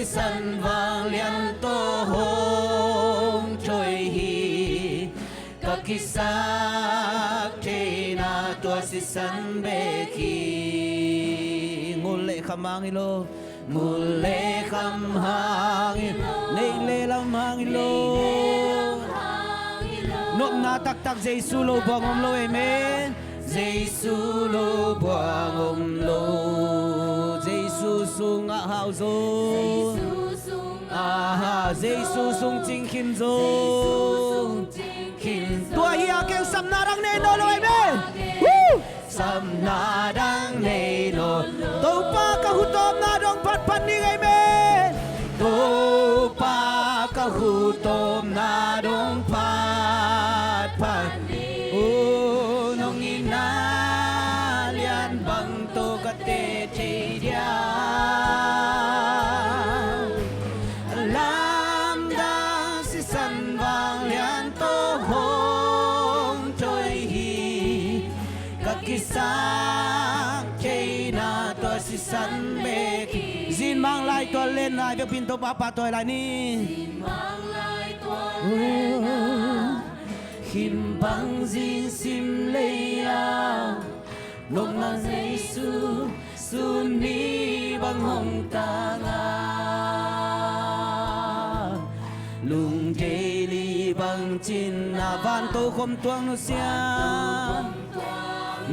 si san vang lian to hong trôi hi các kisak thế na tua si san bê khi ngôn lệ khăm mang ilo ngôn lệ khăm hang nay lệ lam hang ilo nộp na tak tak Giêsu lo buang om lo amen Giêsu lo buang om lo Giêsu sung a hao zo Giêsu sung chinh kim zo kim tua hia keng sam na dang ne no lo amen sam na dang ne no to pa ka hutom na dong pat pan ni amen to pa ka hutom na dong pat pan nong ina lian bang to ka te che dia lam da si san vang lian to hong trôi hi các kisak che na to si san be zin mang lai to lên lai việc pin to pa to lai ni khim bang zin sim leia nộp na Giêsu sun ni bang hong ta nga lung thế li bang chin na van to khom tuang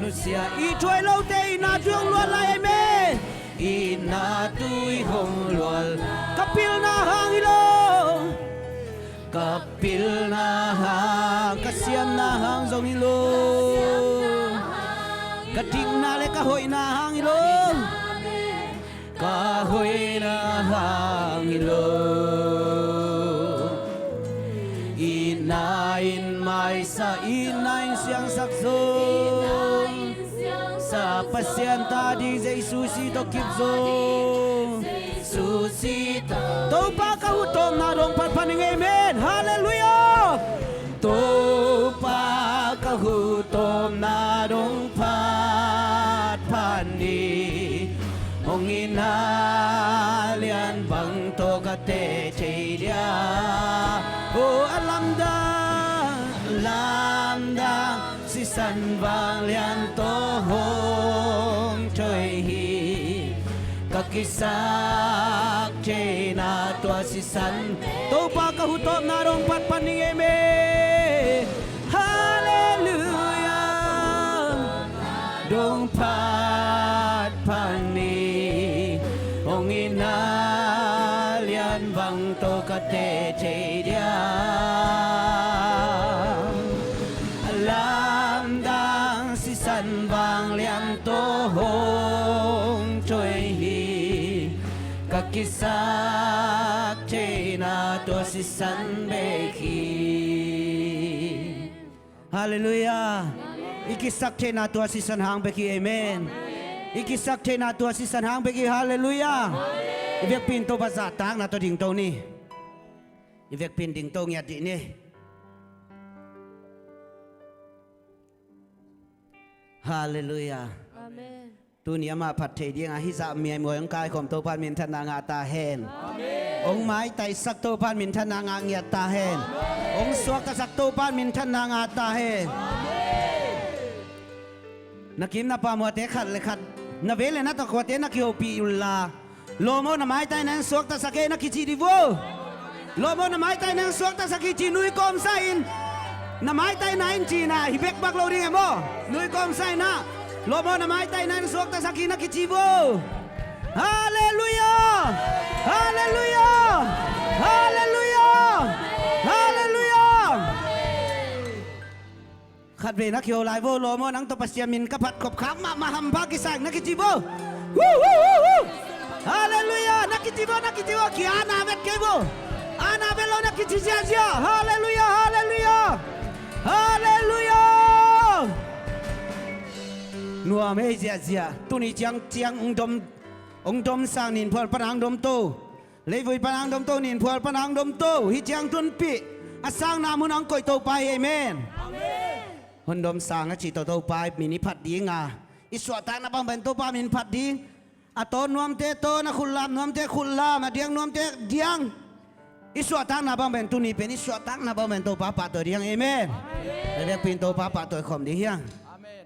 nu sia i trôi lâu tê na trương luôn lại amen i na tui hong luôn kapil na hang ilo kapil na hang kasiam na hang zong ilo kating na le kahoy na hang ilo kahoy na hang ilo inain mai sa inain siyang sakso sa pasyenta di Giêsu si to kipzo susi to pa ka hutom na dong pat paning amen hallelujah to pa ka hutom na dong pat pani hong ina lian bang to ka te che dia o alam da si san vang lian to hong trôi hi các kisak che na tua si san to pa ka hutom na dong pat paning amen hallelujah dong pat pani hong ina lian bang to ka te che dia lam dang si san vang lian to hong trôi hi các kisak che na to si san be khi hallelujah ikisak che na to si san hang be khi amen ikisak che na to si san hang be khi hallelujah việc pin to ba za tang na to ding to ni việc pin ding to nya di ni hallelujah Amen. tu ni ama phat thei ding a hi za mi mo yang kai khom to pan min than na nga ta hen ong mai tai sak to pan min than na nga ngia ta hen ong suak ka sak to pan min than na nga ta hen nakim na pa mo te khat le khat na vele na to ko te na ki opi ulla lomo na mai tai nang suak ta sake na ki chi di vo lomo na mai tai nang suak ta saki chi nui kom sain na mai tai nain chi na hibek bak lo ding mo nui kom sai na lomo na mai tai nang suak ta saki na ki chi vo hallelujah hallelujah hallelujah hallelujah khát về nó kêu lại vô lô mô nắng to pasia min ka phat khop kham ma ham ba ki sang na ki chi vo hallelujah na ki chi vo ki ana vet ke vo ana velo na ki chi sia hallelujah hallelujah hallelujah nua me zia tu ni chiang ông dom sang nin phol panang dom to lấy vui panang dom to nin phol panang dom to hi chiang tun pi asang na mun ang koi to pai amen hon dom sang na chi to pai mini phat ding a iswa ta na bang ben to pa min phat ding ato nuam te to na khulam nuam te khulam adiang nuam te diang iswa tang na bang ben tu ni pen iswa tang na bang ben to papa to diang amen le pin to papa to khom di hiang Amen.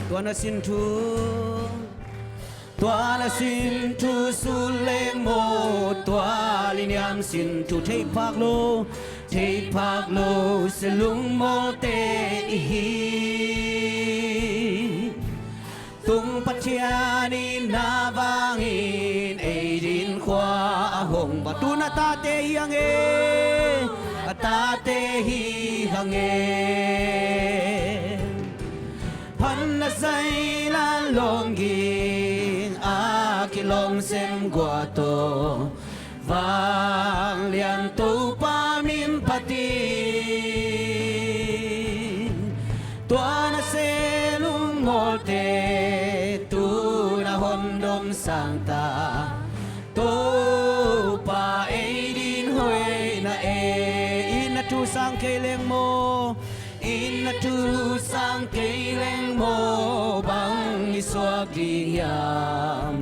tua na sin thu tua na sin thu su le mo tua li niam sin thu thei phak lo se lung mo te hi tung pathiani na bangin ei din khwa hong ba tu na ta te hiang e ta te hi hang e pan na say la long ging a kilom sem gua to vang lian tu pa min pati tua na se lung ngol te tu na hon dom sang ta tu pa e din hoi na e in na tu sang ke leng mo in na tu sang ke leng mo bang iswag di yam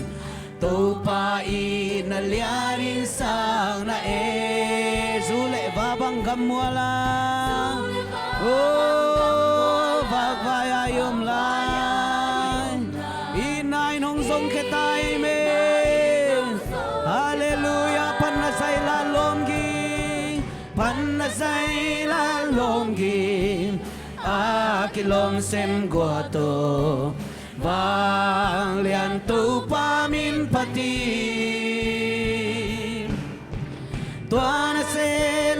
tu pa in na liarin sang na e zule babang gamwala oh vaya yom lai inay nong zong ke tai me hallelujah pan na say la lom gi pan na say la lom gi a kilom sem gua to vang lian tu pa min pati tua na se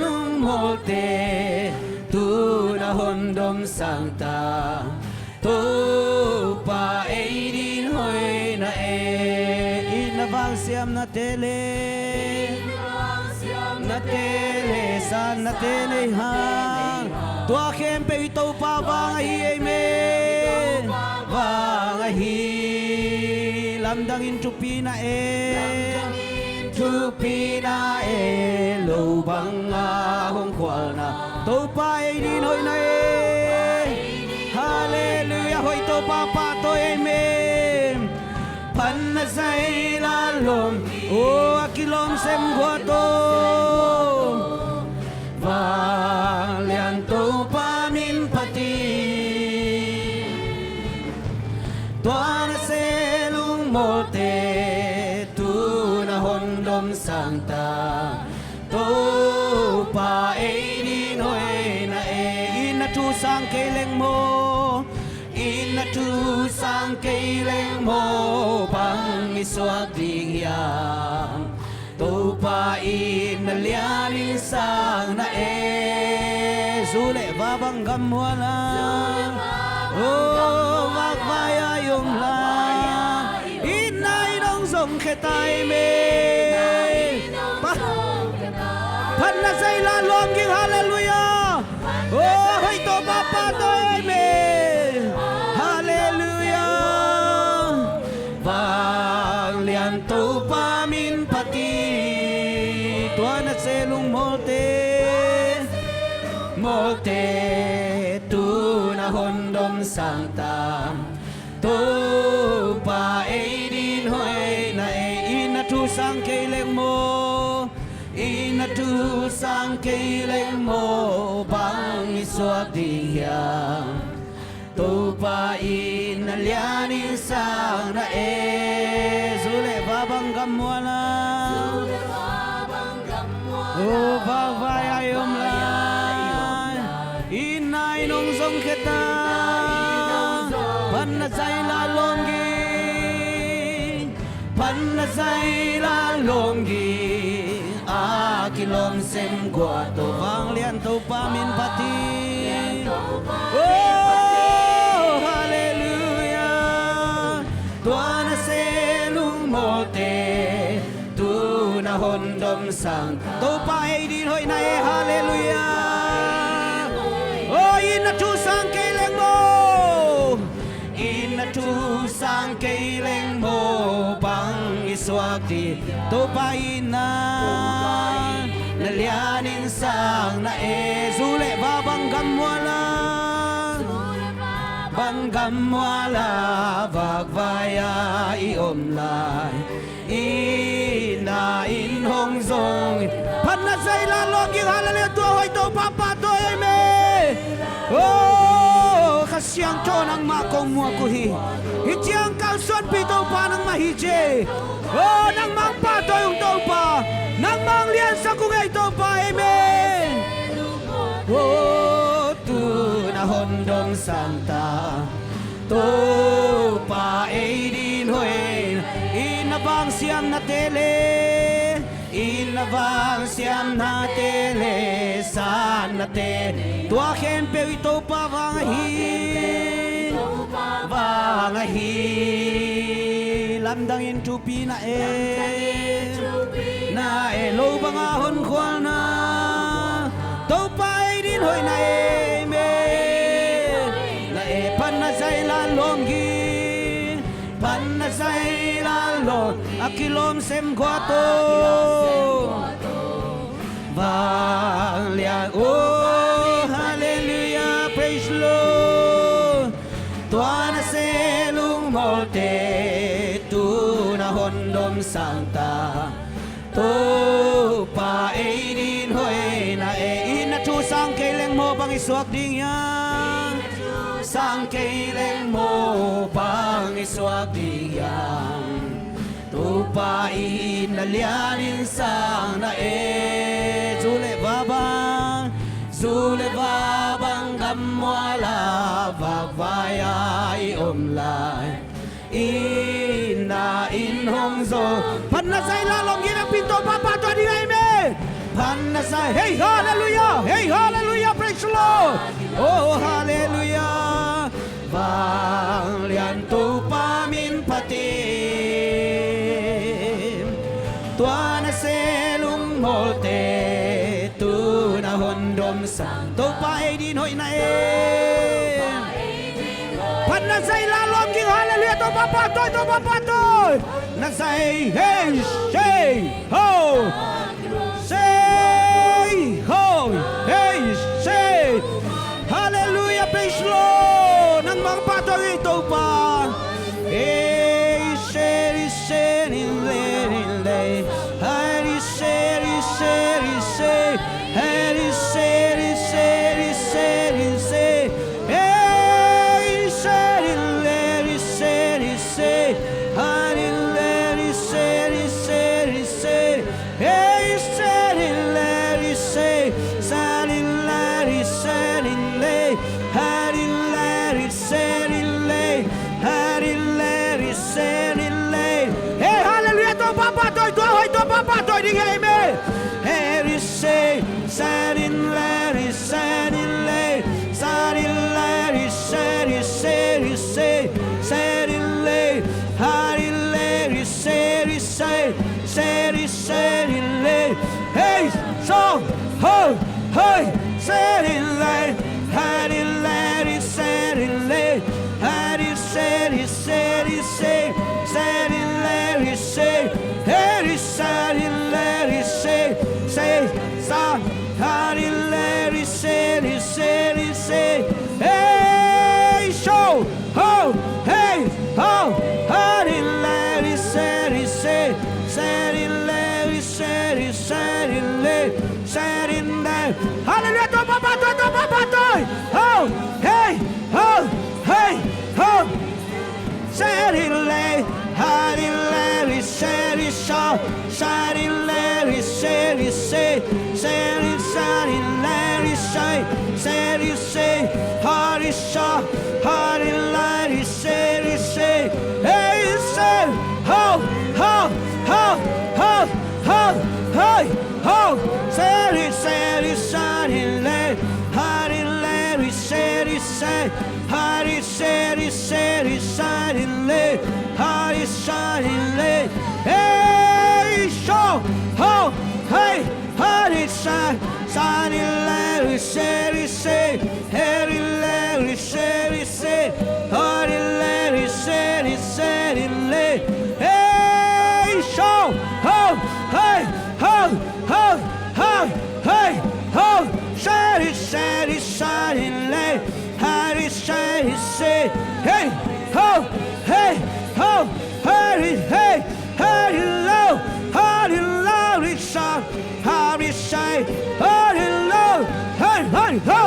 lung mol te tu na hon dom sang ta tu pa e din hoi na e in na vang siam na tele san na tele hang tua khem pe to pa vang hi me vang hi lam dang in chu pi na e chu pi na e lo bang a hong khwal na to pa e din hoi na e hallelujah hoi to pa pa to amen pan na sai la lom o akilom sem gua to vang lian to pa min pati tua na se lung mo te tu na hon dom sang ta tu pa e din hoi na e in na tu sang ke leng mo in na tu sang ke leng mo bang iswag ding yang tu pa in na lianin sang na e zule babang gamwala oh vak vaya yong la inay nong zong ke tai me pan na say la lom ging hallelujah oh hay to papa to amen hallelujah vang lian to pa min pati tua na se lung molte tu na hon dom sang tam tu pa e din hoi na e in na tu sang ke leng mo in na tu sang ke leng mo bang iswag di yang tu pa in na lianin sang na e zule babang gamwala oh vaya yom la inay nong zong kheta pan na say la lom gi pan na say la lom gi a kilom sem gua to vang lian to pa min pati oh hallelujah tua na se lung mo te tu na hon dom sang to pa e din hoi na e hallelujah oh in na tu sang ke leng mo in na tu sang ke leng mo bang iswakti tupain na nalianin sang na zule babanggam wala banggam wala bagvaya iomlay ina inhong zong panasay lalong yung halalit tuhoy to papatoy amen kasyang chonang makong muakuhi Itiang kalson pito pa ng mahije. Nang mangpato yung topa. Nang manglian sa kungay topa. Amen. Tunahondong santa. Topa ay din hoy. Inabang siyam na tele. Inabang siyam na tele. Saan na te. Tuaken pero ito pa vangahin. Vangahi landangin tupi na lo bangahon kwa na topay din hoy na na panasay lalonggi panasay lalong akilom sem kwato Valia hallelujah praise Lord Tuana selung molte tunahondom santa to pa din hoy na inatu sang kaileng mo bang iswak ding yang sang kaileng mo bang iswak ding yang to pa inalianin sang na zule babang gamwala bagvaya iomlay ina inhong zo panasay lalong ginang pinto papato di amen panasay hey hallelujah praise the Lord oh hallelujah bang lian tu pamin patim tuana selung molte tunahondom santo pae din hoy na panasay lalong king hallelujah to papatoy nasay hey say ho hey say hallelujah praise Lord nang mga patoy ito pa hey say papatoy di amen Harry say Sarin Larry Sarin lay Sarin Larry Sarin say Sarin lay Harry Larry Sarin say Sarin lay hey so ho hey Sarin lay Harry Larry Sarin lay Harry Sarin say Sarin Larry say Harry Sarin Larry say sa Harry Larry say hey show ho hey ho Harry Larry say Sarin Larry say Sarin lay hallelujah to papatoy ho hey ho Sarin lay Harry Larry say Sarin Larry say Sarin Larry say Harry Larry say hey say ho Sarin lay Harry Larry say Harry Sarin lay Harry Sarin lay hey show ho hey Harry Sarin Larry say Harry Larry say Harry Larry Sarin lay hey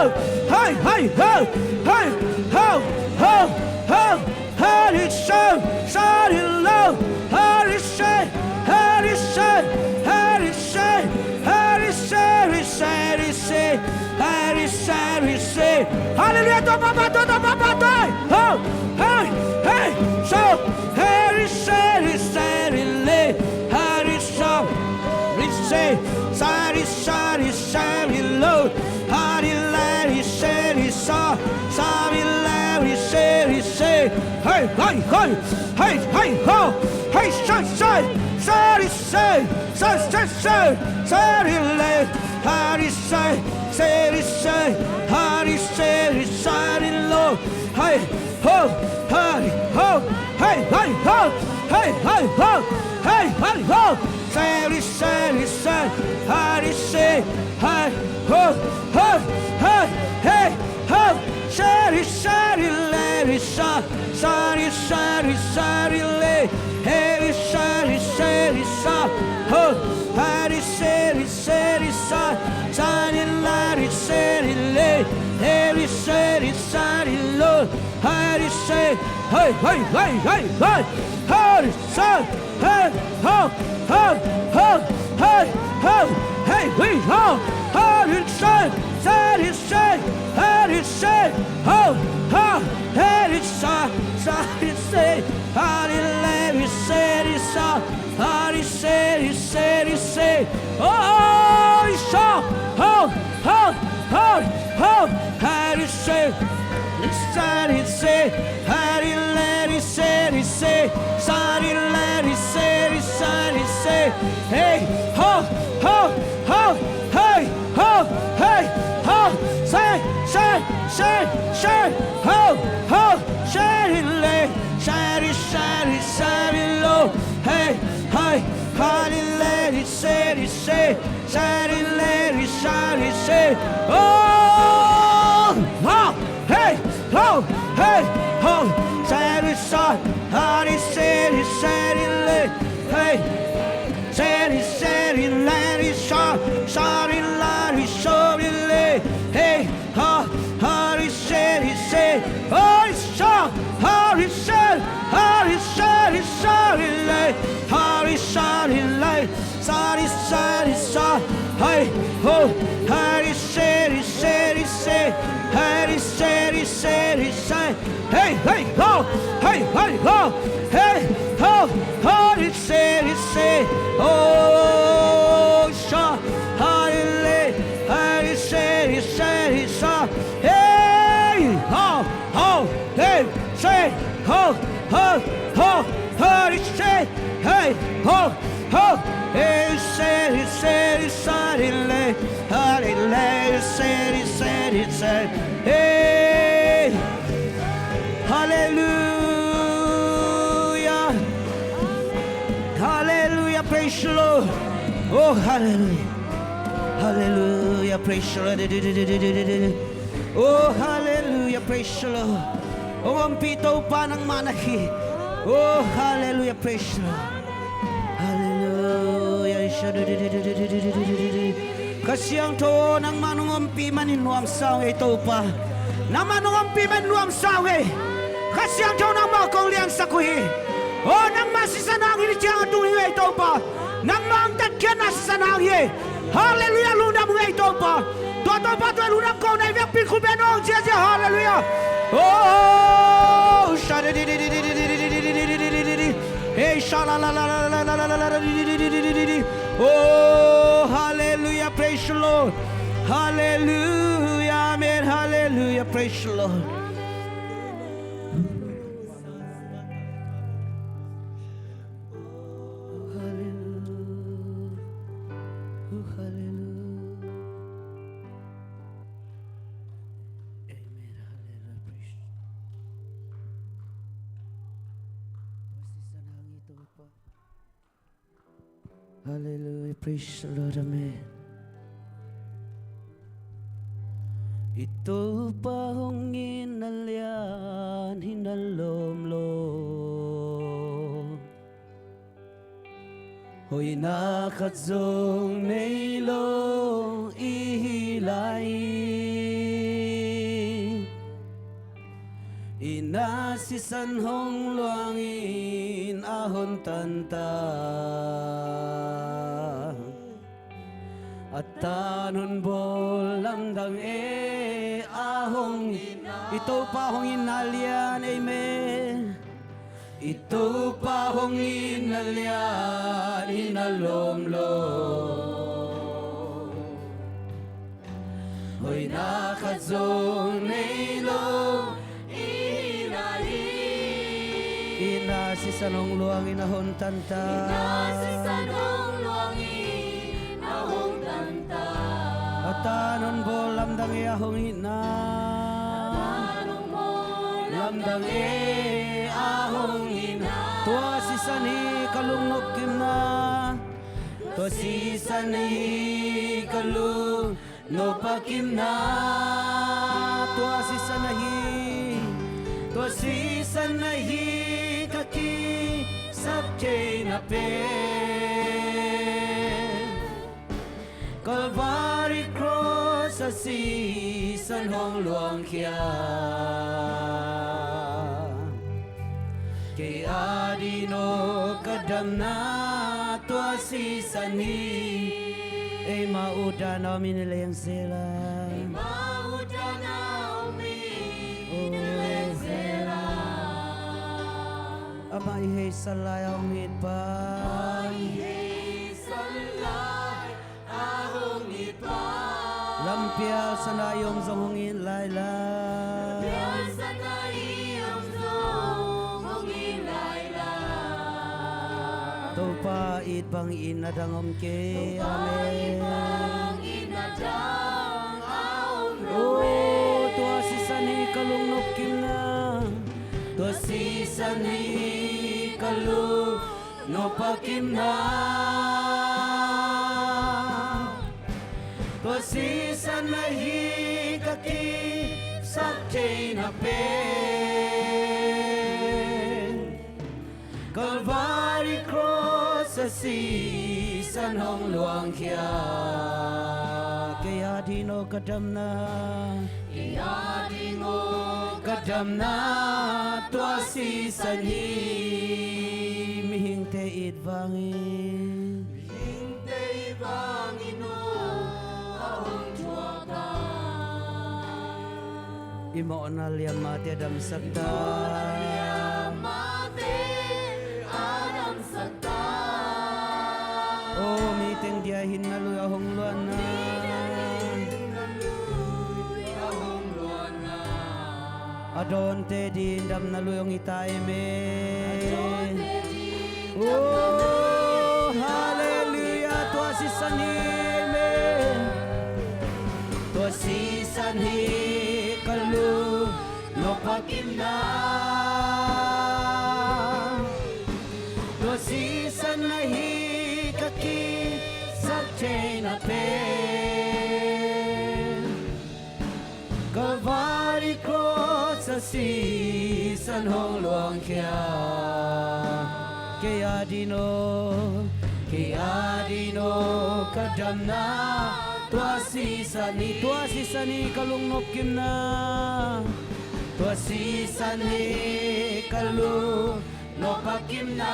hey, hey, hey, hey, ho, ho, ho, Hari Shah, Shari Low, Hari Shah, Hari Shah, Hari Shah, Hari Shah, Hari Shah, Hari Shah, Hari Shah, Hallelujah, to Papa, ho, hey, hey, so, Hari Shah, Hari Le, Hari Shah, Hari Shah, Shari, Shari Low, Hari Larry, Shari Shah, Shari Larry, Shari Shay, hey, hey, hey, hey, hey, ho, hey, shay, shay, Shari Shay, shay, shay, shay, Shari Lay, Hari Shay, Shari Shay, Hari Shari, Shari Low, hey, ho, Hari, ho, hey, hey, ho, hey, hey, ho, hey, hey, ho, Shari, Shari, Shay, Hari Shay, hey, ho, ho, hey, hey, ho, Shari, Shari, Larry, Shah, Shari, Shari, Shari, Lay, Harry, Shari, Shari, Shah, ho, Hari, Shari, Shari, Shah, Shari, Larry, Shari, Lay, Harry, Shari, Shari, Low, Hari, Shay, hey, hey, hey, hey, hey, Hari, Shay, hey, ho, ho, ho, hey, ho, hey, hey, ho, Hari, Shay, Shari, Shay, Hari, Shay, ho, ho, Hari, Shay, Shari, Shay, Hari, Larry, Shari, Shah, Hari, Shari, Shari, Shay, oh, Shah, ho, ho, ho, ho, Hari, Shay, Shari, Shay, Hari, Larry, Shari, Shay, Shari, Larry, Shari, Shari, Shay, hey, ho, ho, ho, hey, ho, hey, ho, say, shay, shay, shay, ho, ho, Shari, Lay, Shari, Shari, Shari, Low, hey, hey, Hari, Larry, Shari, Shay, Shari, Larry, Shari, Shay, oh, ho, hey, ho, hey, ho, Shari, Shah, Hari, Shari, Shari, Lay, hey, Shari, Shari, Larry, Shah, Shari, Larry, Shari, Lay, hey, ha, Hari, Shari, Shay, Hari, Shah, Hari, Shari, Hari, Shari, Shari, Lay, Hari, Shari, Lay, Shari, Shari, Shah, hey, ho, Hari, Shari, Shari, Shay, Hari, Shari, Shari, Shay, hey, hey, ho, hey, hey, ho, hey, ho, Hari, Shari, Shay, oh, Shah, Hari, Lay, Hari, Shari, Shari, Shah, hey, ho, ho, hey, Shay, ho, ho, ho, Hari, Shay, hey, ho, ho, hey, Shari, Shari, Shari, Lay, Hari, Lay, Shari, Shari, Shay, hey, hallelujah, hallelujah, praise the Lord, oh, hallelujah, hallelujah, praise the Lord, oh, hallelujah, praise the Lord, oh, ang pitaw pa ng manaki, oh, hallelujah, praise the Lord, hallelujah, kasi ang to ng manungumpi maninuam sawe ito pa, na manungumpi maninuam sawe, kasi ang to ng mga kaulian sa kuhi, oh, nang masisanangin siya ang tuhinga ito pa, nang maangtat ka na sisanangin, hallelujah, lunam nga ito pa, toto pa to lunam ko na ibang pinkubenong siya, hallelujah, oh, hey, oh, hallelujah, praise the Lord, hallelujah, amen, hallelujah, praise the Lord. Hallelujah, praise the Lord, amen. Ito pa hong inalyan, hinalomlom, ho'y nakadzong 中美龙一来， ihilay, Hari ina si san hong luangin ahon tanta at tanon bol lamdang ahong ito pa hong inalian amen ito pa hong inalian inalomlo hoy nakadzong nilo ina si sanong luangin ahon tanta si sanong luangin ahong tanta atanon bo lamdang ahong ina lamdang ahong ina tua si sani kalungnok kim na tua si sani kalung no pakim na tua si sanahi tua si sanahi kaki sabjay na pe Calvary cross sa si san hong luang kia kay adino kadam na tua si sani ay mauda namin nila yung sila mauda na umiinig sila Amay hey salay ang pa ay salay ahong ipa lampial sa nayong zongin layla Biar sa naiyong zong ilayla Tupa it bang inadangom ke amen Ang inadang ahong Oh tua si sani kalungnok kim na tua si sani kalungnok pakim na tua si sanahi kaki sabjay na pe Calvary cross sa si san hong luang kia kaya dino kadam na Kaya di mo kadam na tua si sanhi mihing te idvangin hintay Panginoon ahong tuwaka imo na liam mati adam sakta Mate anam sakta oh miting dia hinalu ahong luan na Naluy ahong luana adon te dindam na luyong itay me Oh oh hallelujah tua si sanhi amen tua si sanhi kalu no pakim na tua si sanahi kaki sabjay na pe Calvary cross sa si san hong luang kia kaya dino kadam na tua si sani kalungnok kim na tua si sani kalungnok pakim na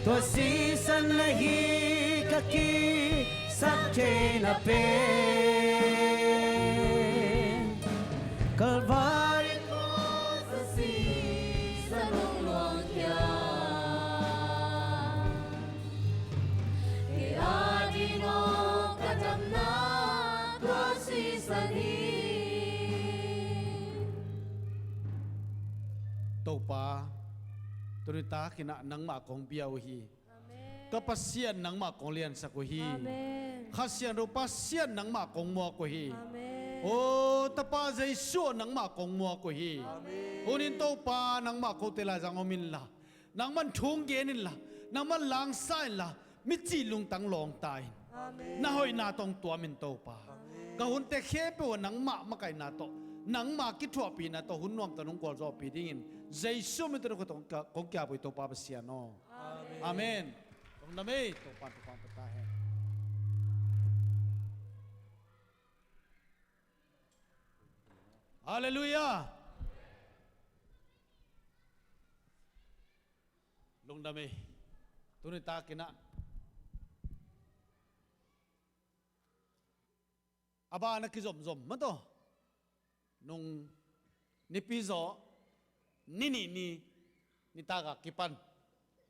tua si sanahi kaki sabjay na pe Calvary sa si sanong luang kya Kaya di mo kadam na tua si sani Topa turita kina nang ma kong biyaw hi kapasian nang ma kong lian sa kuhi khasian rupa sian nang ma kong mo kuhi o tapa zai so nang ma kong mo kuhi unin topa nang ma ko tela jang omin la nang man thung genin la nang man lang sai la mi chi lung tang long tai na hoi na tong tua min topa ka hun te khepe nang ma ma kai na to nang ma ki thua pi na to hun nom ta nong ko zo pi dingin jaisu mi to ko kong kya boi to pa sia no amen ong name to pa ta hai ฮาเลลูยาลงดำเอตุนิตากินะอาบานักกิจอมมันโตนงนิพิโซนี่ตากากิปัน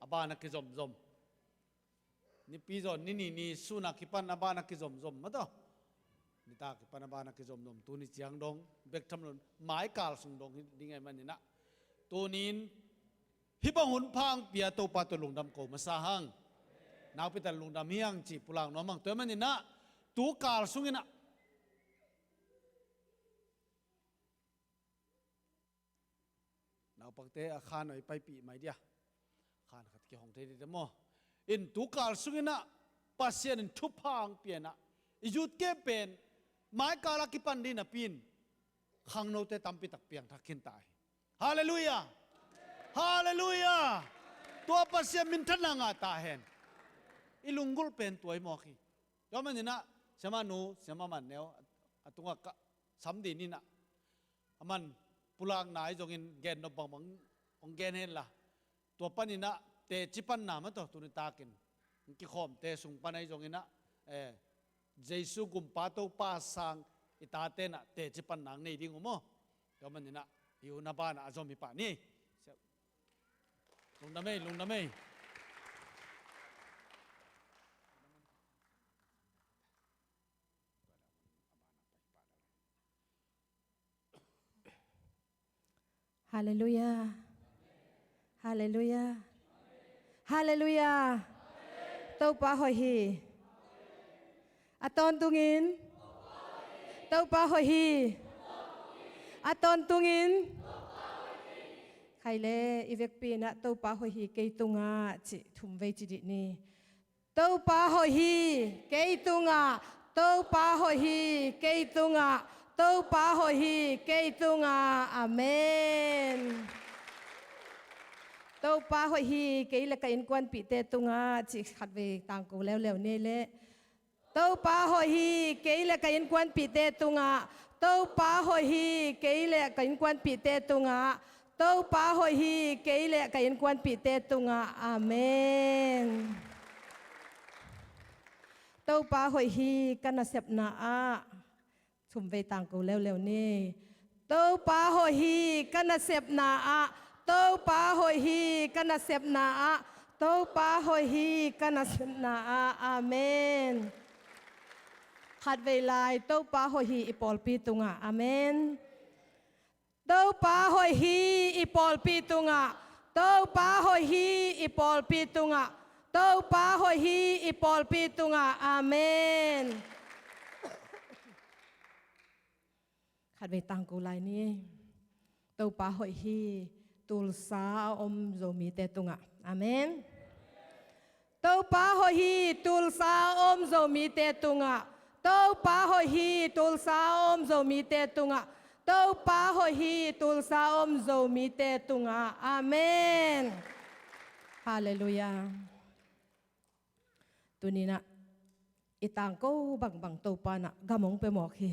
อาบานักกิจอมนิพิโซนี่สุนักกิปันอาบานักกิจอมมันโตนี่ตากิปันอาบานักกิจอมตัวนี้เจียงดงเบกทำนนหมายกาลสุงดงดิ้งไงมันนี่นะตัวนี้ฮิบังหุนพังเปียตัวปาตัวลงดำโกมาสาหังนาวไปแต่ลงดำเฮียงจีปุลังน้องมังตัวมันนี่นะตัวกาลสุงนะนาวปักเตะอาคารหน่อยไปปีไม่เดียอาคารขัดเกี่ยวของเทดิเดมออินตัวกาลสุงนะปัสเซียนทุบพังเปียนะอิจุดเก็บเป็นไม้กาลกิปันดีนะปีนขังโนเตตัมปิตักเปียงทักขินตายฮาเลลูยาฮาเลลูยาตัวปัสเซียมินทันงาตาเห็นอิลุงกุลเป็นตัวไอ้หมอกีแล้วมันนี่นะเสมานูเสมามันเนวตุงกะสำดีนี่นะมันปุลางนายจงอินเกนนบังบังองเกนเห็นละตัวปันนี่นะเตจิปันนามันตัวตุนิตากินกิขอมเตสุงปันไอจงอินนะเจสุกุมปาโตปาสังอิตาเตนะเตจิปันนางนี่ดิ้งอุโมแล้วมันนี่นะอยู่นาบานะอาจอมมีปานี่ลงดำเมฮาเลลูยาฮาเลลูยาฮาเลลูยาเต้าปาหอยฮีอะตอนตุงินเต้าปาหอยฮีอะตอนตุงินใครเล่อีเวกปีนะเต้าปาหอยฮีเกยตุงาจิทุมเวจิดินีเต้าปาหอยฮีเกยตุงาเต้าปาหอยฮีเกยตุงาเต้าปาหอยฮีเกยตุงาอาเมนเต้าปาหอยฮีเกยละกันกวนปีเตตุงาจิขัดเวต่างกูแล้วนี่เละเต้าปาหอยฮีเกยละกันกวนปีเตตุงาเต้าปาหอยฮีเกยละกันกวนปีเตตุงาเต้าปาหอยฮีเกยละกันกวนปีเตตุงาอาเมนเต้าปาหอยฮีกันนะเสพนาอาชุมเวต่างกูแล้วนี่เต้าปาหอยฮีกันนะเสพนาอาเต้าปาหอยฮีกันนะเสพนาอาเต้าปาหอยฮีกันนะเสพนาอาอาเมนขัดเวลาเต้าปาหอยฮีอีปอลปีตุงาอาเมนเต้าปาหอยฮีอีปอลปีตุงาเต้าปาหอยฮีอีปอลปีตุงาเต้าปาหอยฮีอีปอลปีตุงาอาเมนขัดเวตังกูไลนี่เต้าปาหอยฮีตุลสาอมโซมีเตตุงาอาเมนเต้าปาหอยฮีตุลสาอมโซมีเตตุงาเต้าปาหอยฮีตุลสาอมโซมีเตตุงาเต้าปาหอยฮีตุลสาอมโซมีเตตุงาอาเมนฮาเลลูยาตัวนี้นะอีต่างก็บังตัวปานะกำมงไปหมอกฮี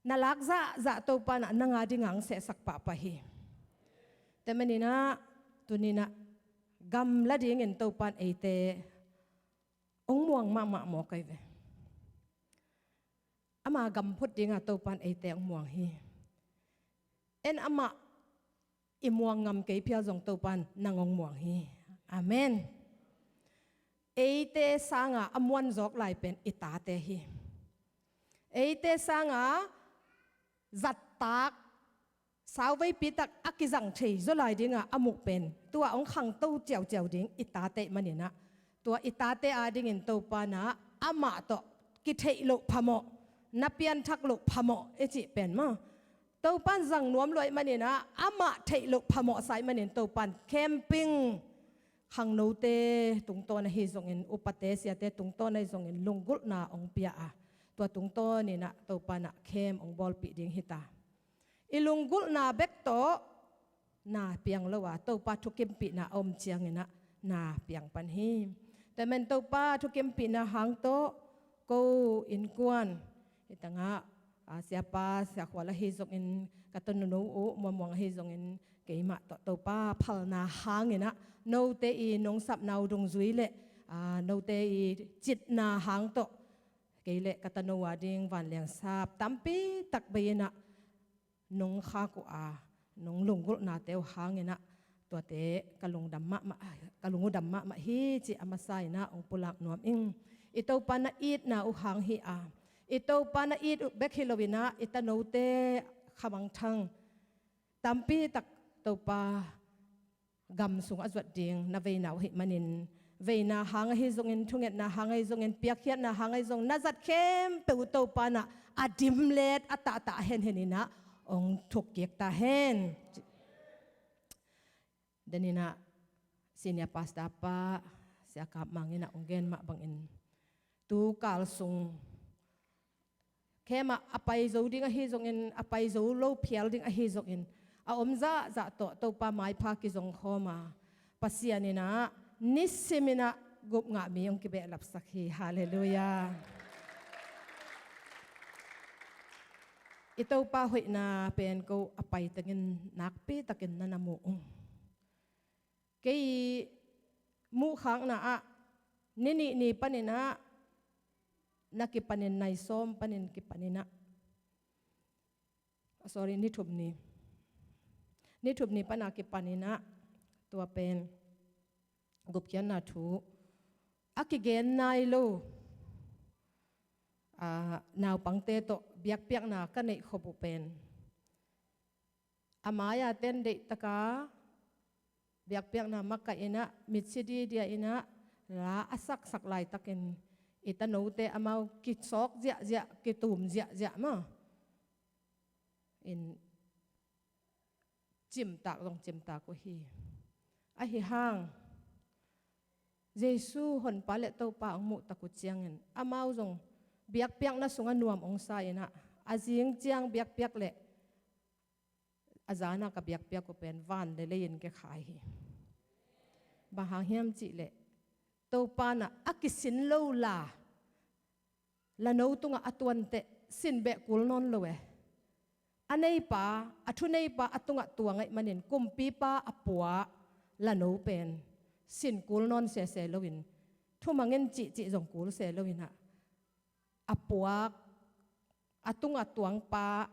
นาลักจะตัวปานะนางอาดิงังเสสักปะปะฮีแต่มันนี่นะตัวนี้นะกำละดิ่งเงินตัวปานเอเตองม่วงมากหมอกไกเวอามากำพุดดิ่งตัวปานเอเตองม่วงฮีเอ็นอามาอิม่วงงำเกยเพียวจงตัวปานนางองม่วงฮีอาเมนเอเตสังอมวนจอกลายเป็นอิตาเตฮีเอเตสังจัดตักสาวไว้ปีตักอักิจังเฉยจะลายดิ่งอมุกเป็นตัวองขังตู้เจียวดิ่งอิตาเตมันนี่นะตัวอิตาเตอาดิ่งตัวปานะอามาโตกิเทโลพโมนับเปียนทักโลพโมเอจิเป็นมั้งตัวปันจังนวมลอยมันนี่นะอามาเทโลพโมใส่มันนี่ตัวปันแคมปิ้งขังโนเตตุงโตนะฮิจงอินอุปเตเสียเตตุงโตนะฮิจงอินลุงกุลนาองเปียตัวตุงโตนี่นะตัวปานะเข้มองบอลปีดิ่งฮิตาอิลุงกุลนาเบกโตนาเปียงละว่าตัวปาทุกิมปีนาอมเชียงนี่นะนาเปียงปันฮีแต่มันตัวปาทุกิมปีนาหางโตกูอินกวนอิตังะ siapa sia khwala hi zong in katonu no o muang hi zong in keima to pa phalna hangena no te I nong sap nau dong zui le no te I chit na hang to keile katanu wading van liang sap tampi tak bayena nong kha ko nong lungul na teu hangenaตัวเตะกะลุงดัมมะกะลุงดัมมะมะฮีจิอามาไซนะองปุลักนวมอิงอิโตปานะอีดนะอุหังฮีอิโตปานะอีดอุเบกฮิโลวินะอิตาโนเตขบังทังตัมปีตักตัวปากำสุงอจวดเดียงนาเวนาหิมันินเวนาหางฮิซงอินทุงเอ็ดนาหางฮิซงอินเปียกเขียนนาหางฮิซงนาจัดเข้มเปอุตัวปานะอดิมเลดอัตตาเห็นนี่นะองทุกเกียกตาเห็นDanina sinya pasta pa siakap mangina ungen mak bangin tu kalsung kema apai zo ding a hizongin apai zo lo phial ding a hizongin a omza za to pa mai pha ki zong khoma pasianina nisimina gup nga mi yong ki be lap sakhi hallelujah ito pa hoi na pen ko apai tagin nakpi takin nanamu kay mu khang na ni panina nakipanin nay som panin kipanina sorry ni thubni panakipanina tua pen gupkyan na thu akigen nai lo naw pangte to biak na kanai khobu pen amaya ten de taka biak na makka ina mitsidi dia ina la asak saklai takin itanote amau kitsok zia kitum zia ma in chimta ko hi a hi hang Jesu hon pale to pa ang mu takut chiangin amau zong biak na sunga nuam ong sa ina azing chiang biak le azana ka biak ko pen van le lein ke khai hi bahang hiam chi le to pa na akisin lo la no tunga atuan te sin be kul non lo we anei pa athunei pa atunga tuangai manin kumpi pa apua la no pen sin kul non se lowin thumangen chi jong kul se lowina apua atunga tuang pa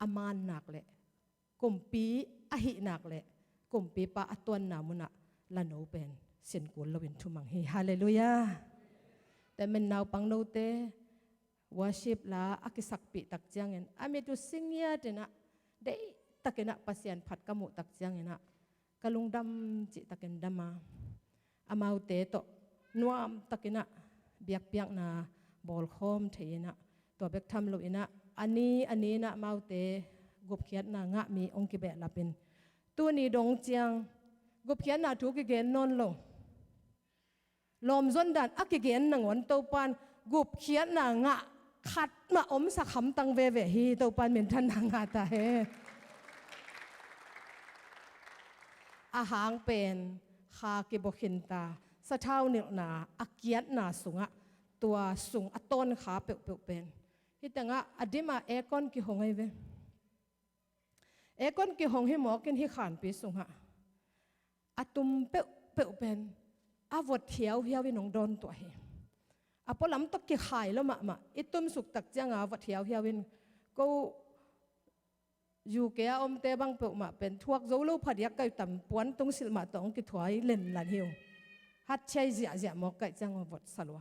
aman nak le kumpi ahi nak le kumpi pa atuan namuna la no pen sin kul lowin thumang hi hallelujahแต่มันนาวปังโนเตworship ลาอักษักปีตักจังเงินอามิตุสิงยาเดนะได้ตักเนะปัสยันผัดกมุตักจังเงินะกะลุงดำจิตักเนดำมาอามาอุเตโตนัวตักเนะเบียกนาบอลคอมเทนะตัวเบกทำลุยนะอันนี้นะมาอุเตกุบเขียนนางะมีองค์กิเบะลาเป็นตัวนี้ดงจังกุบเขียนนาถูกเกณฑ์นนลงลมจนดันอักเกณฑ์นางวันเต้าปานกุบเขียนนางะขัดมาอมสักคำตังเวฮีเต้าปานเหม็นทันนางะตาเฮอาหางเป็นคากิบขินตาสะเท่าเนนาอักเกียนนาสุงะตัวสุงอต้นขาเปลวเป็นที่แต่งะอดีมาเอกอนกิหงไอเวเอกอนกิหงให้หมอกินที่ขานปีสุงะอตุมเปลวเป็นอาวดเที่ยวเฮียวินงโดนตัวเฮอพอลำตกกี่ขายแล้วมาอิตุมสุกตักจังอาวดเที่ยวเฮียวินก็อยู่แก่อมเตบังเปลมาเป็นทวกโซลูพัดยักไก่ต่ำปวนตรงสิลมาตรงกิถอยเล่นหลันเฮียวฮัดใช้เสียหมอกไก่จังอาวดสลัว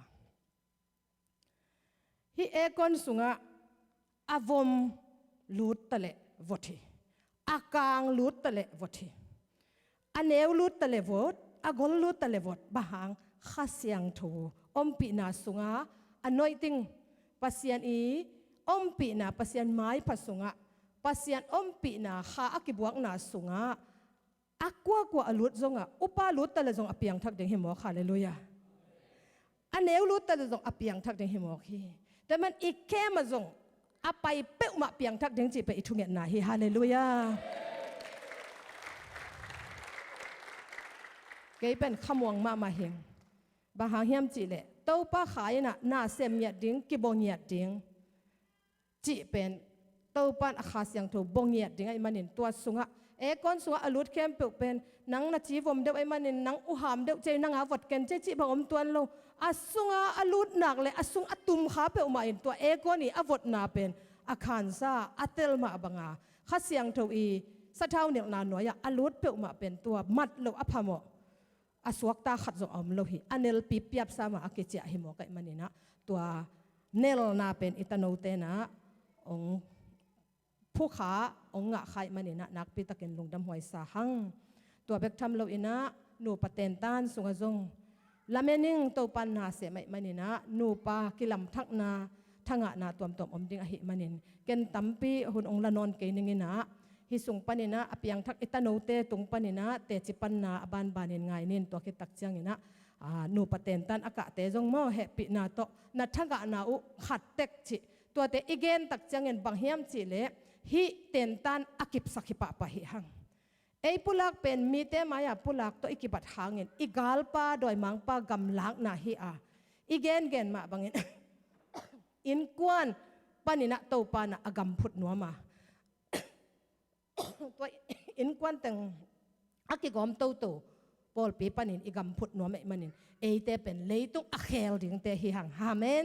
ฮิเอกอนสุงะอาวมลูดตะเลวดทีอากางลูดตะเลวดทีอันเอวลูดตะเลวดอากอลลูดตะเลวดบะหางข้าเสียงถูอมปีนาสุงะอันน้อยติงปัสยันอีอมปีนาปัสยันไม้พัสุงะปัสยันอมปีนาข้าอักิบวกนาสุงะอักว่าอลุดจงะอุปาลุดตะเลจงอเปียงทักเดงหิมอค่ะเลลูยาอันเอวลุดตะเลจงอเปียงทักเดงหิมอคีแต่มันอีกแค่มาจงอไปเป๊ะมาเปียงทักเดงจีไปอิทุเงนาฮีฮาเลลูยาเกยเป็นขมวงมาเฮงบาหาเฮียมจีเละ เต้าป้าขายน่ะน่าเสียมเหยียดดิ้งกิบงเหยียดดิ้งจีเป็นเต้าป้านอาคาเสียงถูบงเหยียดดิ้งไอ้มันนี่ตัวสุงะก้อนสุงะอลุดเข้มเปลกเป็นนังนาจีวมเดวไอ้มันนี่นังอุหามเดวเจนังอาวัดกันเจจีบังอมตัวโลอาสุงะอลุดหนักเลยอาสุงอตุมขาเปลมาอินตัวก้อนนี่อวัดนาเป็นอาคารซาอัตเตลมาบังอาข้าเสียงถูอีสะเท่าเนี่ยนานหน่อยอลุดเปลมาเป็นตัวมัดโลอภามออาสวกตาขัดจงอมโลหิอันเนลปีเปียบสามาอาเกจิหิมอกไอ้มันนี่นะตัวเนลนาเป็นอิตาโนเตนะองผู้ขาองงะไข่มันนี่นะนักปีตะเกนลงดำหอยสาหังตัวเบกทำเราอินะหนูปะเตนตานสุงจงละเมนิงตัวปันนาเสไม่มันนี่นะหนูปากิลำทักนาทังะนาตัวอมดิงอหิมันนินเกนตัมปีหุ่นองละนอนเกนิงินะฮิสุงปันินะอภิยังทักอิตาโนเตตุงปันินะเตจิปันนาอบานบานินไงนินตัวคิตักจังนะหนูปะเตนตันอากาเตจงมอเฮปินาโตนัทงะนาอุขัดเต็กจิตัวเตอีเกนตักจังเงินบางเฮียมจิเลฮิเตนตันอากิบสักิปะปะหิหังปุลักเป็นมีเตมายาปุลักตัวอิกิบัดหางเงินอีกาลปาโดยมังปากำลังนาฮิอาอีเกนเกนมาบางเงิน อินกวนปานินะโตปานะอากำพุดนัวมา ตัวอินกวนแต่งอากิกอมโตโตปอลปีปานินอีกำพุดนัวไม่มันินเตเป็นเลยตุงอาเคลดิ่งเตหิหังฮาเมน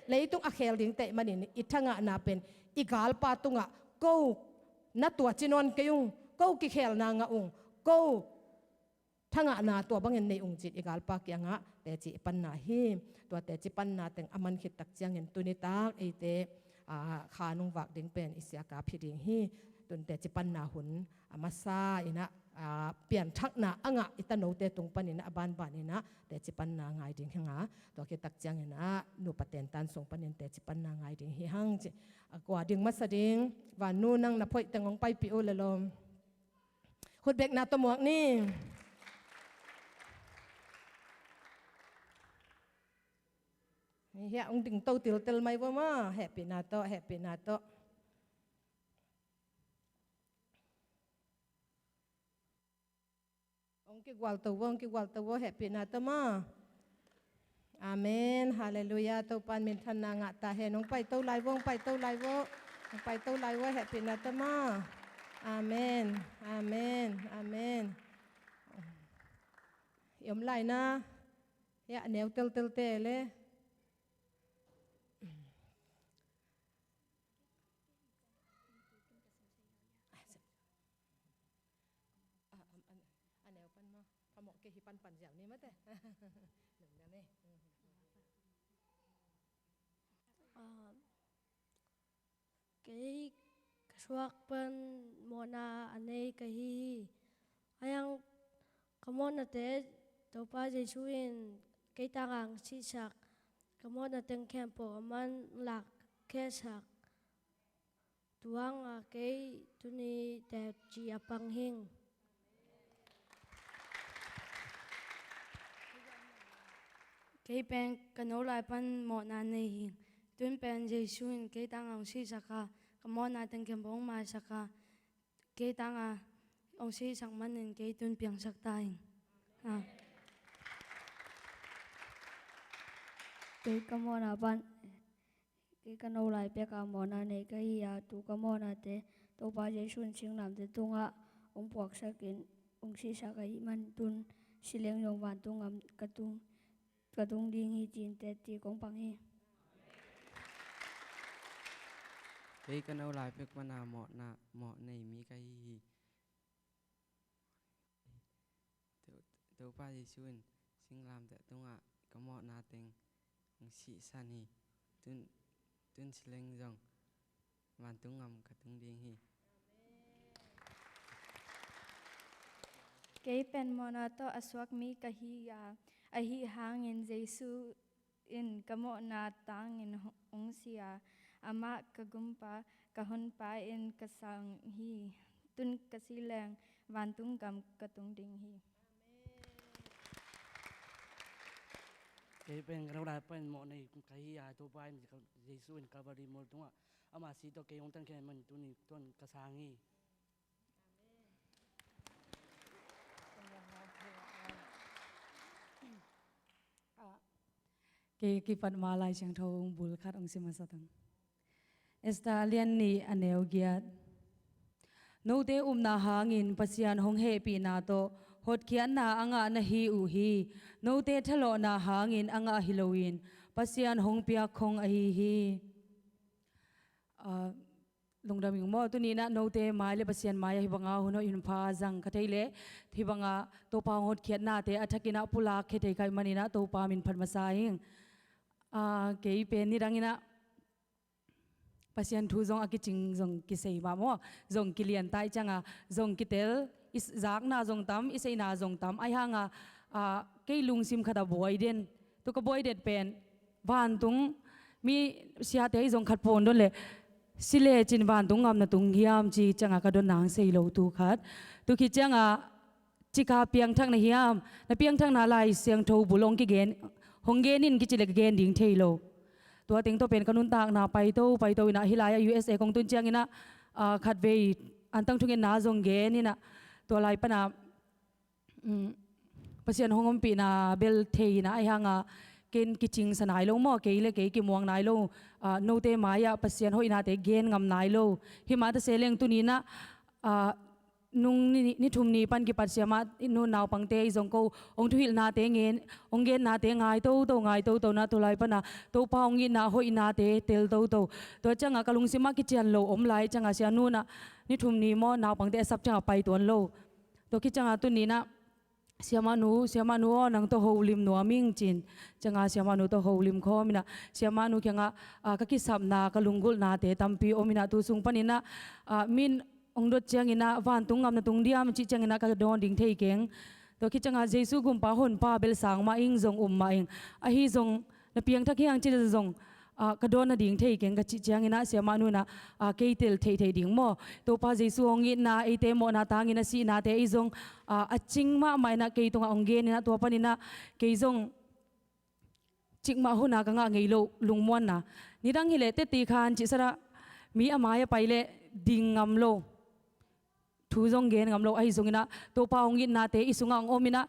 เลยตุงอาเคลดิ่งเตมันินอิทังะนาเป็นอีกาลปาตุงะกูนัตัวจินวนกยุงกูกิเคลนางะอุงกูทังะนาตัวบังเงินในองค์จิตอีกาลปาเกียงะแต่จิปันนาฮิตัวแต่จิปันนาแต่งอมันขิดตักเจียงเงินตุนิตากเตขานุงวักดิ่งเป็นอิสยากาพิดิ่งฮิตุนแต่จิปันนาหุนมาซาอินะเปลี่ยนทักนาอ่างะอิตาโนเตตุงปันอินะบานบานอินะแต่จิปันนาไงดิ่งหังตัวขิดตักเจียงเงินนูปะเตนตันส่งปันอินแต่จิปันนาไงดิ่งฮิหังจิกว่าดิ่งมัสดิ่งวันนู้นั่งนับพอยแต่งองไปปิโอเลลมขุดเบกนาตัวหมวกนี่เฮียองดิ่งโตติลเตลไม่ว่ามาแฮปปี้นาโตแฮปปี้นาโตองค์กิกวาลตัวองค์กิกวาลตัวแฮปปี้นาโตมาอาเมนฮาเลลูยาตัวปันมินทันนางะตาเห็นองไปตัวไลวงไปตัวไลวงไปตัวไลวแฮปปี้นาโตมาอาเมนอาเมนอาเมนยมไลนะเฮียแนวเตลเตลเตเลยหมอกเกหิปันปันอย่างนี้มั้ยแต่หนึ่งนะนี่เกยสวกเป็นโมนาอันนี้ก็ฮีอายังขโมยนาเตตัวป้าจะช่วยเกยต่างชิชักขโมยนาเต็งแคมป์มันหลักแค่ชักตัวงเกยตุนีแต่จีอปังหิงเกยเป็นกันโนลายปันโมนาในหิงตุนเป็นเยซูนเกยต่างชิชักขโมยนาเต็งแคมป์มาชักเกยต่างองค์ชีสังมันเกยตุนเปียงสักตายเกยกโมนาปันเกยกันโนลายเปียกโมนาในเกยตุกโมนาเตตัวป้าเยซูนชิงนำเตตุงองค์ปวกสักินองค์ชีสักไอมันตุนสิเลียงยงวันตุงกระตุงดิงฮีจีนแต่ตีกงปังฮีเฮ้ยกันเอาลายเป็กมานาเหมาะในมีไก่เตัวป้าจะชวนสิงลามแต่ตรงก็เหมาะนาเต็งสีสันฮีตุนสิเลงจงวันตุงกระตุงดิงฮีเกยเป็นโมนาโตอสวกมีกะฮียาอหิหางเงินเยซูอินกะโมนาตังเงินองเสียอามะกะกุมปากะหุนปาอินกะสังฮีตุนกะสิแรงวันตุงกำกะตุงดิงฮีเกยเป็นเราได้เป็นโมในกะฮียาตัวไปมันจะเยซูอินกะบริโมตุงอามาสีตัวเกยองตันแค่มันตุนี่ต้นกะสังฮีเ ki pat malai chang thong bul khat ong sima satang esta lian ni aneu giat no te na hangin pasian hong he pi na to hot khian na anga na hi u hi no te thalo na hangin anga Halloween pasian hong pia khong a hi lungdaming mo tu ni na no te mai le pasian mai hi banga hono in pha jang khathei le thi banga to pa hot khian na te athakina pula khethei kai manina to pa min phat masa hing ke pen ni rangina pasian thu zong akiching zong ki sei ba mo zong ki lian tai changa zong ki tel is zak na zong tam isei na zong tam ai hanga ke lung sim khada boy den to ka boy det pen van tung mi sia te zong khat pon don le sile chin van tung ngam na tung hiam chi changa ka don nang sei lo tu khat tu ki changa chika piang thang na hiam na piang thang na lai siang tho bulong ki gen hong gen in ki chile gen ding thei loตัวติงตัวเป็นกนุนตากนาไปโตนะฮิลาย USA กงตุนเจียงนะขัดเวอันตั้งทุกเงินนาจงเกนี่นะตัวลายปนาประเสียนหงอมปีนาเบลเทนะไอฮังเกณฑ์กิจิงสนายลงหม้อเกยเลเกยกิมวงนายลงโนเตมายาประเสียนหอยนาเตเกนงำนายลงหิมาตเสเลงตุนีนะนุ่งนี่ทุ่มนี้ปันกิปัดเสียมานู่นนาวปังเตยจงโกองทุหิลนาเตเงินองเกนนาเตงายโตงายโตนะตัวลายปนะโตปองยินนาหอยนาเตเตลโตตัวจังกะลุงสิมากิจันโลอมลายจังเสียนู่นนะนี่ทุ่มนี้มอนาวปังเตสับจังไปตัวโลตัวกิจังตุนี้นะเสียมานูนังตัวโฮลิมนัวมิงจินจังเสียมานูตัวโฮลิมคอมินะเสียมานูแข่งกะกิสับนากะลุงกุลนาเตตัมปีโอมินะตัวสุงปนินะมินองดเจียงอินะวันตุงงามนะตุงเดียมจิเจียงอินะกะดอนดิ่งเทยเกงตัวคิดจังเยซูกุมปาหนปาเบลสางมาอิงจงมาอิงฮีจงนะเพียงทักยังจิจงกะดอนนะดิ่งเทยเกงกะจิเจียงอินะเสียมานูนะเกยเตลเทยดิ่งโมตัวปาเยซูองอินะไอเตโมนาตางอินะสีนาเตอีจงจิงมาไม่นะเกยตงองเกนี่นะตัวปานินะเกยจงจิงมาหุนากะงะเงยโลลุงมวนนะนี่ดังฮิเลเตตีคานจิสระมีอามายไปเลดิ่งงำโลทูจงเกนงำโลไอจงอินะตัวปาองอินาเตอิสุงอังโอมินะ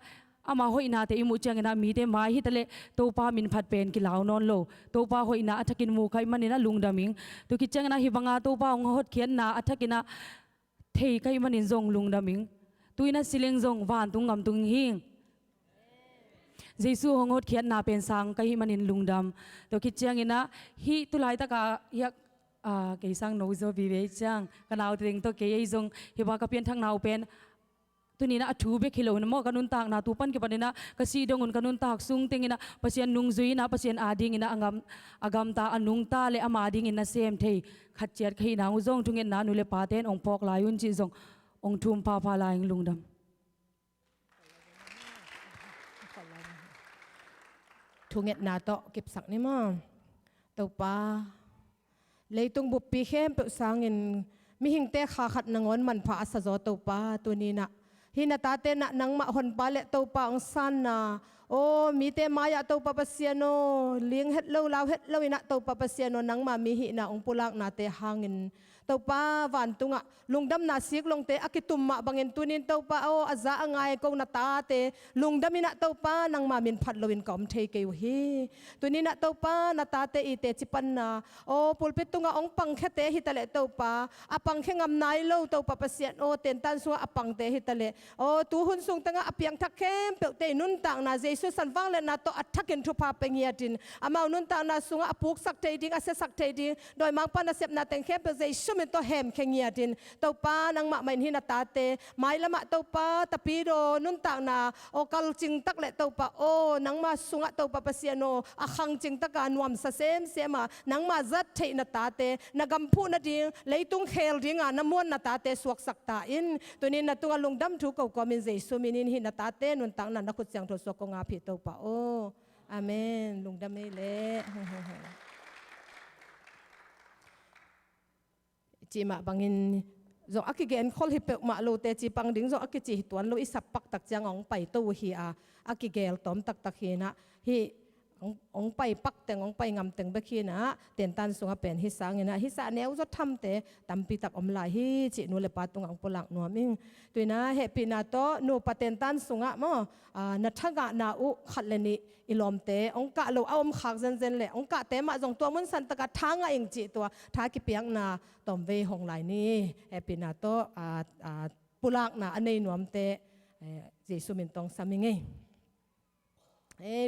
อามาหอยนาเตอิมุจังอินะมีเตมาฮิตเลตัวปามินพัดเป็นกิลาวนอนโลตัวปาหอยนาอัฐกินมูไขมันอินะลุงดามิงตัวกิจังอินะฮิบังอาตัวปาองหดเขียนนาอัฐกินะเทยไขมันอินจงลุงดามิงตัวอินะสิเลงจงวานตุงงำตุงหิงเยซูหงหดเขียนนาเป็นสังไขมันอินลุงดำตัวกิจังอินะฮิตุไลตะกายักเกยสังโนโซบิเวจังกันเอาติงตัวเกยจงฮิบากะเปียนทั้งนาวเป็นตัวนี้นะทูเบคิโลนะมอกันนุนตากนาตูปันกิปันนะกะซีดงุนกันนุนตากซุงติงนะปะเซียนนุงซุยนะปะเซียนอาดิงนะอากำตาอนุงตาเลอามาดิงนะเซมเทขัดเจียดขีนาอุจงทุงเงินนานุเลปาเตนองพอกลายุนจิจงองทุมพาพาลายลุงดำทุงเงินนาโตเก็บสักนี่มั้งตัวป้าเลยตรงบุปผีเข้มเปสางเงินมีหิงเตะขาขัดนางอนมันผาสะจอตัวป้าตัวนี้นะหินาตาเตนะนางมาหอนปลาเละตัวป้าองสันนะโอ้มีเตมายาตัวป้าเปเซียโนเลี้ยงเฮ็ดเล่าลาวเฮ็ดเล่าอินะตัวป้าเปเซียโนนางมามีหินะองปุลักนาเตหางเงินตัวป้าวันตุงะลุงดำนาซิกลงเตอกิตุมมาบังเงินตัวนี้ตัวป้าโอ้อาจจะง่ายกงนาตาเตลุงดำมินะตัวป้านางมามินพัดลวินกอมเทเกวฮีตัวนี้นะตัวป้านาตาเตอีเตจิปันนาโอ้ปุลปิตุงะองปังแค่เตฮิตะเลตัวป้าอปังแค่งำนายเล่าตัวป้าเปเซียนโอ้เต็นตันสัวอปังเตฮิตะเลโอ้ตัวหุ่นสูงตั้งอเปียงทักเข้มเปลเตนุนต่างนาเจสุสันฟังเลนาตัวอัดทักเกินทุพาเปงเงียดินอามานุนต่างนาสุงอปุกสักเทดิงอาเซสักเทดิงโดยมังปานาเสพนาเต็งเข้มเปเจสุมินตัวแฮมเงียดินตัวป้านางมาไม่หินาตาเตไม่ละมาตัวป้าตะปีโดนุนต่างนาโอกาลจิงตักเละตัวป้าโอ้นางมาสุงะตัวป้าเปเซียโนอาคังจิงตักการวมเสมเสมานางมาจัดเทนาตาเตนากำพูนาดิงเลยตุงเคลดิงอ่ะน้ำมันนาตาเตสวกสักตาอินตัวนี้นาตุงลุงดำถูกกอมินเจสุมินินหินาตาเตนุนต่างนั้นนักขุดเสียงทศกงาผิดตัวป้าโอ้อาเมนลุงดำไม่เละจีมาบังอินจงอักเกนคนฮิเปมาโลเตจีปังดิ้งจงอักจีตัวนโลอิสับปักตักจังองไปตัวฮีอาอักเกลตอมตักฮีนะฮี องไปปักแต่งองไปงำแต่งเบคีนะเตียนตันสุงเป็นฮิสังนะฮิสาเนวจะทำเตตัมปีตักอมลายฮิจินูเลปาตุงอังปลักนัวมิงตัวนะเฮปีนาโตนูปะเตียนตันสุงมอนัทกะนาอุขัดเลนิอิลอมเตองกะโลเอาอมขักเซนเลยองกะเตมาจงตัวมันสันตะกะทางเองจิตัวทากิเปียงนาตอมเวหงไหลนี้เฮปีนาโตปุลักนาอันนี้นวมเตเจสุมินตองสามิง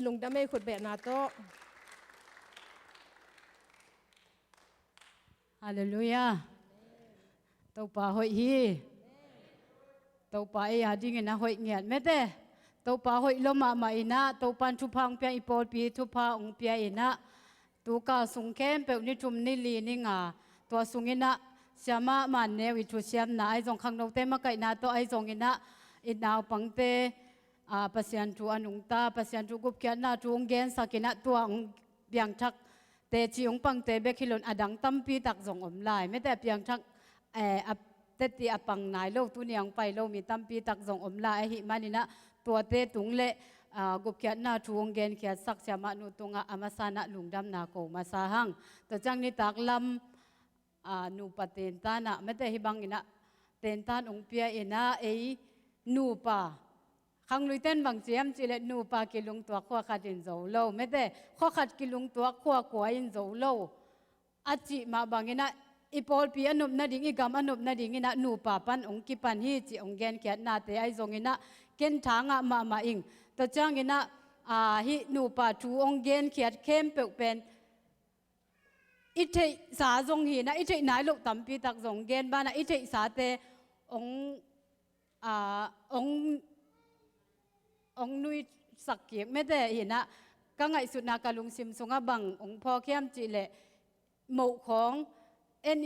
ลุงดำไม่ขุดเบะนาโต ฮาเลลูยาเต้าป่าหอยฮีเต้าป่าเอียดิ้งนะหอยเงียดไม่ได้เต้าป่าหอยลมมาอินะเต้าปันทุพังเปียอีโปลปีทุพาองเปียอินะตัวกาสุงเข้มเปลนิทุมนิลีนิงาตัวสุงอินะเสียมามันเนวิทุเสียมนาไอจงขังนกเตมะไก่นาตัวไอจงอินะอินาวปังเตpasien tu anung ta pasien tu gup kya na tu ngen sakina tua ong biang thak te chi ong pang te be khilon adang tampi tak zong om lai me te piang thak te ti apang nai lo tu niang pai lo mi tampi tak zong om lai hi manina tua te tung le gup kya na tu ngen kya sak sia ma nu tunga amasana lungdam na ko masahang to chang ni tak lam nu paten ta na me te hi bang ina ten tan ong pia ina ei nu paขังลุยเต้นบางเจียมจิเลนูปากิลุงตัวขั้วขัดอินโซโลไม่ได้ข้อขัดกิลุงตัวขั้วกัวอินโซโลอาจิมาบางเงินะอีพอลปีอนุบนาดิ่งอีกำอนุบนาดิ่งเงินะนูปาปันองกิปันฮีจิองแกนเขียนนาเตไอซงเงินะเกนทางมาอิงแต่จ้างเงินะฮินูปาทูองแกนเขียนเข้มเปลเป็นอิเทสาซงหีนะอิเทนายลูกตั้มปีตักซงแกนบ้านะอิเทสาเตองนุยสักเกียกไม่ได้เห็นนะก็ไงสุดนากาลุงซิมสงบังองพ่อเข้มจีเลหมู่ของเอ็น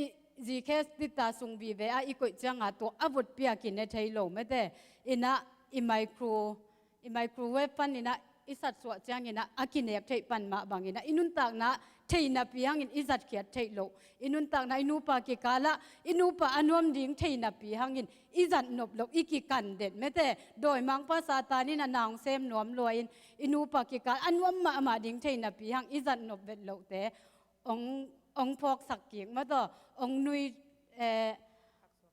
จีเคสติตาสุงบีเวอีกจังตัวอาวุธเปียกินในไทยโลไม่ได้อินะอิไมโครเวฟปันอินะอิสัตสวจังอินะอากินเอกไทยปันมาบางอินะอินุนตากนะไทยนับยังอิสัตเขียดไทยโลอินุนตากนะอินูปากิกาละอินูปาอนวมดิ่งไทยนับยังอิสัตนบลกอิกิกันเด็ดไม่ได้โดยมังภาษาตานี่นางเซมหนวมลอยอินูปากิกาอนวมมาดิ่งไทยนับยังอิสัตนบเบ็ดโลแต่องพอกสักเกียงมาต่อองนุย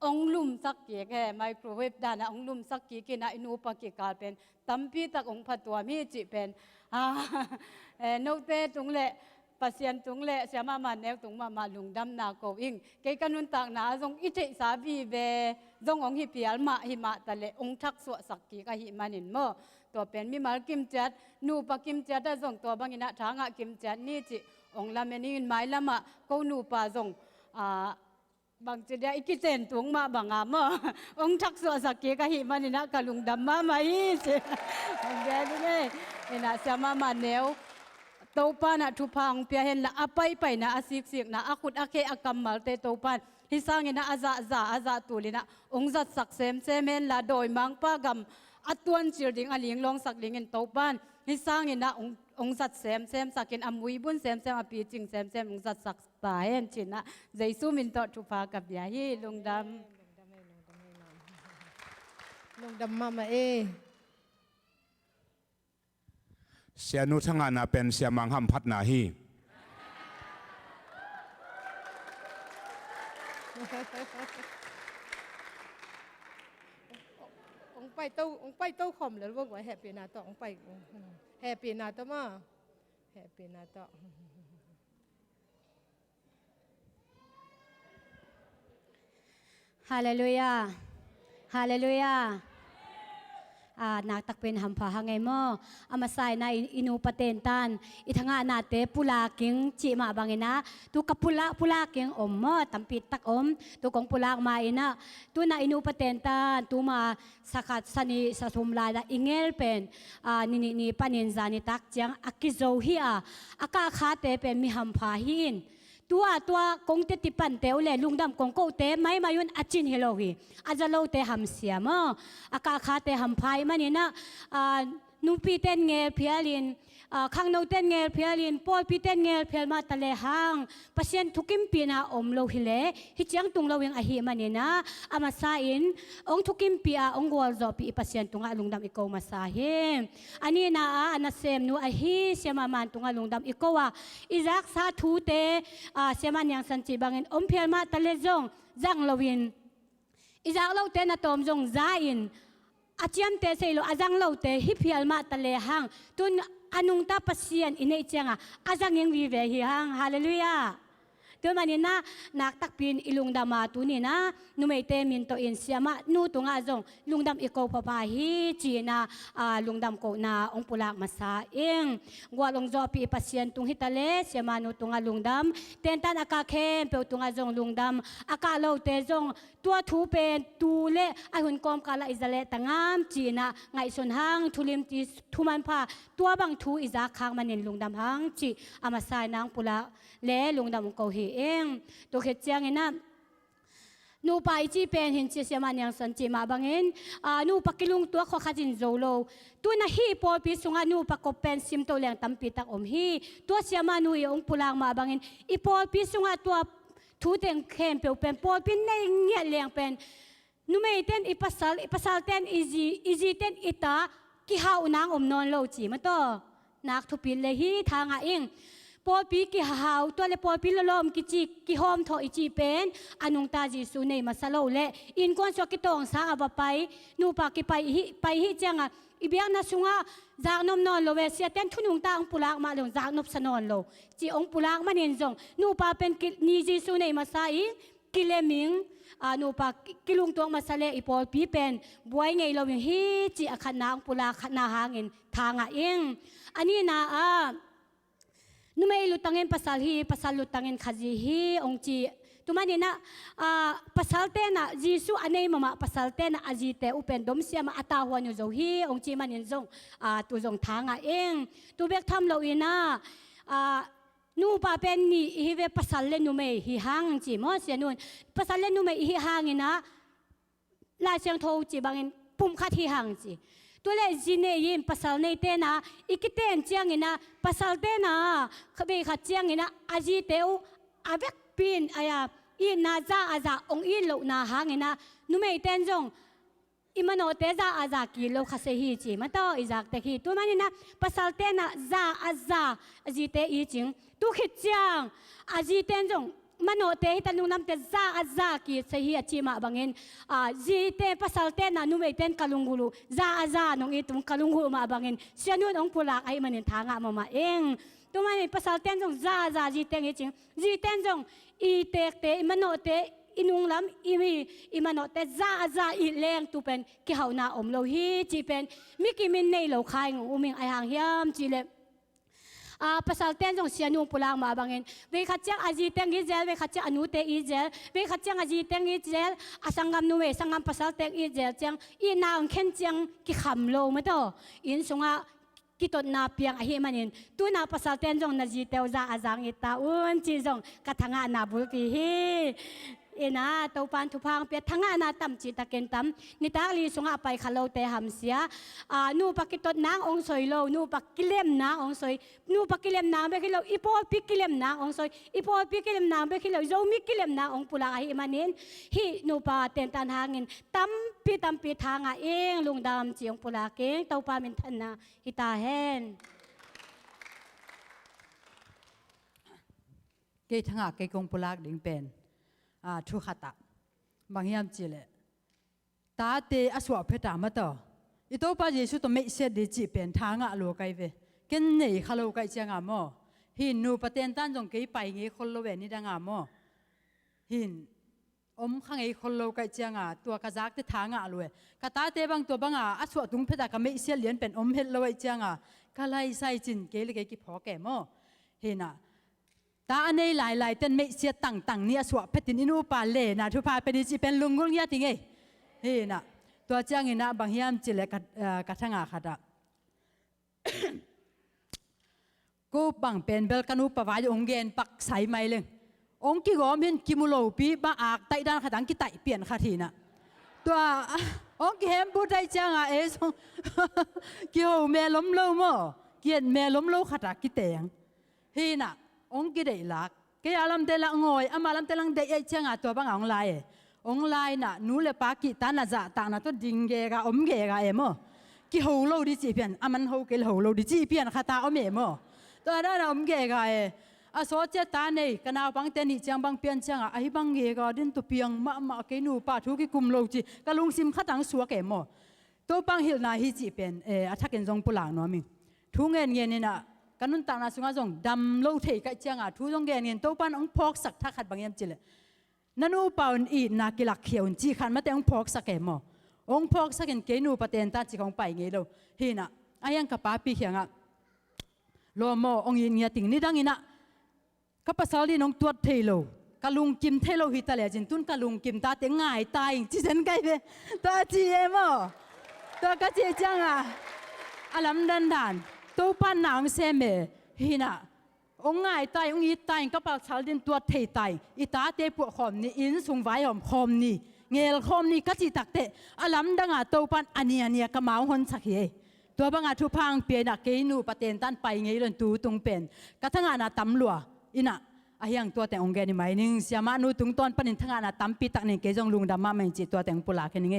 องลุ่มสักเกียกไมโครเวฟด้านองลุ่มสักเกียกินะอินูปากิกาเป็นตั้มปีตักองพัดตัวมีจิเป็นนกเตตุงเละปัสยันตุงเละเสียมาแนวตุงมาลุงดำนาโกอิงเกกันนุนตากนาจงอิเทสาบีเวจงองฮิพิอัลมาหิมาตะเลองทักสวสักกีกะหิมานินโมตัวเป็นมิมาลกิมจัดนูปากิมจัดจงตัวบางอินะทางะกิมจัดนี่จิองลาเมนินไม้ละมากูนูปาจงบางจะได้อิกิเซนตุงมาบางอามองทักสวสักกีกะหิมานินะกะลุงดำมาไม่สิองแกนี่เอ็นะเสียมาแนวโตปานะทุพังเปียเห็นละอภัยไปนะอาศิกสิกนะอาคุดอาเคอากรรมมาเตโตปานฮิสังเงินะอาซาตูลินะองจัดสักเซมเห็นละโดยมังปากรรมอัตวนจิรดิงอลิงลองสักลิงเงินโตปานฮิสังเงินะองจัดเซมสักเงินอมุยบุญเซมอปีจิงเซมองจัดสักตาเห็นจินะใจสู้มินโตทุพากับยาฮีลุงดำมาเสียนุทั้งนาเป็นเสียมังหัมพัดนาฮีองไปเต้าคอมแล้วว่าแฮปปี้นาต่อองไปแฮปปี้นาต่อมาแฮปปี้นาต่อฮาเลลูยาฮาเลลูยานักตักเป็นหัมพาหังไงโมอามาใส่ในอินูปะเตนตันอิทางานาเตปุลากิงจิมาบางอินะตุกับปุลากิงอมโมตัมปิดตักอมตุกองปุลากมาอินะตุนาอินูปะเตนตันตุมาสักสันิสัทุมลาดอิงเอลเป็นนี่ปานินจานิตักจังอากิโซฮีอากาคาเตเป็นมีหัมพาหินตัวกงเตติปันเตอเลลุงดำกงโกเตไม่มายุนอจินเฮโลฮีอาจจะโลเตหัมเสียมอากาคาเตหัมพายมันนี่นะนูปีเตนเงเพียลิน ข้างโนเต้นเงลเพียลินปอลปีเต้นเงลเพียมาตะเลหังปัสยันทุกิมปีนาอมโลหิเลฮิจังตุงเรายังอหิมันเนี่ยนะอามาซาอินองทุกิมปีอาองกวลจอปีปัสยันตุงอาลุงดำอีกมาซาเฮอันนี้นะอันนั้นเซมนูอหิเสียมามันตุงอาลุงดำอีกว่าอิรักซาทูเตเสียมันยังสันจิบังเงินอมเพียมาตะเลจงจังเราวินอิรักเราเต้นตอมจงซาอินอาจารย์เตเซโลอาจังเราเตฮิเพียมาตะเลหังตุนanung ta pasien ine chenga azang yang vi ve hi hang hallelujah to manina nak tak pin ilung dama tu ni na numei te min to in siama nu tunga jong lungdam iko papa hi china lungdam ko na ong pulak masa ing gwa long zo pi pasien tung hitale siama nu tunga lungdam tentan aka khem pe tunga jong lungdam aka lo te jong tua thu pen tu le ai hun kom kala izale tangam china ngai son hang thulim ti thuman pha tua bang thu iza khang manin lungdam hang chi amasai nang pula le lungdam ko hi eng to khet chiang ina nu pai chi pen hin chi siaman yang san chi ma bangin nu pakilung tua kho khajin zolo tu na hi por pi sunga nu pakop pen sim to leng tampi tak om hi to siaman nu ong pulang ma bangin i por pi sunga tua thu teng khem pe pen por pin nei nge leng pen nu mei ten ipasal ten easy ten ita ki hau nang om non lo chi ma to nak thu pin le hi thanga ing pol pi ki hau to le pol pi lom ki chi ki hom tho i chi pen anung ta ji su nei masalo le in kon so ki tong sa aba pai nu pa ki pai hi changa ibiang na sunga zang nom non lo we sia ten thunung ta ang pulak ma long zang nop sanon lo chi ong pulak manin jong nu pa pen ki ni ji su nei masai ki le ming nu pa kilung tong masale i pol pi pen buai ngei lo hi chi akhan na ang pulak na hangin thanga ing ani na numei lutangin pasal lutangin khaji hi ongchi tumani na pasal te na jisu anei mama pasal te na ajite upen dom siama atahwa nyu zo hi ongchi manin zong tu zong thanga eng tu bek tham lo ina nu pa pen ni hi ve pasal le numei hi hang chi mo sia nun pasal le numei hi hang ina la siang tho chi bangin pum khat hi hang chiตัวเลจีเนยิมภาษาในเตนะอีกเตนเจียงอินะภาษาเตนะขบขัดเจียงอินะอาจีเตวอาเวกปีนอายาอีนาจาอาจาองอีโลนาหางอินะนุ่มเอเตนจงอิมันโอเตจาอาจากิโลคาเซฮีจีมาต่ออิจากเตฮีตัวมันนะภาษาเตนะจาอาจาอาจีเตอีจิงตุขิดเจียงอาจีเตนจงมันโอเตหิตันนุ่มเตจาอาจากิเซฮีจีมาบังเงินจีเตภาษาเตนะนุ่มเอเตนกาลุงกุลูจาอาจานงอีตุงกาลุงกุลูมาบังเงินเสียนุ่นองปุลักไอมันเห็นทางมาเองตัวมันภาษาเตนจงจาจีเตงอีจิงจีเตนจงอีเตกเตมันโอเตอินุงลำอีมันโอเตจาอีแรงตูเป็นกิฮาวนาอมโลฮีจีเป็นมิกิมินในโลคายงอุมิงไอหางเฮียมจีเลpasal ten jong sianu pulang ma bangin we khatchang aji teng gi zel we khatchang anu te i zel we khatchang aji teng gi zel asangam nu we sangam pasal teng i zel chang i na ong khen chang ki kham lo ma to in sunga ki tot na piang a hi manin tu na pasal ten jong na ji teu za azang i ta un chi jong ka thanga na bul pi hi ina to pan thu phang pe thanga na tam chi ta ken tam ni ta li sunga pai khalo te ham sia nu pakitot nang ong soi lo nu pakilem na ong soi nu pakilem na be kilo ipo pikilem na ong soi ipo pikilem na be kilo zo mi kilem na ong pula hi manin hi nu pa ten tan hangin tam pi thanga eng lungdam chi ong pula keng to pa min than na hita hen ke thanga ke kong pulak ding pen thu khata bangyam chile ta te aswa pheta ma to ito pa jesu to me se de chi pen thanga lo kai ve ken nei khalo kai changa mo hin nu paten tan jong ke pai nge khol lo ve ni danga mo hin om khang ei khol lo kai changa tua ka jak te thanga lo ka ta te bang to banga aswa tung pheta ka me se lian pen om het lo ai changa ka lai sai chin ke le ke ki pho ke mo hina ta anei lai ten me sia tang ni aswa phetin inu pa le na thu pa pe ni chi pen lungul ya tinge he na to chang ina banghiam chile ka thanga khata ko bang pen bel kanu pa wa ong gen pak sai mai leng ong ki gom hin kimulo pi ba ak tai dan khatang ki tai pian khathi na to ong ki hem bu dai changa e song ki ho me lom lo mo กียนเมล้มโลขัดกิเตงฮีน่ะองกิเดลักเกยอาลัมเตลังงอยอามาลัมเตลังเดยเชียงอาตัวบังองไลองไลน่ะนูเลปากิตานาจะตานาตัวดิงเกกาอมเกกาเอโมกิฮูโลดิจีเปียนอามันฮูเกลฮูโลดิจีเปียนขัดตาอมเอโมตัวนั้นอมเกกาเออาโซเจตาเนกันเอาบังเตนิจังบังเปียนเชียงอาฮิบังเกกาดินตุเปียงมาเกนูปาทุกิกุมโลจีกะลุงซิมขัดตังสัวเกโมตัวบังฮิลนาฮิจีเปียนอาทักเกนจงปุลางนัวมิทุงเงินนี่น่ะกันนุ่นตานาสุงาจงดำโลเทกะเจียงทุจงเงินตัวปันองพอกสักทักขัดบางยามจิเลนันูปาวอีนากิลักเขียวจีขันมาแต่องพอกสักเกมองพอกสักเกนเกนูปะเตนตาจีของไปเงี้ยโลฮีน่ะอายังกับป้าปีเขียงโลโมองยินเงียติงนี่ดังอินะกับภาษาลีน้องตัวเทโลกะลุงกิมเทโลฮิตาเลจินตุนกะลุงกิมตาเตงง่ายตายจีเซนไกเบตัวจีเอโมตัวกะจีจังอาลัมดันดันตัวปันนางเซเมฮีน่ะองง่ายตายองยีตายกับภาษาลีนตัวเทตายอิตาเตปวดหอมนี่อินสุงไว้หอมหอมนี่เงลหอมนี่กะจีตักเตอาลัมดังตัวปันอันนี้กะมาหอนสักเฮตัวบังอาทุพังเปียนักเกนูปะเตนตันไปเงี้ยเลยตูตุงเป็นกะทั้งอาตำลัวอินะอายังตัวแต่องแกนี่ไหมนึงเสียมานูตุงตอนปนินทั้งอาตำปีตักนี่เกจงลุงดำมาไม่จีตัวแต่งปุลาแค่นี้ไง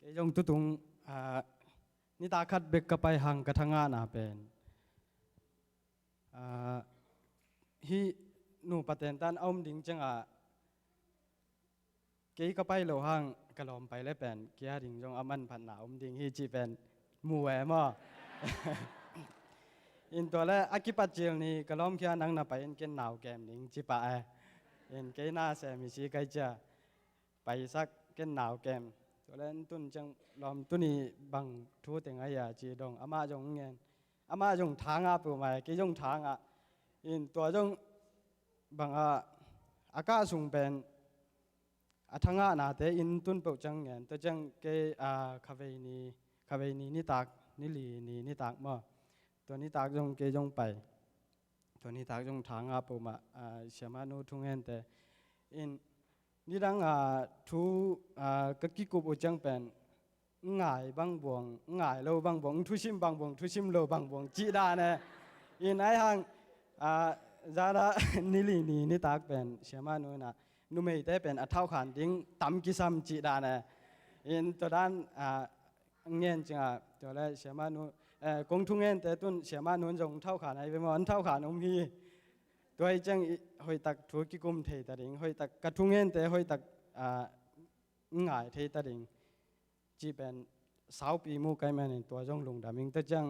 เกจงตุตุงนี่ตาคัดเบกกะไปหังกะทั้งอานาเป็นฮีนูปะเตนตันเอามดิงจังเกยก็ไปโลหังกะลอมไปแล้วเป็นเกียดิงจงอามันผันหนาวมดิงฮีจีเป็นมูแหวมออินตัวแรกอากิปัจเจลนี่กะลอมเคียนังนาไปอินเกนหนาวแกมดิงจีปะอินเกยน่าแสมิชีไกจะไปสักเกนหนาวแกมตัวแรกตุนจังลอมตุนีบังทูเต็งอายาจีดงอามาจงเงินอามาจงทางปูไม่เกยจงทางอินตัวจงบางอากาศสูงเป็นทั้งนาเตอินตุนเปิดจังเงินตัวจังเกคาเวนีนี่ตากนี่ลีนี่ตากมาตัวนี้ตากจงเกจงไปตัวนี้ตากจงทางปูมาเชื่อมานูทุ่งเงินแต่อินนี่ดังทูกกิกุบจังเป็นง่ายบางบวงง่ายโลบางบวงทุชิมบางบวงทุชิมโลบางบวงจีดาเนี่ยอินไอหังจาระนิลีนี่ตากเป็นเชื่อมานูนะนุ่มเอเตเป็นเท่าขันดิ้งตั้มกิซัมจีดานะอินตัวด้านเงินจังตัวแรกเชื่อมานูกงทุ่งเงินแต่ตุนเชื่อมานูจงเท่าขันไอ้เป็นมันเท่าขันมีตัวไอ้จังหอยตักถูกิกุมเทตาดิ้งหอยตักกระทุ่งเงินแต่หอยตักง่ายเทตาดิ้งจีเป็นสาวปีมูไกมันตัวจงลงดามิงแต่จัง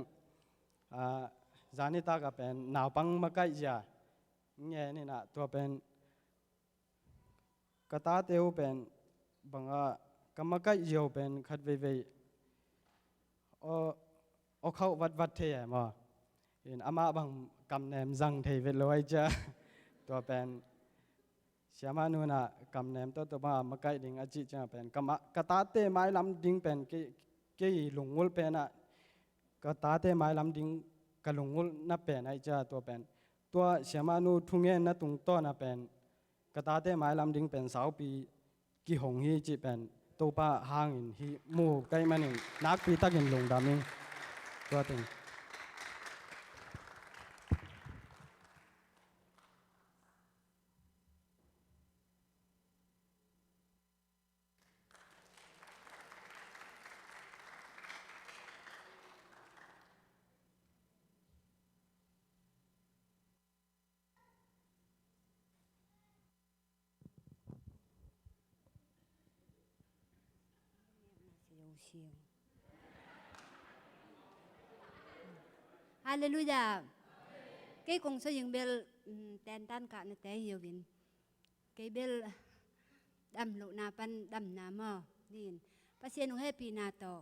จานิตาก็เป็นหนาวปังมาไกจ่าเงี้ยนี่นะตัวเป็นกตาเตียวเป็นบางกรรมกายเยียวเป็นขัดเวเอาเข้าวัดเทียมาเห็นอามาบางกำเนมจังเทวิลอยจ้าตัวเป็นเสียมานูน่ะกำเนมตัวมาไกดิ่งอาจิจ้าเป็นกตาเตไม้ลำดิ่งเป็นเกยหลงวุลเป็นกตาเตไม้ลำดิ่งกะหลงวุลนับเป็นไอจ้าตัวเป็นตัวเสียมานูทุ่งเงินนัตุงต้อนับเป็นกตาเตไม้ลำดิ่งเป็นสาวปีกี่หงฮีจีเป็นตัวป้าหางอินฮีมูไกมันอินนักปีตักินลงดามิงตัวเต็งฮาเลลูยาเกยคงสยิงเบลแตนตันกะนแต่เฮียวินเกยเบลดำโลนาปันดำนามอนี่ภาษาหนูให้ปีนาต่อ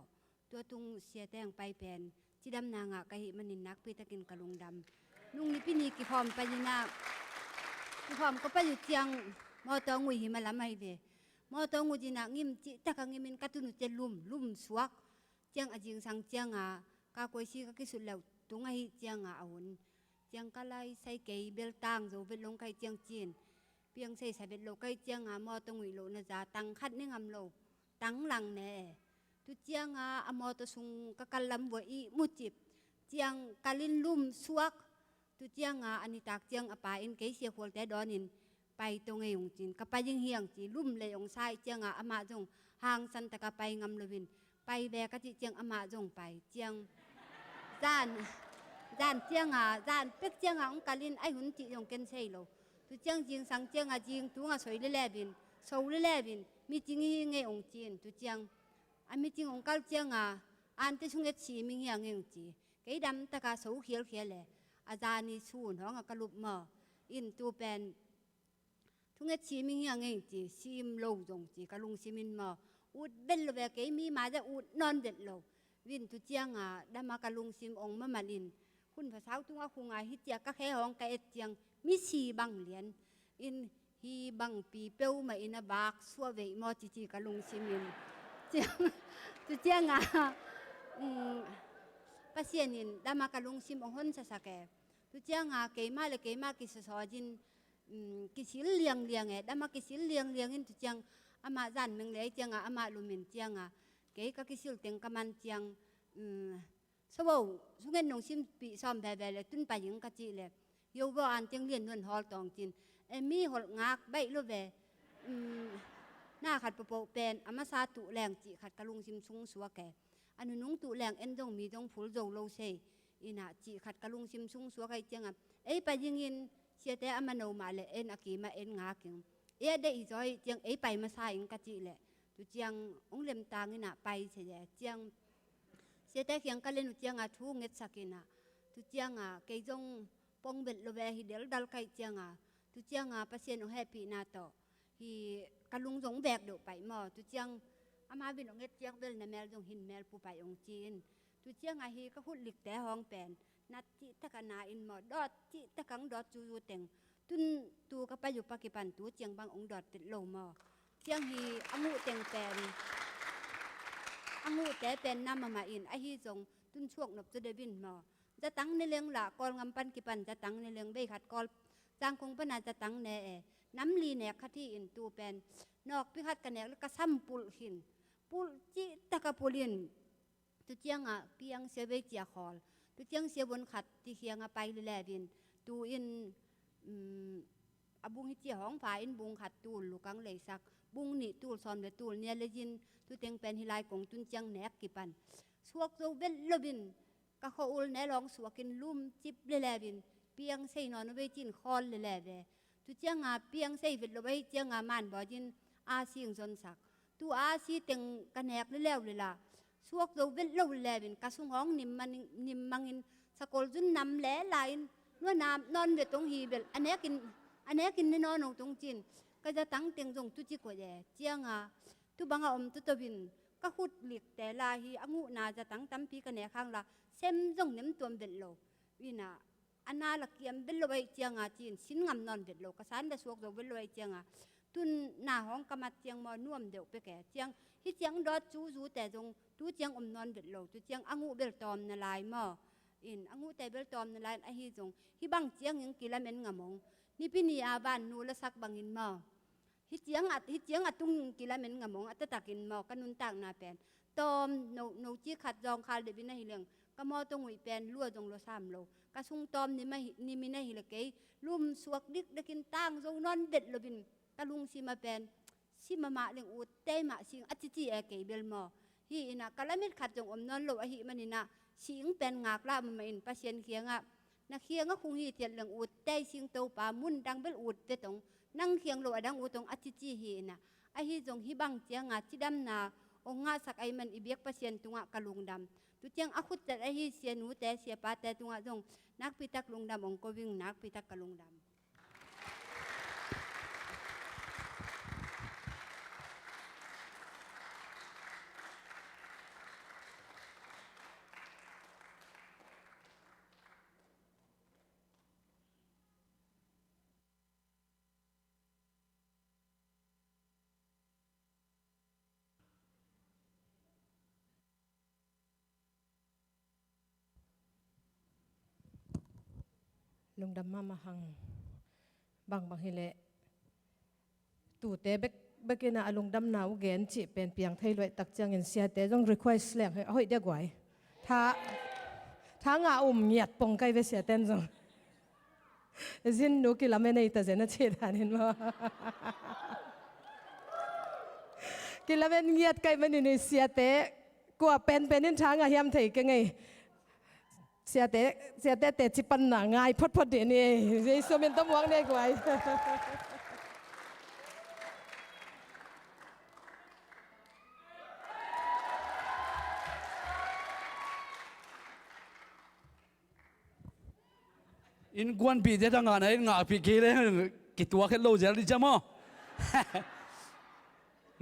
ตัวตุงเสียแตงไปเป็นที่ดำนางะกะหิมันนินนักปีตะกินกะลุงดำลุงนี่พี่นี่กี่พร้อมไปยินากี่พร้อมก็ไปอยู่เจียงมอตองุยหิมาลำให้เวมอตองุยจีนักงิมจิตะกังงิมินกะตุนุเจลุ่มสวกเจียงอจิงสังเจียงกากวยชีกะกิสุดแล้วตุงไอเจียงอาวุน chiang ka lai sai kei bel tang zo vet long kai chiang chin piang sai sai vet lo kai chiang mo to ngui lo na za tang khat ni ngam lo tang lang ne tu chiang mo to sung ka kalam wo i mu chip chiang kalin lum suak tu chiang ani tak chiang apa in kei sia khol te donin pai to ngai ong chin ka pa jing hiang chi lum le ong sai chiang ama jong hang san ta ka pai ngam lovin pai be ka chi chiang ama jong pai chiang gian chiang gian pek chiang ong kalin ai hun chi jong ken sei lo tu chiang jing sang chiang jing tu soi le bin so le bin mi jing hi ngai ong chin tu chiang mi jing ong kal chiang an te sung et chi mi hiang ngai ong chi cái đâm ta cả số khiel khiel lệ za ni sun hong ka lup ma in tu pen thung et chi mi hiang ngai chi sim lo jong chi ka lung simin ma ut bel lo ve ke mi ma da ut non det lo vin tu chiang da ma ka lung sim ong ma malin kun pha sau tung khung hi chia ka khe hong ka et chiang mi si bang lian in hi bang pi peu ma in a bak suwa ve mo chi chi ka lung simin chiang tu chiang pasienin dama kalung sim ong hon sa sake tu chiang ke ma ki so jin ki sil liang liang dama ki sil liang liang in tu chiang ama zan meng le chiang ama lumin chiang ke ka ki sil teng kaman chiang so bo sungen nong sim pi som be be le tun pa ying ka chi le yo bo an chiang lien nun hol tong chin mi hol ngak bai lo ve na khat po pen ama sa tu leng chi khat kalung sim sung suwa ke anu nung tu leng en dong mi dong phul zo lo sei ina chi khat kalung sim sung suwa kai chiang ei pa jing in sia te ama no ma le en aki ma en nga king e de i zoi chiang ei pai ma sa ing ka chi le tu chiang ong lem tang ina pai che ye chiang sia te khiang ka len chiang thu nget sakina tu chiang ke jong pong bet lo ve hi del dal kai chiang tu chiang pasien ong happy na to hi kalung jong bek do pai mo tu chiang ama bin ong et chiang bel na mel jong hin mel pu pai ong chin tu chiang hi ka hut lik te hong pen nat chi takana in mo dot chi takang dot chu chu teng tun tu ka pa yu pa ki pan tu chiang bang ong dot tit lo mo chiang hi angu teng pen angu te pen nam ma in a hi jong tun chuak nop chu de bin mo ja tang ne leng la kol ngam pan ki pan ja tang ne leng be khat kol jang kong pa na ja tang ne nam li ne khathi in tu pen nok pi khat ka ne ka sam pul hin pul chi taka pulin tu chiang piang se be chia khol tu chiang se bon khat ti hiang pai le bin tu in abung hi chi hong fa in bung khat tu lu kang le sak bung ni tu son le tu ne le jin tu teng pen hi lai kong tun chiang nek ki pan suak zo bel lobin ka kho ul ne long suakin lum chip le bin piang sei non be chin khol le ve tu chiang piang sei vet lo be chiang man bo jin a sing zon sak tu a si teng kanek le lew le la suak zo vel lo le bin ka sung hong nim mangin sakol jun nam le lain no nam non ve tong hi bel anekin ne non tong chin ka ja tang teng jong tu chi ko ye chiang tu banga om tu to bin ka hut lik te la hi angu na ja tang tam pi ka ne khang la sem jong nem tuam vel lo wina ana la kiam vel lo bai chiang chin sin ngam non vet lo ka san da suak zo vel lo bai chiang tun na hong kamat chiang mo nuam deuh pe ke chiang hi chiang dot chu zu te jong tu chiang non vet lo tu chiang angu bel tom na lai mo in angu te bel tom na lai a hi jong hi bang chiang ing kilamen ngamong ni pini aban nu la sak bangin mo hi chiang atung kilamen ngamong atatakin mo kanun tang na pen tom no chi khat jong khal de bin hi leng ka mo to ngui pen lua jong lo sam lo ka sung tom ni mi na hi le ke lum suak dik dekin tang jong non vet lo bin kalung si ma pen si ma leng ut te ma sing achi e ke bel mo hi ina kalamit khat jong om non lo a hi manina sing pen ngak la ma in pasien khianga na khianga khung hi tiat leng ut te sing to pa mun dang bel ut te tong nang khiang lo adang utong achi hi ina a hi jong hi bang chianga chidam na onga sak ai man ibek pasien tunga kalung dam tu chiang a khut ta hi sian u te sia pa te tunga jong nak pitak lung dam ong ko wing nak pitak kalung dam ลุงดำมาหังบางฮิเลตูเตเบกินาลุงดำนาวเกนจิเป็นเปียงไทยลอยตักจังเงินเสียเตต้อง request แหลงให้เดี๋ยวไว้ถ้างาเงียดปงไกเวเสียเต้นจังจินนูกิลาเมเนตเจนเชิดานินมากิลาเมนเงียดไกมันนี่เสียเตกว่าเป็นนินช้างอาเฮียมไทยกันไงเสียเตเตจิปันหนาง่ายพดเดี๋ยวนี้เยซูเป็นต้มวังได้กว่าอินกวนปีเดียดงานไอ้งาปีกี้เลยกิตัวแค่โลเจอร์ดิจามอ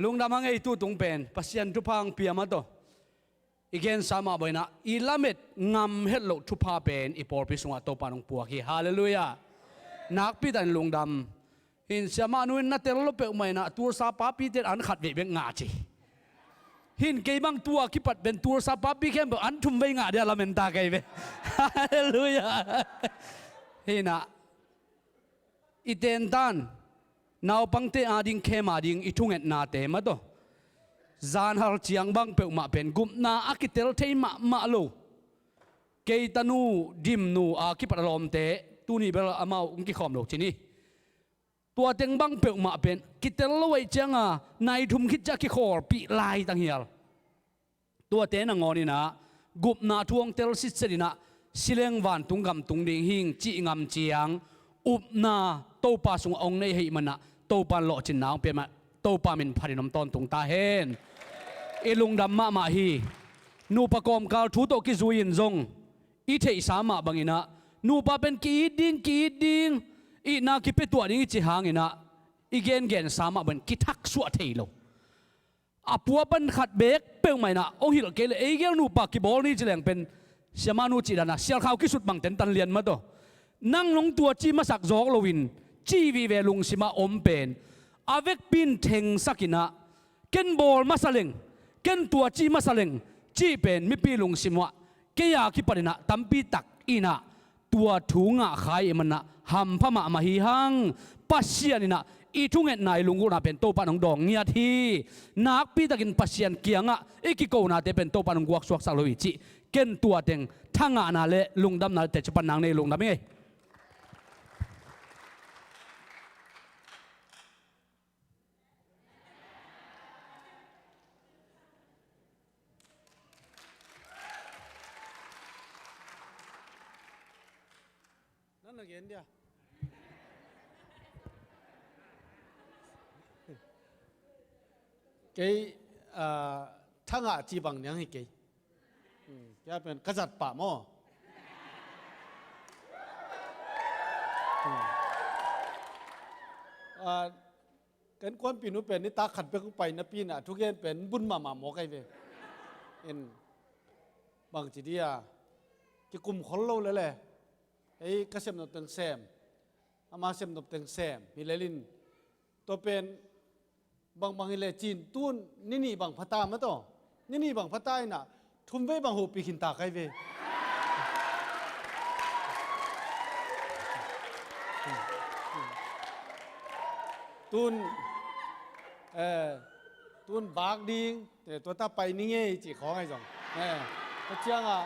ลุงดำมังไอ้ตู้ตรงเป็นปัสยันทุพังเปียมาโตอีกเกนสามาบ่อยนะอีลามิดงำเฮ็ดโลทุพาเป็นอีปอร์พิสุงอัตโตปานุงปัวกีฮาเลลูยานักปีดันลุงดำหินสามานุนนัตเตลโลเปอไม่นะตัวซาปาปีเตอันขัดเวเบงงาจีหินเกยบังตัวคิดปัดเป็นตัวซาปาปีเข้มแบบอันทุ่มเวงาเดียลาเมนตาเกยเวฮาเลลูยาหินะอีเตนตันนาวปังเตอาดิงเคมาดิงอีทุ่งเอ็ดนาเตมาโตจานฮาร์เจียงบังเปอมาเป็นกุมนาอากิเตลเทมาโลเกยตันูดิมนูอาคิปัดลอมเตตูนี่เบลอามาอุงกิขอมโลกที่นี่ตัวเต็งบังเปอมาเป็นกิเตลโลไวจังอ่ะนายทุ่มคิดจะกิขอปีลายตั้งเหียลตัวเตนงอนี่นะกุมนาทวงเตลสิสดินะสิเลงวันตุงกำตุงดิงหิงจีงำเจียงอุบนาโตปาสุงองในให้มันนะโตปานโลจินนาวเปียมาโตปามินพารินมตอนตุงตาเฮนเอลุงดำมาฮีนูปะกอมกาลทูโตกิจุยินซงอีเทอิสามาบังอินะนูปะเป็นกีดิงอีนาคิเปตัวนี้จิหางอินะอีเกนสามาเป็นกิทักสวดเทโลอาปัวเป็นขัดเบกเปลงไม่นะโอหิลเกลเอเกลนูปะกิบอลนี่จะแหลงเป็นเสียมานูจิดานะเสียข้าวกิสุดบังเต็นตันเลียนมาโตนั่งลงตัวจีมาสักจอกโลวินจีวีเวลุงสิมาอมเป็นอาเวกปินเทงสักินะเกนบอลมาสเลงเกนตัวจีมาสเลงจีเป็นมิปีลุงสิมวะเกียคิปรินะตัมปีตักอีนะตัวถุงอ่ะขายมันนะหัมพม่ามาฮีหังปัสเซียนี่นะอีทุ่งเงินนายลุงกูน่ะเป็นโตปานองดองเงียทีนักปีตักินปัสเซียนเกียงอ่ะอีกิโกน่ะเตเป็นโตปานองกวกสวกสักโลวิจิเกนตัวเต็งทั้งอ่ะน่ะเลลุงดำน่ะแต่จะปันนางในลุงดำไงนั่นน่ะเห็นเดียวเกยทั้งอาจีบังยังให้เกยแกเป็นกษัตริย์ป่าหม้อกันควนปีนุเป็นนี่ตาขัดไปกุไปนะปีน่ะทุกเย็นเป็นบุญมาหมอไกเวเอ็นบางจีเดียจะกลุ่มคนเราเลยแหละไอ้กระเสมนบเต็งแซมอามาเสมนบเต็งแซมมีเลลินตัวเป็นบางอิเลจีนตูนนี่บางพัตตามาต่อนี่บางพัตตาน่ะทุ่มไว้บางหูปีขินตาไกเวตูนบากดิงแต่ตัวตาไปนี่ไงจีของไอ้จ่องก็เชียงอ่ะ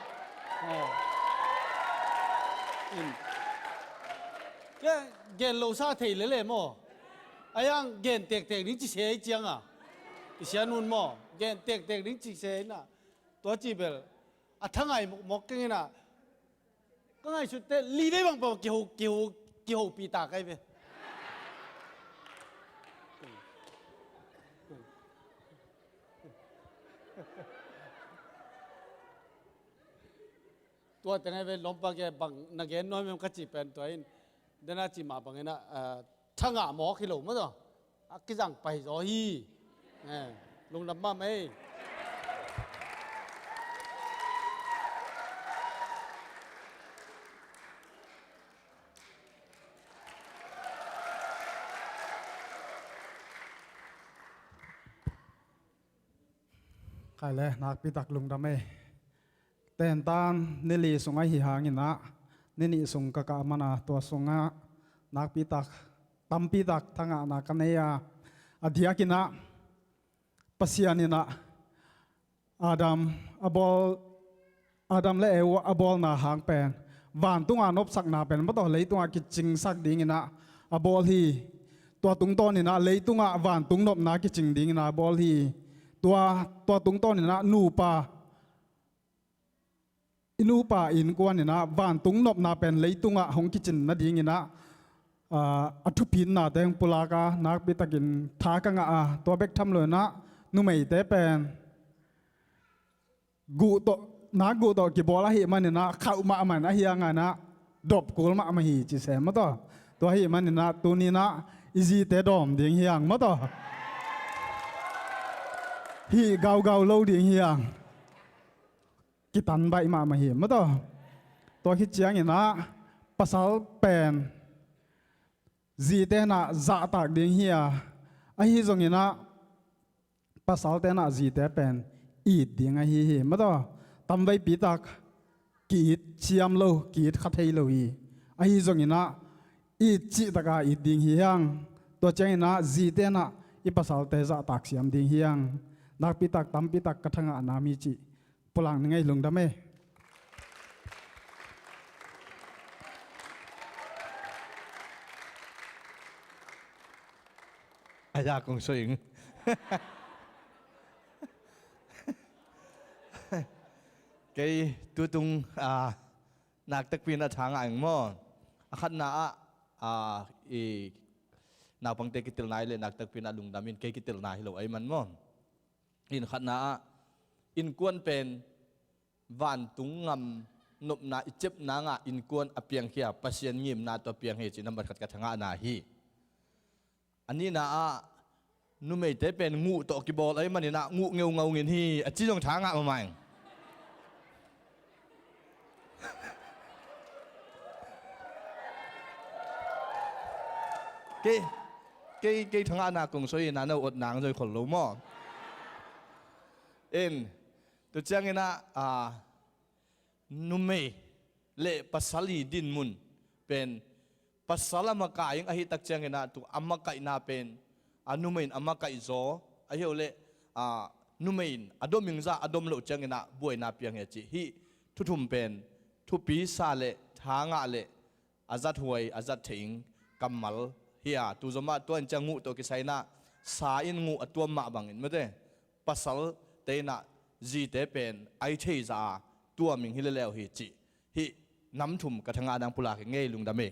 ก็เกณฑ์โลซาเทเลยมั้งไอ้ยังเกณฑ์เตกนี่จีเสียเจียงอ่ะอีเสียนุ่นมั้งเกณฑ์เตกนี่จีเสียน่ะตัวจีเบลทั้งไงหมกกันน่ะก็ไงสุดแต่ลีได้บางปะเกี่ยวปีตาไกเวตัวแต่ไงเป็นลมปากแกบังนักเรียนน้อยมันก็จีเป็นตัวเองเดินหน้าจีมาบังเงินช่างหมอกิโลมั้งตัวกิจังไปรอฮีลงน้ำมันไหมใครเลยนักปีตักลุงดำไหมแต่ตามนิลีสงไอหิหางินะ นี่นี่ส่งกะกะมานาตัวส่งอ่ะนักปีตักตัมปีตักทั้งอ่ะนักกันเนียอดียกินะปัสยานินะอาดัมและเอวอบอลนาหางเป็นวันตุงานบสักนาเป็นไม่ต้องเลยตุงากิจิงสักดิ่งนะอบอลฮีตัวตุงต้นนี่นะเลยตุงาวันตุงนบนากิจิงดิ่งนะบอลฮีตัวตุงต้นนี่นะนูปาอินกวนนี่นะวันตุงนบนาเป็นเลยตุงาหงกิจินนะดิ่งนะอัทุพินนะแต่งปุลากานักบิตกินทากังอาตัวเบกทำเลยนะนุ่มไม่แต่เป็นกูโตนักกูโตกี่บอลละหิมันนี่นะเข้ามามันนะเฮียงนะดบกูมามาหิจิเสมต่อตัวหิมันนี่นะตัวนี้นะอีจีเตดอมดิ่งเฮียงมาต่อฮีเกาโลดิ่งเฮียงกิตันใบมาหิมาต่อตัวคิดเจียงนี่นะภาษาเป็นจีเตนะจ่าตากดิ่งเฮียไอฮิจงนี่นะภาษาเตนะจีเตเป็นอีดดิ่งไอฮิมาต่อตำไว้ปีตักกีดเชียมโลกีดขัดให้โลอีไอฮิจงนี่นะอีดจิตกาอีดดิ่งเฮียงตัวเจงนะจีเตนะอีภาษาเตจ่าตากเสียมดิ่งเฮียงนักปีตักตำปีตักกระทั่งอานามิจิพลังยังไงลงดำเมอาญากงสวิงเกยตัวตุงนักตะปีนทางอ่างมั่วขันนาอีนาปังเตกิติลนายเลยนักตะปีนลุงดามินเกยกิติลนายโลไอมันมั่วอินขันนาอินกวนเป็นวันตุงงำนบนาอิจิบนางอินกวนอเปียงเขียปัสยันยิมนาตัวเปียงเฮจินับขัดกระทั่งนาฮีอันนี้นะนุ่มไม่ได้เป็นงูตอกกีบอลไอ้มันนี่นะงูเงาเงินที่จีจงช้างมาใหม่เกทั้งนากงสวยนาอดนางโดยคนรู้มั่วตัวเจ้าเงินนุ่มไม่เละปัสสลีดินมุนเป็นปัสสลามกายังอหิตักเจ้าเงินตัวอามาไก่นาเป็นนุ่มไม่อามาไก่โซอหิโอเละนุ่มไม่อดมิงซาอดมโลเจ้าเงินบวยนาเปียงเฮจิฮิทุมเป็นทุปีซาเละทางะเละอาจัดหวยอาจัดถิงกัมมัลเฮียตุจมาตัวจังงูตัวกิไซนาสาอินงูตัวมาบังอินไม่ได้ปัสสลเตนะจีเตเป็นไอเทซาตัวมิงฮิเลเลวฮิจิฮิน้ำถุ่มกระทั่งอาดังปุลาเงยลุงดาเม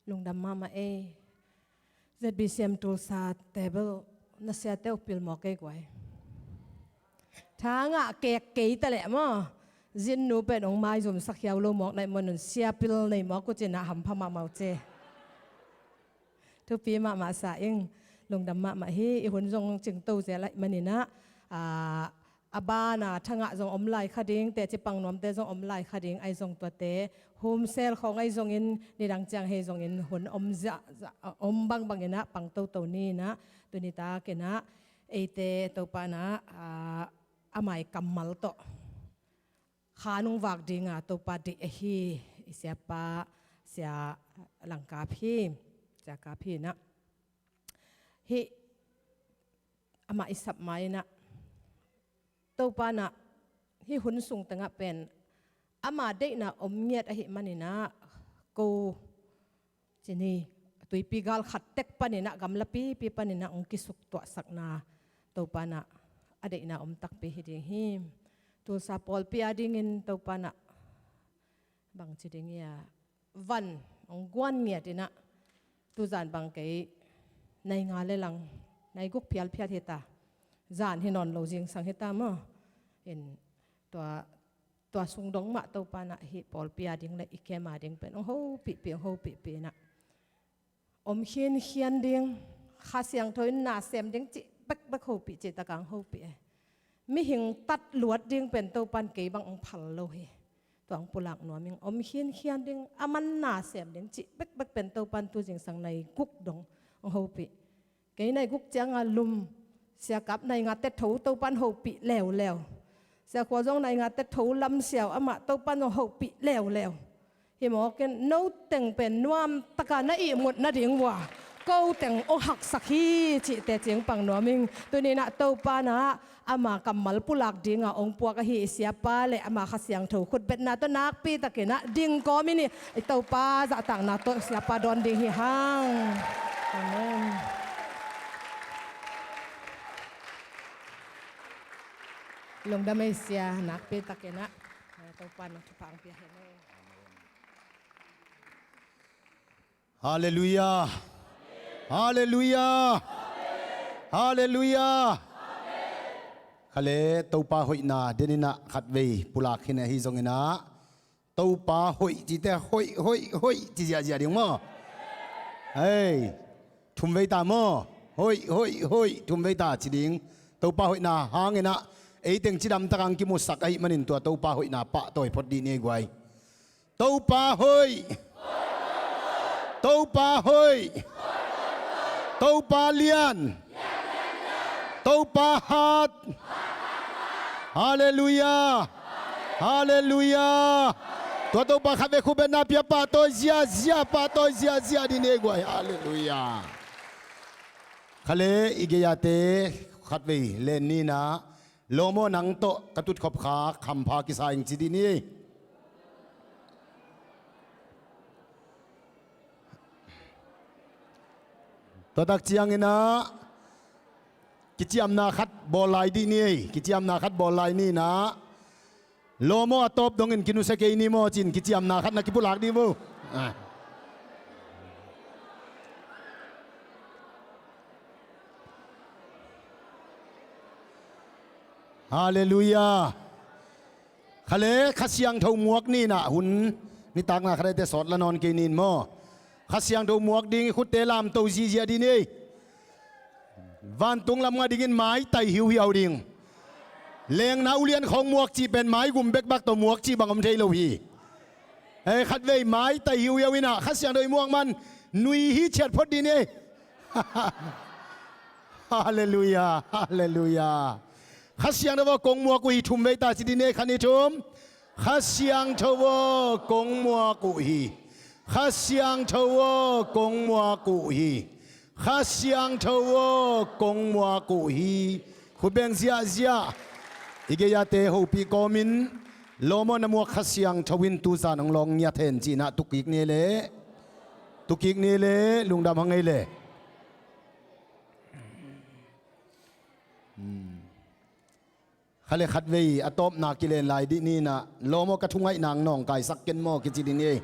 ลุงดำมาเอZBCM tool sa table na siya te upil mo kay kway thang a kek tale mo zin nu pe ong mai zum sakyaw lo mo nai mon siya pil nei mo ko chena ham phama mau che thu pi ma sa ing lung dam ma hi i hun jong ching to je lai manina abana thanga jong om lai khading te chi pang nom te jong om lai khading ai jong to te home sale khong ai jong in ni dang chang he jong in hun om za om bang ina pang to ni na tunita ke na ate to pa na amai kamal to khanung wak dinga to pa di hi siapa sia langka phi sia ka phi na hi ama isap mai na to pa na hi hun sung tanga pen ama de na omnget a hi manina ko chini tui pigal khattek panina gamla pi panina ong kisuk to sakna to pa na ade na om tak pe hiding him tu sa pol pi ading in to pa na bang chiding ya van ong gwan ngia tina tu zan bang ke nai nga le lang nai guk phial heta zan hinon lo jing sang heta mo inตัวสุงดงมาตัวปานะฮิปอลเปียดิ้งเลยอีแกมาดิ้งเป็นโอ้โหปีนะอมเขียนดิ้งข้าเสียงถอยหน้าเสียมดิ้งจิบักโหปีจิตะกังโหปีมีหิงตัดหลวดดิ้งเป็นตัวปันเกบังองพัลโลเฮ ตัวปุลักหนัวมิงอมเขียนดิ้งอามันน่าเสียมดิ้งจิเบกเป็นตัวปันตัวจริงสังในกุกดงองโฮปิเกยในกุกเจียงอาลุมเสียกับในงาเต็ดถูตัวปันโฮปิแล้วเสียขวาจงในงาเต็ดถูลำเสียวอามาตัวปันโฮปิแล้วฮิมอกันโน้ตแต่งเป็นนวมตะการน่าอีหมดน่าดิ้งว่าก็แต่งอกหักสักทีจิแต่เจียงปังหนัวมิงตัวนี้นะตัวปันอามากัมมัลปุลักดิ้งองปวกฮีเสียปาเลยอามาขัดเสียงถูขุดเบ็ดนาตัวนักปีตะเกนะดิ้งก็มินี่ไอตัวปาจะต่างนาตัวเสียปาดอนดิ้งฮีฮังอาเมนลงดำไม่เสียนักปีตะเกนะตัวปันทุพังเปียเห็นไหม ฮาเลลูยาฮาเลลูยาฮาเลลูยาขเลตัวป้าหอยนาเดนินะขัดเวปุลาขินฮิซงนะตัวป้าหอยจีแต่หอยจีเจียดิ้งมั้งเฮ้ยทุ่มเวตามั้งหอยทุ่มเวตาจีดิ้งตัวป้าหอยนาหางนะไอ้เต็งจีดำตะกังกิมุสักไอ้มันนินตัวป้าหอยนาปะตัวพอดีนี่ไว้ตัวป้าหอยตัวป้าหอยตัวป้าเลียนตัวป้าฮัดฮาเลลูยาฮาเลลูยาตัวป้าขับไปคุเบนาเปียป้าตัวเสียป้าตัวเสียดีนี่ไว้ฮาเลลูยาขเลอีกยาเตขัดไปเลนนี่นะโลโมนังโตกระตุดขบขาคำพากิสาอิงจีดีนี่ตัวตักเจียงนะกิจยามนาคัดบอลไลดีนี่กิจยามนาคัดบอลไลนี่นะโลโมอตบดงอินกินุสเกนี่โมจินกิจยามนาคัดนักกิปุลักดีบูฮาเลลูยาขเลขัดเสียงเท่าหมวกนี่นะหุ่นนี่ตักนะใครแต่สอดละนอนเกนินโมขัดเสียงเท่าหมวกดิ้งขุดเตลามเท่าซีเจียดีนี่วันตุงลำงาดิ้งไม้ไตหิวเอาดิ้งเลงนาอุเลียนของหมวกจีเป็นไม้กุมเบกบักตัวหมวกจีบังอมเทโลฮีเฮ้ขัดเวยไม้ไตหิวเอาวินะขัดเสียงโดยหมวกมันนุยฮิเชิดพอดีนี่ฮาเลลูยาฮาเลลูยาขัดเสียงเทวกงมัวกุยทุ่มเวตาจิดิเนขันนิทุมขัดเสียงเทวกงมัวกุยขัดเสียงเทวกงมัวกุยขัดเสียงเทวกงมัวกุยขุเบงเสียอีกยาเตหูปีกอมินโลมอนมัวขัดเสียงทวินตูซานองลองยาเทนจีนะตุกิกนี่เลยลุงดำหังไงเลยขเลขัดเวย์อตบนากิเลนลายดินี่นะโลโมกระทุงไอ้นางน้องไก่สักเกนโมกิจิดินี่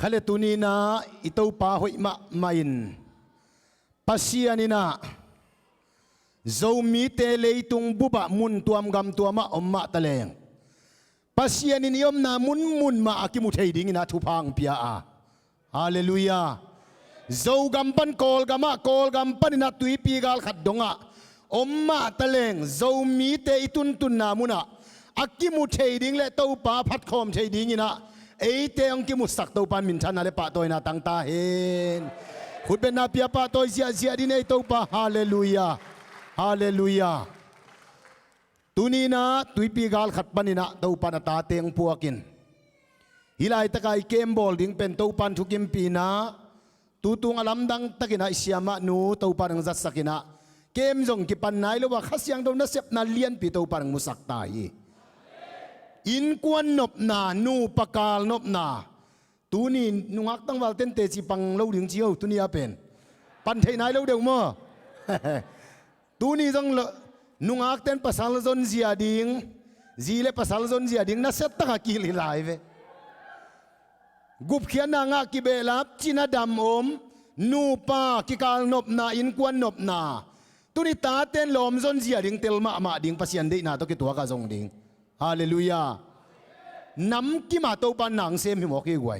ขเลตุนีนะอิตูปาหอยมะมาอินปัสยานีนะโจมีเตเลตุงบุบะมุนตัวมกำตัวมะอมมะตะเลงปัสยานิยมนามุนมาอากิมุเทดิ้งนะทุพังพิยาฮาเลลูยาโจกัมปันกอลกัมปันนาตุยปีกาลขัดดงะอมมาตะเลงโจมีเตอิตุนนามุนะอากิมุเทดิ้งเลตัวปาพัดคอมเทดิ้งนะเอเตองกิมุสักตัวปันมินชันอะไรปะตัวนาตังตาเห็นขุดเป็นนาพิยาปะตัวเสียดินไอตัวปาฮาเลลูยาฮาเลลูยาตุนีนะตุยปีกาลขัดปันินะตัวปันตาเตียงปัวกินฮิไลตะไกเกมบอลดิ้งเป็นตัวปันทุกิมปีนะตูตุงอลัมดังตะกินะอิสยามะนูตัวปันจัดสักินะเกมจงกิปันไหนหรือว่าขัดยังตัวนัสเซบนาเลียนปีตัวปันมุสักตายอินกวนนบนานูปกาลนบนาตูนี่นุงักตั้งวัลเต้นเตจิปังเล่าดึงเจียวตุนี่อาเป็นปันเทนายเล่าเดียวมั้งตูนี่จังนุงักเต้นภาษาละจนเสียดิ้งจีเล่ภาษาละจนเสียดิ้งน่าเสตตะกิลิไลเวกุบเขียนนางากิเบลับจินาดำอมนูปากิกาลนบนาอินกวนนบนาตุนี่ตาเต้นลมจนเสียดิ้งเตลมาดิ้งภาษาอันเดียนาตัวกิตัวกาจงดิ้งฮาเลลูยาน้ำกิมาตัวปันหนังเซมหิมอกอีกไว้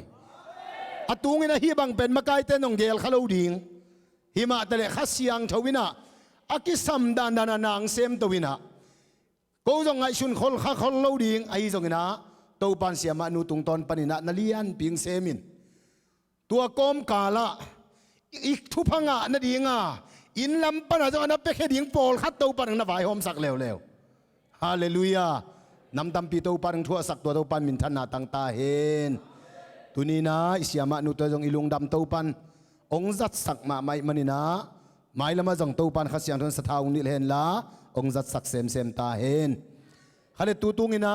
อตุงนะฮีบังเป็นมาไกเต้นองเกลขลุ่ดิง หิมะตะเลขัดเสียงทวินะอากิสัมดานดานนางเซมทวินะกูจงไงชุนคนข้าคนเล่าดิ่งไอ้จงนะตัวปันเสียมานุตุงตอนปนินะนเลียนปิงเซมินตัวกอมกาละอีกทุพังะนาดีงาอินลำปนาจงนับไปแค่ดิ่งโปลขัดตัวปันนับไว้หอมสักเร็วฮาเลลูยานำตำปีตัวปันทั่วสักตัวปันมินทนาตั้งตาเห็นตุนีนะอิสยามานุตัวจงอิลุงดำตัวปันองจัดสักมาไม่มันินะไม่ละมาจงตัวปันขัดเสียงทนสะท้าวนิเลนละองจัดสักเซมตาเห็นฮาเลตุตุงินะ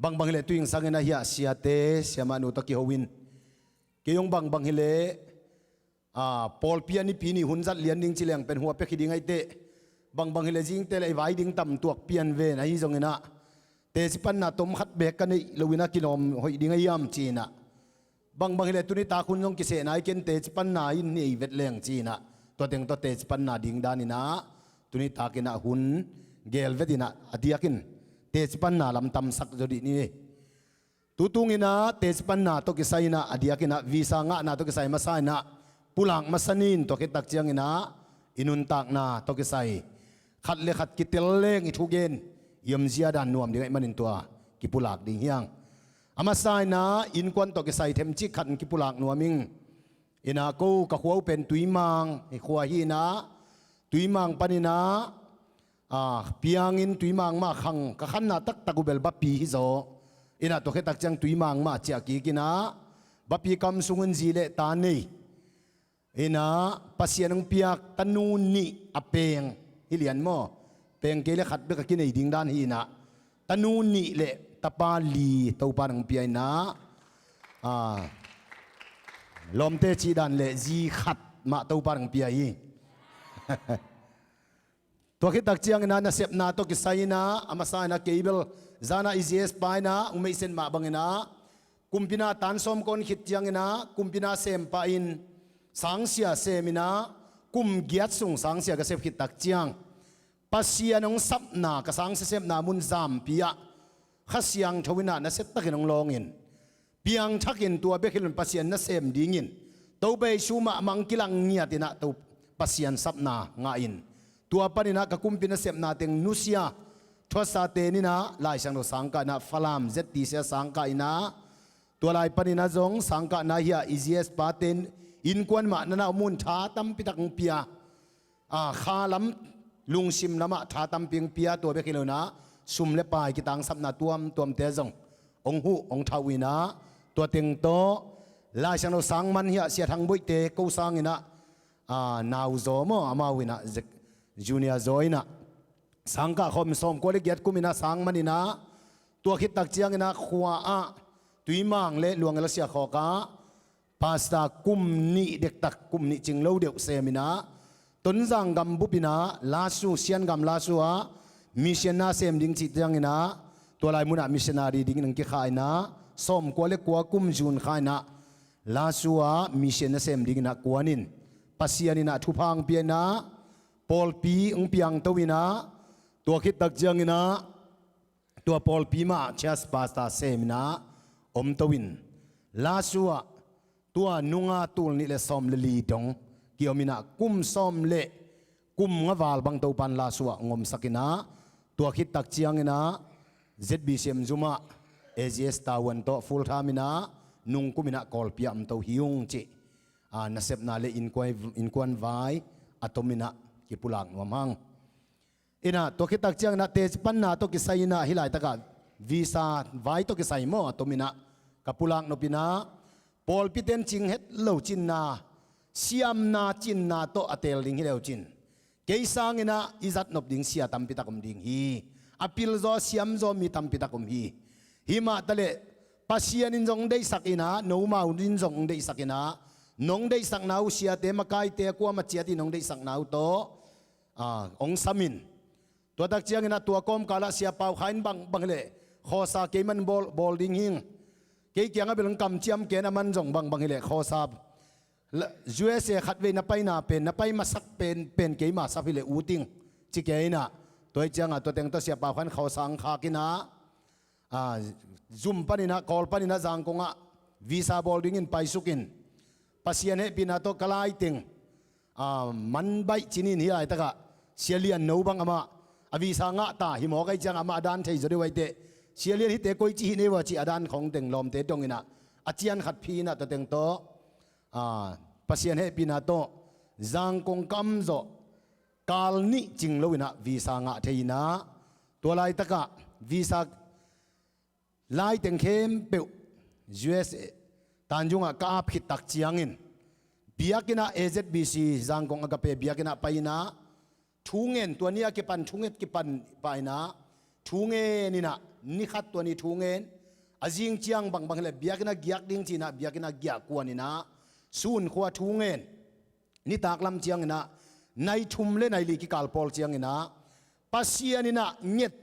บางเลตุยิงสังเกตเฮียเสียเตเสียมานุตะกี้ฮวินเกี่ยงบางเลปอลเปียนี่ปีนี่หุ่นจัดเลียนดิ้งจิเลียงเป็นหัวเป็กดิ้งไอเตบางเลจิงเตเลยไว้ดิ้งต่ำตัวเปียนเวนไอ้จงนะเตสิปันนาตมขัดเบกกันนี่ลวินากิโลมหอยดิ้งไอยามจีนะบางเลตุนิตาคุณจงกิเสนายเกนเตสิปันนาอินนี่เวทเลียงจีนะตัวเต็งตัวเตสิปันนาดิ้งดานินะตุนิตากินะหุ่นเกลเวตินะอดียกินเตสิปันนาลำตำสักจดินี่ตุตุงินะเตสิปันนาตกิไซนะอดียกินะวีซ่างะนะตกิไซมาไซนะปุลังมาสนินตกิตักเจียงินะอินุนตักนาตกิไซขัดเลขัดกิเตลเลงอิทุเกนยมเสียดานนวมดิ้งไอมันอินตัวกิปุลักดิ้งเฮียงอามาไซนะอินควันตกิไซเทมจิขัดกิปุลักนวมิงอินากูกะขวาเป็นตุยมังไอขวาฮีนะตุยมังปานินะปียงอินตุยมังมาขังกะขันนาตักตะกุเบลบัปปีฮิโซอินาตัวเขตักจังตุยมังมาเจียกีกินะบัปปีกำสุงนจีเลตานีอินาปัสยานังเปียกตันูนีอเปงฮิเลียนโมเปงเกลขัดเบกกินไอดิ้งด้านฮีนะตันูนีเลตะปาลีตัวปานังเปียนะลมเตจีดันเลจีขัดมาตัวปานังเปียฮีตัวคิดตักเจียงนะเสพนาตัวกิไซนะอามาไซนะเคเบิลจานาอิเจสไปนะไม่เส้นมาบังนะกุมพินาตันสมคนคิดเจียงนะกุมพินาเซมไปอินสังเสียเซมินะกุมเกียรติสุงสังเสียกเสพคิดตักเจียงปัสยานงสับนากสังเสพนามุนจามปียะขัสยังทวินานะเสพตักินงลองอินเปียงทักินตัวเบกิลปัสยานนะเซมดิ้งอินตัวเบชูมามังกิลังเงียตินะตัวปัสยานสับนางาอินตัวปนินะกับกุมพินาเสพนาเต็งนุเซียทวสาเตนินะลายช่างโนสังกานะฟลามเจตีเสียสังกาอินะตัวลายปนินะจงสังกานะเฮียอิเจสปาเตนอินควนมานานามุนท้าตั้มปิตักเปียขาลำลุงชิมละมาท้าตั้มเปียงเปียตัวเบกิโลนะซุ่มเล็บปลายกิตังสับนาตัวมเตจงองหูองทาวินะตัวเต็งโตลายช่างโนสังมันเฮียเสียทางบุยเตกูสังอินะนาวโซโมอามาวินะจูเนียโซอินะสังกะคมสมกุลิเกียรติกุมินาสังมันนะตัวคิดตักเจียงนะขวาตุยมังเละลวงเอลเสียขอกาภาษากุมนิเด็กตักกุมนิจิงเลวเดียวเซมินะต้นสังกัมบุปินะลาสูเซียนกัมลาสูมิชนาเซมดิ้งจิตยังนะตัวลายมุนามิชนารีดิ้งนึงกิขายนะสมกุลิกัวกุมจูนขายนะลาสูมิชนาเซมดิ้งนะกวนินปัสยานินะทุพังเปียนะปอลปีองเปียงตวินะตัวคิดตักเจียงนะตัวปอลปีมาเชสปาสตาเซมินะอมตวินลาสัวตัวนุงาตูลนี่เลสอมเลลีดงเกี่ยวมินะกุมสอมเลกุมงาวาลบังตัวปันลาสัวงมสักินะตัวคิดตักเจียงนะเจ็ดบีเซมจุมาเอเจสตาวันโตฟูลทามินะนุงกุมินะกอลปีอัมตัวฮิวงจินัสเซปนาเลอินควันไวอัตมินะกิปุลังวมังอินะตัวคิดตักเจียงนะเตจปันนาตัวกิไซนะฮิไลตะกัดวีซ่าไว้ตัวกิไซโมตัวมินะกับปุลังนปินะปอลพิเตนจิงเฮ็ดเลวจินนาเสียมนาจินนาโตอเตลลิงฮิเลวจินเกยสังอินะอิจัดนบดิงเสียตัมปิตะกุมดิงฮีอพิลโซเสียมโซมีตัมปิตะกุมฮีฮิมาตะเลปัสยานินจงได้สักอินะโนมาอุนินจงได้สักอินะนงได้สักนาวเสียเตมกายเตกัวมาเจียตินงได้สักนาวโตองสามินตัวตักเจียงนะตัวกอมกาลเสียเป่าขายบังเล่ขอซาเกมันบอลดิ้งหิงเกี่ยงกับเรื่องกำเจียมเกณฑ์มันจงบังเล่ขอซาบยูเอสเอขัดเวนับไปนาเป็นมาสักเป็นเกี่ยมาสับเล่อูติงจิเกย์นะตัวเจียงตัวเต็งตัวเสียเป่าขันขอสังขากินะซุ่มปนินะกอลปนินะจังกงวีซ่าบอลดิ้งอินไปสุกิน pasien he pina to kalai ting man bai chinin hi ai taka sialian no bang ama avi sa nga ta hi mo kai chang ama adan thei zori wai te sialian hi te koi chi ne wa chi adan khong teng lom te tong ina achian khat phi na to teng to pasien he pina to zang kong kam zo kal ni ching lo ina visa nga theina to lai taka visa lai teng khem pe USA tanjunga ka phit tak chiangin biakina AZBC zang kong agape biakina paina thungen tonia ke pan thunget ke pan paina thunge ni na ni khat to ni thungen azing chiang bang bang le biakina giak ding china biakina giak kwanina sun khwa thungen ni taklam chiang ina nai thum le nai li ki kalpol chiang ina pasianina nyet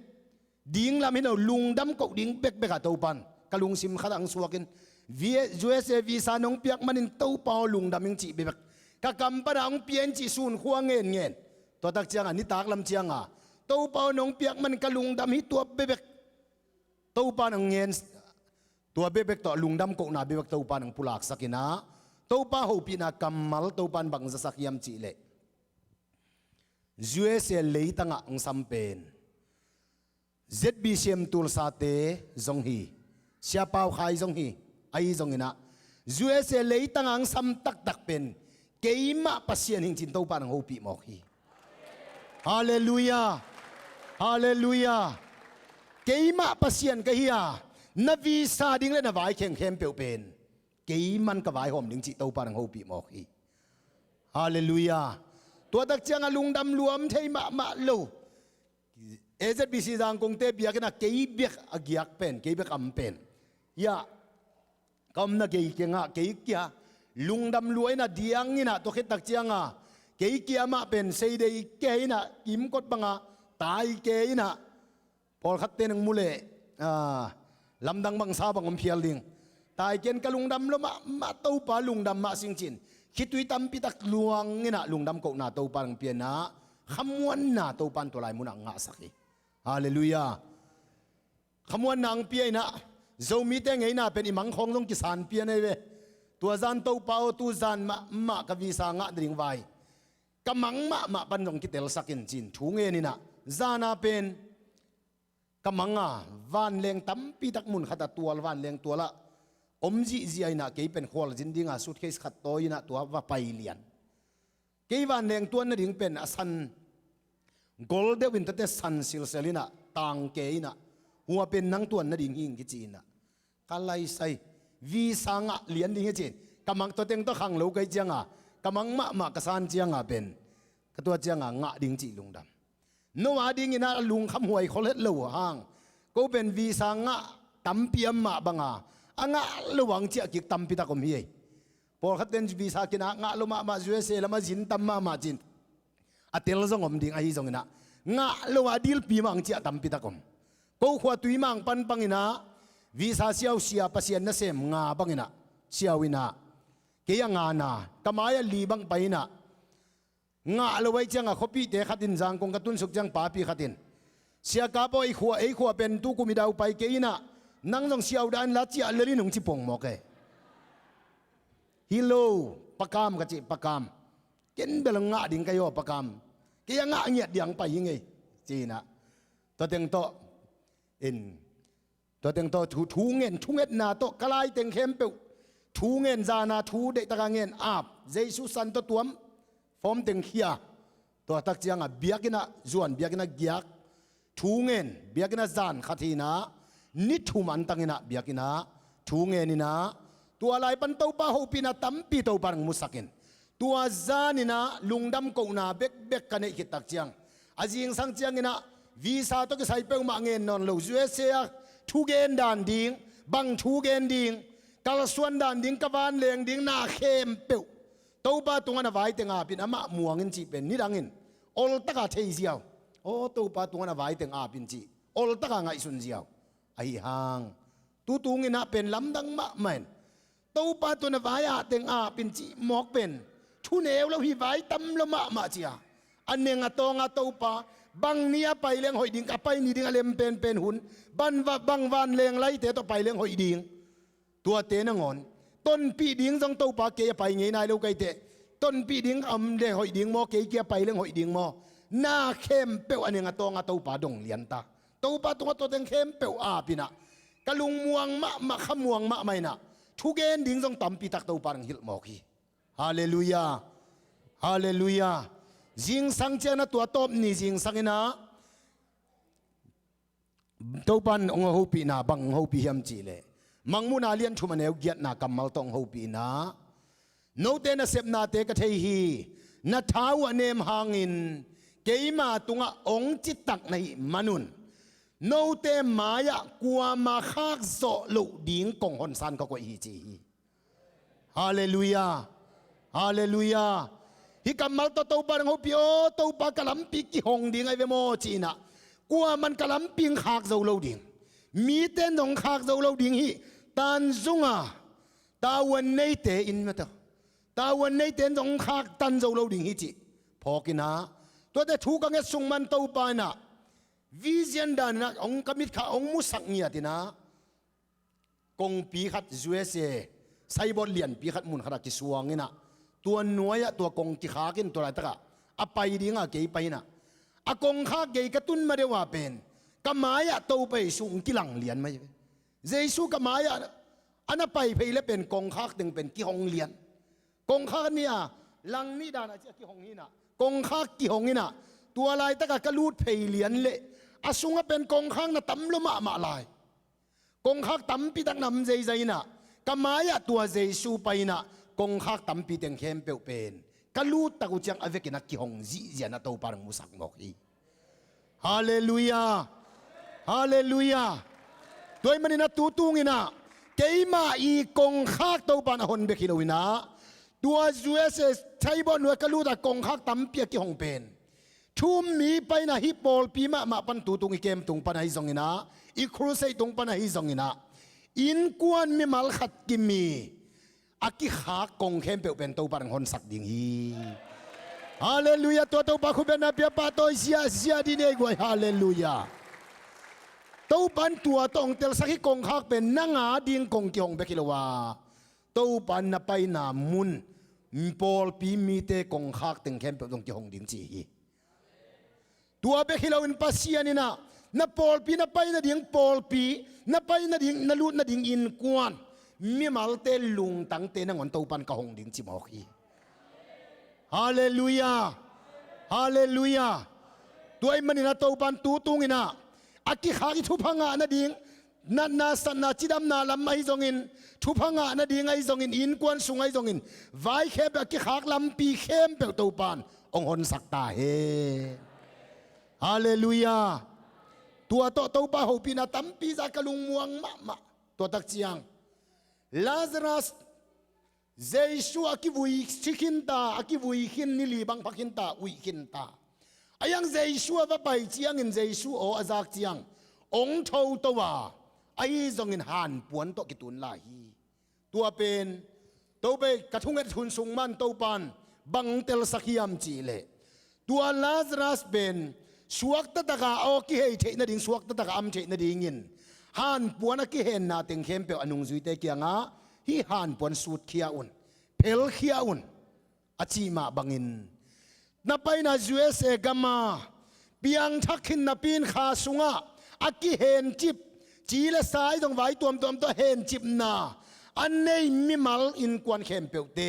ding lam hino lungdam ko ding bek beka to pan kalung sim khatang suakin USA visa nong piak manin to pau lungdam ing chi bek ka kam parang pien chi sun khuang ngen ngen to tak chiang ani taklam chiang a to pau nong piak man kalungdam hi to bek to pa nang ngen to bek to lungdam ko na bek to pa nang pulak sakina to pa ho pina kamal to pan bang za sakyam chi le USA leitanga ang sampen ZBCM tul sate zong hi sia pau khai zong hi ai zong ina USA leitanga ang sam tak tak pen keima pasien hing chin to pan ho pi mo hi hallelujah hallelujah keima pasien ka hiya na visa ding le na vai kheng khem pe pen keiman ka vai hom ding chi to pan ho pi mo hi hallelujahตัวตักเจียงลุงดำรวมเทมามาโลAZBC จางกงเตบียกันนะเกย์เบียกอกิยักเป็นเกย์เบียกอัมเป็นยาคำนักเกย์เก่งอะเกย์เกียลุงดำรวยนะเดียงนี่นะตัวคิดตักเจียงอะเกย์เกียมาเป็นเซเดย์เกย์นะกิมกดบังอะตายเกย์นะพอขัดเตนึงมุเล่ลำดังบังซาบังอมเพียลิงตายเกณฑ์กลุงดำลมาเต้าปลาลุงดำมาสิงจินคิดวิตามพิตักลวงนี่นะลุงดำกนาโตปังเปียนะขมวนนาโตปันตัวลายมุนังงาสักฮาเลลูยาขมวนนางเปียนะโจมีแต่ไงนะเป็นอิมังของต้องกิสานเปียนะเวตัวจานโตเปาตัวจานมากวีสางะดิ่งไวกำมังมาปันต้องกิเตลสักินจินถุงเงินนี่นะจานาเป็นกำมังวันเลงตั้มพิตักมุนขัดตัววันเลงตัวละอมจีจีไอนะเกย์เป็นขวลจินดิ้งสุดเคสขัดโตยนะตัวว่าไปเลียนเกย์วันแรงตัวนั่นดิ้งเป็นสันโกลเดวินตั้งแต่สันซิลเซลินะต่างเกย์นะหัวเป็นนังตัวนั่นดิ้งหิงกิจีนะกาไลไซวีสังะเลียนดิ้งจีนกำมังตัวเต็งตัวขังโลกไอเจียงกำมังมากระสานเจียงเป็นกตัวเจียงงะดิ้งจีลุงดำโนอาดิ้งนะลุงคำหวยเขาเล็ดเหลวห่างก็เป็นวีสังะตั้มเปียมมาบังอ่างะระวังเจ้ากิกตั้มพิตาคมเฮียพอขัดเดินวีซ่ากินงะลมา USA ละมาจินตั้มมาจินอัตเตลซงอมดิ่งไอ้ซงนะงะละว่าดิลปีมังเจ้าตั้มพิตาคมกูขวาตุยมังปันปังอินะวีซ่าเสียวเสียภาษีนั่นเสมงาบังอินะเสียวินะเกี่ยงานะกำมายลีบังไปนะงะละไว้จังขบีเตะขัดินจังกงกระตุนสุกจังป้าปีขัดินเสียกาบอยขวาเป็นตุกุมิดาวไปเกี่ยนะนั่งตรงเสียวด้านลัดจีอัลเลรินุ่งจิปงโมเกฮิโลปะกามกะจิปะกามเกินเบลงะดิ่งกะโยปะกามเกี่ยงะเงียดเดียงไปยังไงจีนะตัวเต็งโตอินตัวเต็งโตทูเงินนาโตกลายเต็งเข้มเปวทูเงินจานาทูเด็กตะกางเงินอาบเจสุสันตัวตัวมฟอมเต็งเขียตัวตักจียงอ่ะเบียกินะจวนเบียกินะเกียกทูเงินเบียกินะจานขัดทีนะนิทุมันตังอินะเบียกินะทูเงินนี่นะตัวลายปันเต้าป้าหูปีนะตั้มปีเต้าปังมุสักินตัวจานี่นะลุงดำกงนาเบกกันในขิดตักเจียงอาจิงสังเจียงนี่นะวีซ่าต้องใส่เป้ามาเงินนอนลูก USA ทูเกนดานดิ่งบังทูเกนดิ่งกาลส่วนดานดิ่งกวานเลงดิ่งนาเข้มเป้าเต้าป้าตรงนั้นไว้เต็งอาปินอามามัวเงินจีเป็นนี่ดังเงินอลตะกาเทียเสียวโอ้เต้าป้าตรงนั้นไว้เต็งอาปินจีอลตะกาไงสุนเสียวไอ้ห่างตูตุงินะเป็นลำดังมะเหม็นตัวปาตัวน่ะวายาเต็งอาเป็นจีหมอกเป็นทุเนวแล้วหิวายตำละมะเจียอันเนงตัวตัวปาบังเนียไปเลี้ยงหอยดิงกับไปนี่ดิงอเลมเป็นหุ่นบังวันเลี้ยงไรเตะต่อไปเลี้ยงหอยดิงตัวเตนงอน ต้นปีดิ้งต้องเต้าปาเกียไปไงนายลูกไก่เตะต้นปีดิ้งเดหอยดิ้งโมเกียไปเรื่องหอยดิ้งโมหน้าเข้มเปลวอันนี้งาตัวงาเต้าปาดงเลียนตาเต้าปาตัวเต็งเข้มเปลวอาปีน่ะกะลุงม่วงมะขม่วงมะไม่น่ะทุกเกณฑ์ดิ้งต้องต่ำปีตักเต้าปาดังหิลโมกีฮาเลลูยาฮาเลลูยาจิงสังเจนะตัวตบนี่จิงสังนะเต้าปันองค์หูปีน่ะบังหูปียมจีเลยมังมุนาเลียนชุมันเอวเกียรนากำมัลตองหูปีน่ะโนเตนะเสพนาเตกะเทฮีนาท้าวเนมหางินเกยมาตุงะองจิตตักในมนุนโนเตมายะกัวมาคากโซลุดิงกงฮอนซันก็กว่าอีจีฮาเลลูยาฮาเลลูยาฮิกำมัลตัวปาดังหูปีโอตัวปากะลัมปีกิหงดิงไอเวโมจีน่ะกัวมันกะลัมปิงคากโซลุดิงมีเต้นของคากโซลุดิงฮีตันซุงะตาวันในเตอินมาตาตาวันในเต้นของคากตันโซลุดิงฮีจีพอกินนะตัวแต่ทุกข์กันสุงมันตัวปานะวิเชียนดานะองค์กมิตรข้าองค์มุสักเงียตินะกงปีขัดจวยเสไซบอลเลียนปีขัดมุนขนาดกิสวงนี่นะตัวหน่วยตัวกงกิขากินตัวอะไรตะกะอไปดีงะเกยไปนะอากงข้าเกยกระตุ้นมาเดียวเป็นกมายะตัวไปสุงกิหลังเลียนไหมเจสุกมายะอันนั้นไปแล้วเป็นกงข้าตึงเป็นกิหงเลียนกงข้าเนี่ยลังนี่ดานะเจ้ากิหงนี่นะกงข้ากิหงนี่นะตัวลายตะกะกระลูดเพยเลียนเละอาสุงเป็นกงข้างนะตำลุมาลายกงข้าตำปีตักนำใจนะกมายะตัวเจสูไปนะกงข้าตำปีเต็งเข้มเปลวเป็นกระลูดตะกุจังอเวกินักกิหงจีเจียนะตัวปารังมุสักมอกอีฮาเลลูยาฮาเลลูยาตัวมันนะตูงินะเกยมาอีกงข้าตัวปานหนเบกิโลวินะตัวจูเอสใช้บอลวัวกระลูดกงข้าตำเปียกิหงเป็นทุ่มมีไปนะฮิปโปลปีมาปันตูตุงอีเกมตุงปันให้ซองอินะอีครูเซตุงปันให้ซองอินะอินกวนมีมัลขัดกิมีอากิขากงเข้มเปลวเป็นตัวปารังหนสักดิ่งฮีฮาเลลูยาตัวปาคุเป็นนาเปียปาโตเสียดีเนกวยฮาเลลูยาตัวปันตัวตองเตลสักกงขากเป็นนางาดิ่งกงกิหงเบกิโลวาตัวปันนับไปนามุนปอลปีมีเตกงขากตึงเข้มเปลวตงกิหงดิ่งจีตัวเบกิโลวินปัสเซียนี่นะนับปอลปีนับไปนาดิ่งปอลปีนับไปนาดิ่งนาลุนาดิ่งอินกวนมีมาลเตลุงตั้งเตนังวันตัวปันกะหงดิ่งจิมอกีฮาเลลูยาฮาเลลูยาตัวไอ้มันนี่นะตัวปันตูตุงอินะอากิขากิทุพังอานาดิ่งนาสันนาจิดำนาลำไอซงอินทุพังอานาดิ่งไอซงอินอินกวนสุงไอซงอินไว้แค่แบบกิขากลำปีเข้มเปลตัวปันองหนสักตาเฮฮาเลลูยาตัวตัวปาหูปีนาตั้มปีจากกลุงม่วงมะตัวตักเจียงลาซารัสเจสุอากิวุยชิคินตาอากิวุยขินนิลีบังพักินตาอุยขินตาอายังเจสุว่าไปเจียงอินเจสุโออาจากเจียงองเท่าตัวไอ้จงอินหันปวนตัวกิตุนลาฮีตัวเป็นตัวไปกระทุงเอ็ดทุนสุงมันตัวปันบังเตลสักยามจีเลตัวลาซารัสเป็นสวกตะตะกาโอกิเฮเทนดิ่งสวกตะตะกาอัมเทนดิ่งอินฮันปวนกิเฮนนาเต็งเข้มเปียวอนุงจุยเตกียงะฮีฮันปวนสูดขี้อุนเพลขี้อุนอาชีมาบังอินนับไปนาจูเอสเอกัมมาเปียงทักขินนับปีนขาสุงะอากิเฮนจิบจีเลสายตรงไว้ตัวเฮนจิบนาอันนี้มิมัลอินกวนเข้มเปียวเต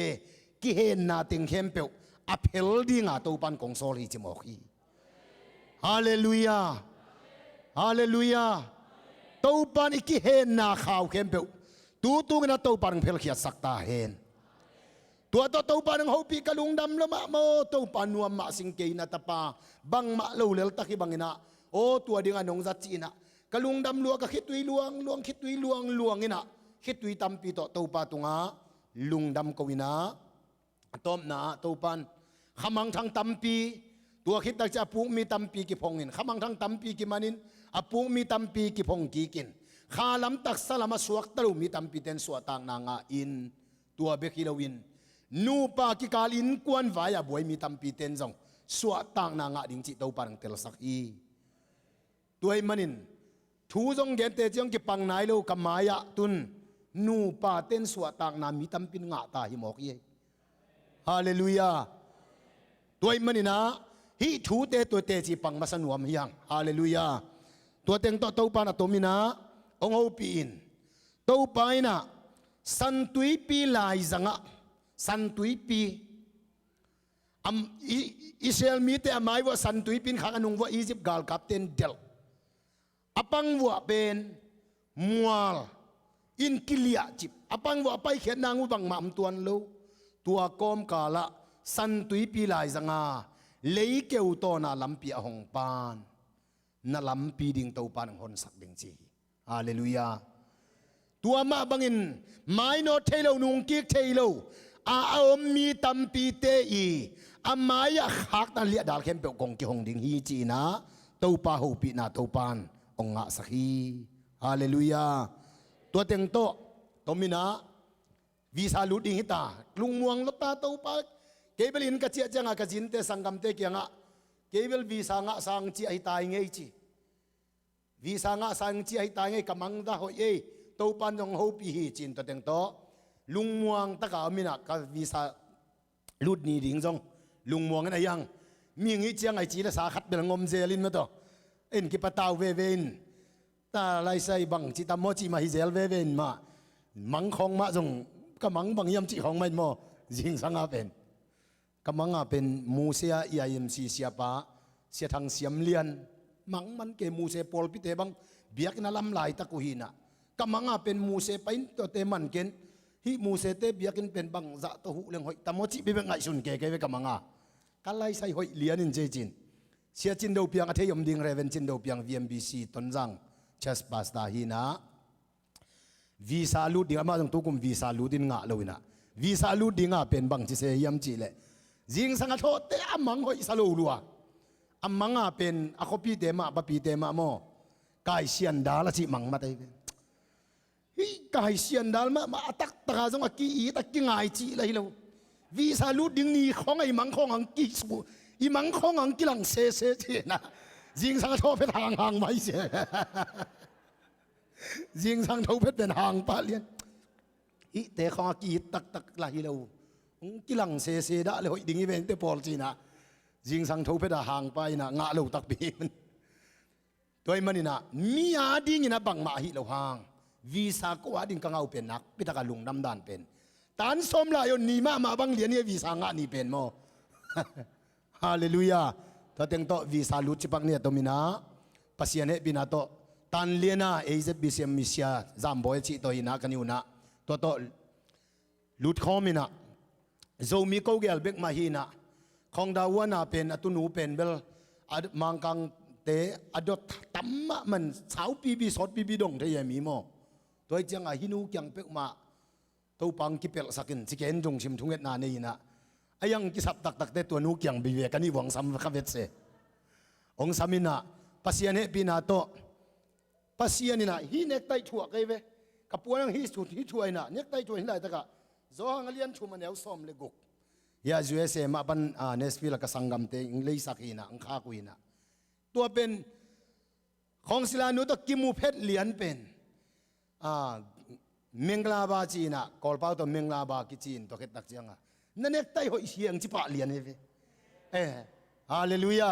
กิเฮนนาเต็งเข้มเปียวอเพลดิ่งอาตัวปันกงโซลีจิมอกีฮาเลลูยาฮาเลลูยาตัวปันอีกเห็นนาข่าวเข้มเปล่าตัวงั้นตัวปันเพลขียสักตาเห็นตัวปันหัวปีกะลุงดำละมะโมตัวปันนัวมะสิงเกยนาตาปาบังมะลูเลลตะกี้บังอินะโอ้ตัวเดียงนงจัดจีนะกะลุงดำลวงกะคิดตุยลวงคิดตุยลวงอินะคิดตุยตำปีตัวปาตุงะลุงดำกวินะต้มนาตัวปันขมังทางตำปีตัวคิดตักจะปุงมีตำปีกิพงอินขมังทางตำปีกิมันินอปุงมีตำปีกิพงกีกินข้าลำตักสลามาสวกตะลุมีตำปีเต็นสวต่างนางอินตัวเบกิลวินนูปากิกาลินกวนวายบวยมีตำปีเต็นจงสวต่างนางดิ่งจิตตัวปังเตลสักอีตัวมันินทูจงเกนเตจงกิปังนายโลกมายะตุน นูปาเต้นสวตางนามีตัมปินงะตาหิมอกเยฮาเลลูยาตัวมันนี่นะฮิทูเตตัวเตจีปังมาสนวมเฮียงฮาเลลูยาตัวเต็งตัวเต้าปานะตัวมินะองเอาปีนเต้าปายนะสันตุยปีลายจังะสันตุยปีอิสราเอลมีแต่อามายว่าสันตุยปีนขังอนุงว่าอียิปต์กาลกับเต็นเดลอปังว่าเป็นมัวลอินกิเลียจิบอปังว่าไปเขียนนางวังมามตัวนโลตัวกอมกาละสันตุยปีลายจังะเลยเกวโตนาลัมปีอหงปานนาลัมปีดิ่งเต้าปานหอนสักดิ่งจีฮาเลลูยาตัวมาบังอินไม่โนเทโลนุงกิกเทโลอาอมมีตัมปีเตอีอามายะหักนั่นเลียดาลเข้มเปกงกิหงดิ่งฮีจีนะเต้าปาหูปีนาเต้าปานองงะสักฮีฮาเลลูยาตัวเต็งโตตมินะวิสาลุดิ่งฮิตาลุงมวงลตาเต้าปาเกเบลินกะเจียจังอะกะจินเตสังกัมเตเกียงะเกเบลวิสางะสังจีไอตายไงจีวิสางะสังจีไอตายไงกำมังดาหอยเอเต้าปันยองหูปีฮีจินตัวเต็งโตลุงมวงตะกามินะกะวิสาลุดนี่ดิ่งจงลุงมวงนั่นยังมีงี้เจียงไอจีละสาขัดเป็นงมเจลินมาตัวเอ็นกิปะตาวเวเวนตาไลไซบังจิตามโมจิมาฮิเซลเวเวนมามังคงมาจงกำมังบังยำจิของไม่โมจิงสังอาเป็นกำมังอาเป็นมูเซียยายมซีเซียปาเสียทางเสียมเลียนมังมันเกมูเซปอลพิเตบังเบียกนาลำลายตะกุหินะกำมังอาเป็นมูเซไปตัวเตมันเกนฮิมูเซเตเบียกินเป็นบังจะตัวหุเลงหอยตามโมจิเป็นไงสุนเกเกเวกำมังอากันไลไซหอยเลียนินเจจินเสียจินเดาเปียงอาเทยมดิงเรเวนจินเดาเปียง VMBC ต้นจังเชสปาสตาฮีนะวีซาลูดิงอามาตรงตุกุมวีซาลูดินงะเลวินะวีซาลูดิงาเป็นบังจิเซยมจิเลจิงสังฆโทเตอามังหอยสโลลัวอามังอาเป็นอาคปีเตมาบปีเตมาโมกายเสียนดาลจิมังมาได้ฮิกายเสียนดาลมาตักตะกาจงอากีอีตักกิงไอจิเลยเราวีซาลูดิงนี่ของไอมังของอังกิสูอีมังของอังกิลังเซเซเจนะจิงสังฆโทเป็นห่างไม่เสียจิงสังฆโทเป็นห่างปะเลียนอีเตของอากีตักละฮิเรากิลังเซเซดะเลยดิ่งอีเวนต์เตปอลจีนะจิงสังโทเพดาห่างไปนะงะเราตักปีมันตัวมันนี่นะมีอาดิ่งนะบังมาฮิเราห่างวีซ่าก็อาดิ่งกังเอาเป็นนักพิตากาลุงน้ำดานเป็นตานสมลายนี่มาบังเลียนเนี่ยวีซ่างะนี่เป็นโมฮาเลลูยาถ้าเต็งโตวีซ่าลุจิปักเนี่ยตัวมินะปัสยานะบินาโตตันเลียนะเอเซบิเซียมมิเซียจามบอยจิโตอินะกันอยู่นะตัวลุดคอมินะโซมีโกเกลเบกมาฮีนะของดาวนาเป็นอตุนูเป็นเบลมังกังเตอดตัมมะมันสาวปีบีสดปีบีดงเทียมีโมตัวจังอาฮินูยังเปกมาตัวปังกิเปลสักินสิเกนจงชิมทุงเอ็ดนานี่นะไอยังกิสับตักเตตัวนูยังบีเวกันนี่หวังซ้ำข้าเวทเสองสามินะปัสยานะปีนาโตปัสยานี่นะฮีเนกไตถั่วไกเวกับปวนังฮีสุดฮีถั่วนะเนกไตถั่วหินได้ตะกะโซฮังเลียนชุมันเอวสอมเลกุกยาจูเอสมาบันเนสฟิลกับสังกัมเตอิงเลยสักหินะอังคากุยนะตัวเป็นของศิลานุตกิมูเพชรเหรียญเป็นเมงลาบาจีนะกอลเป้าตัวเมงลาบากิจีนตัวเกตักจังอ่ะนั่นเอกไตหอยเสียงจิปะเหรียญเอฮาเลลูยา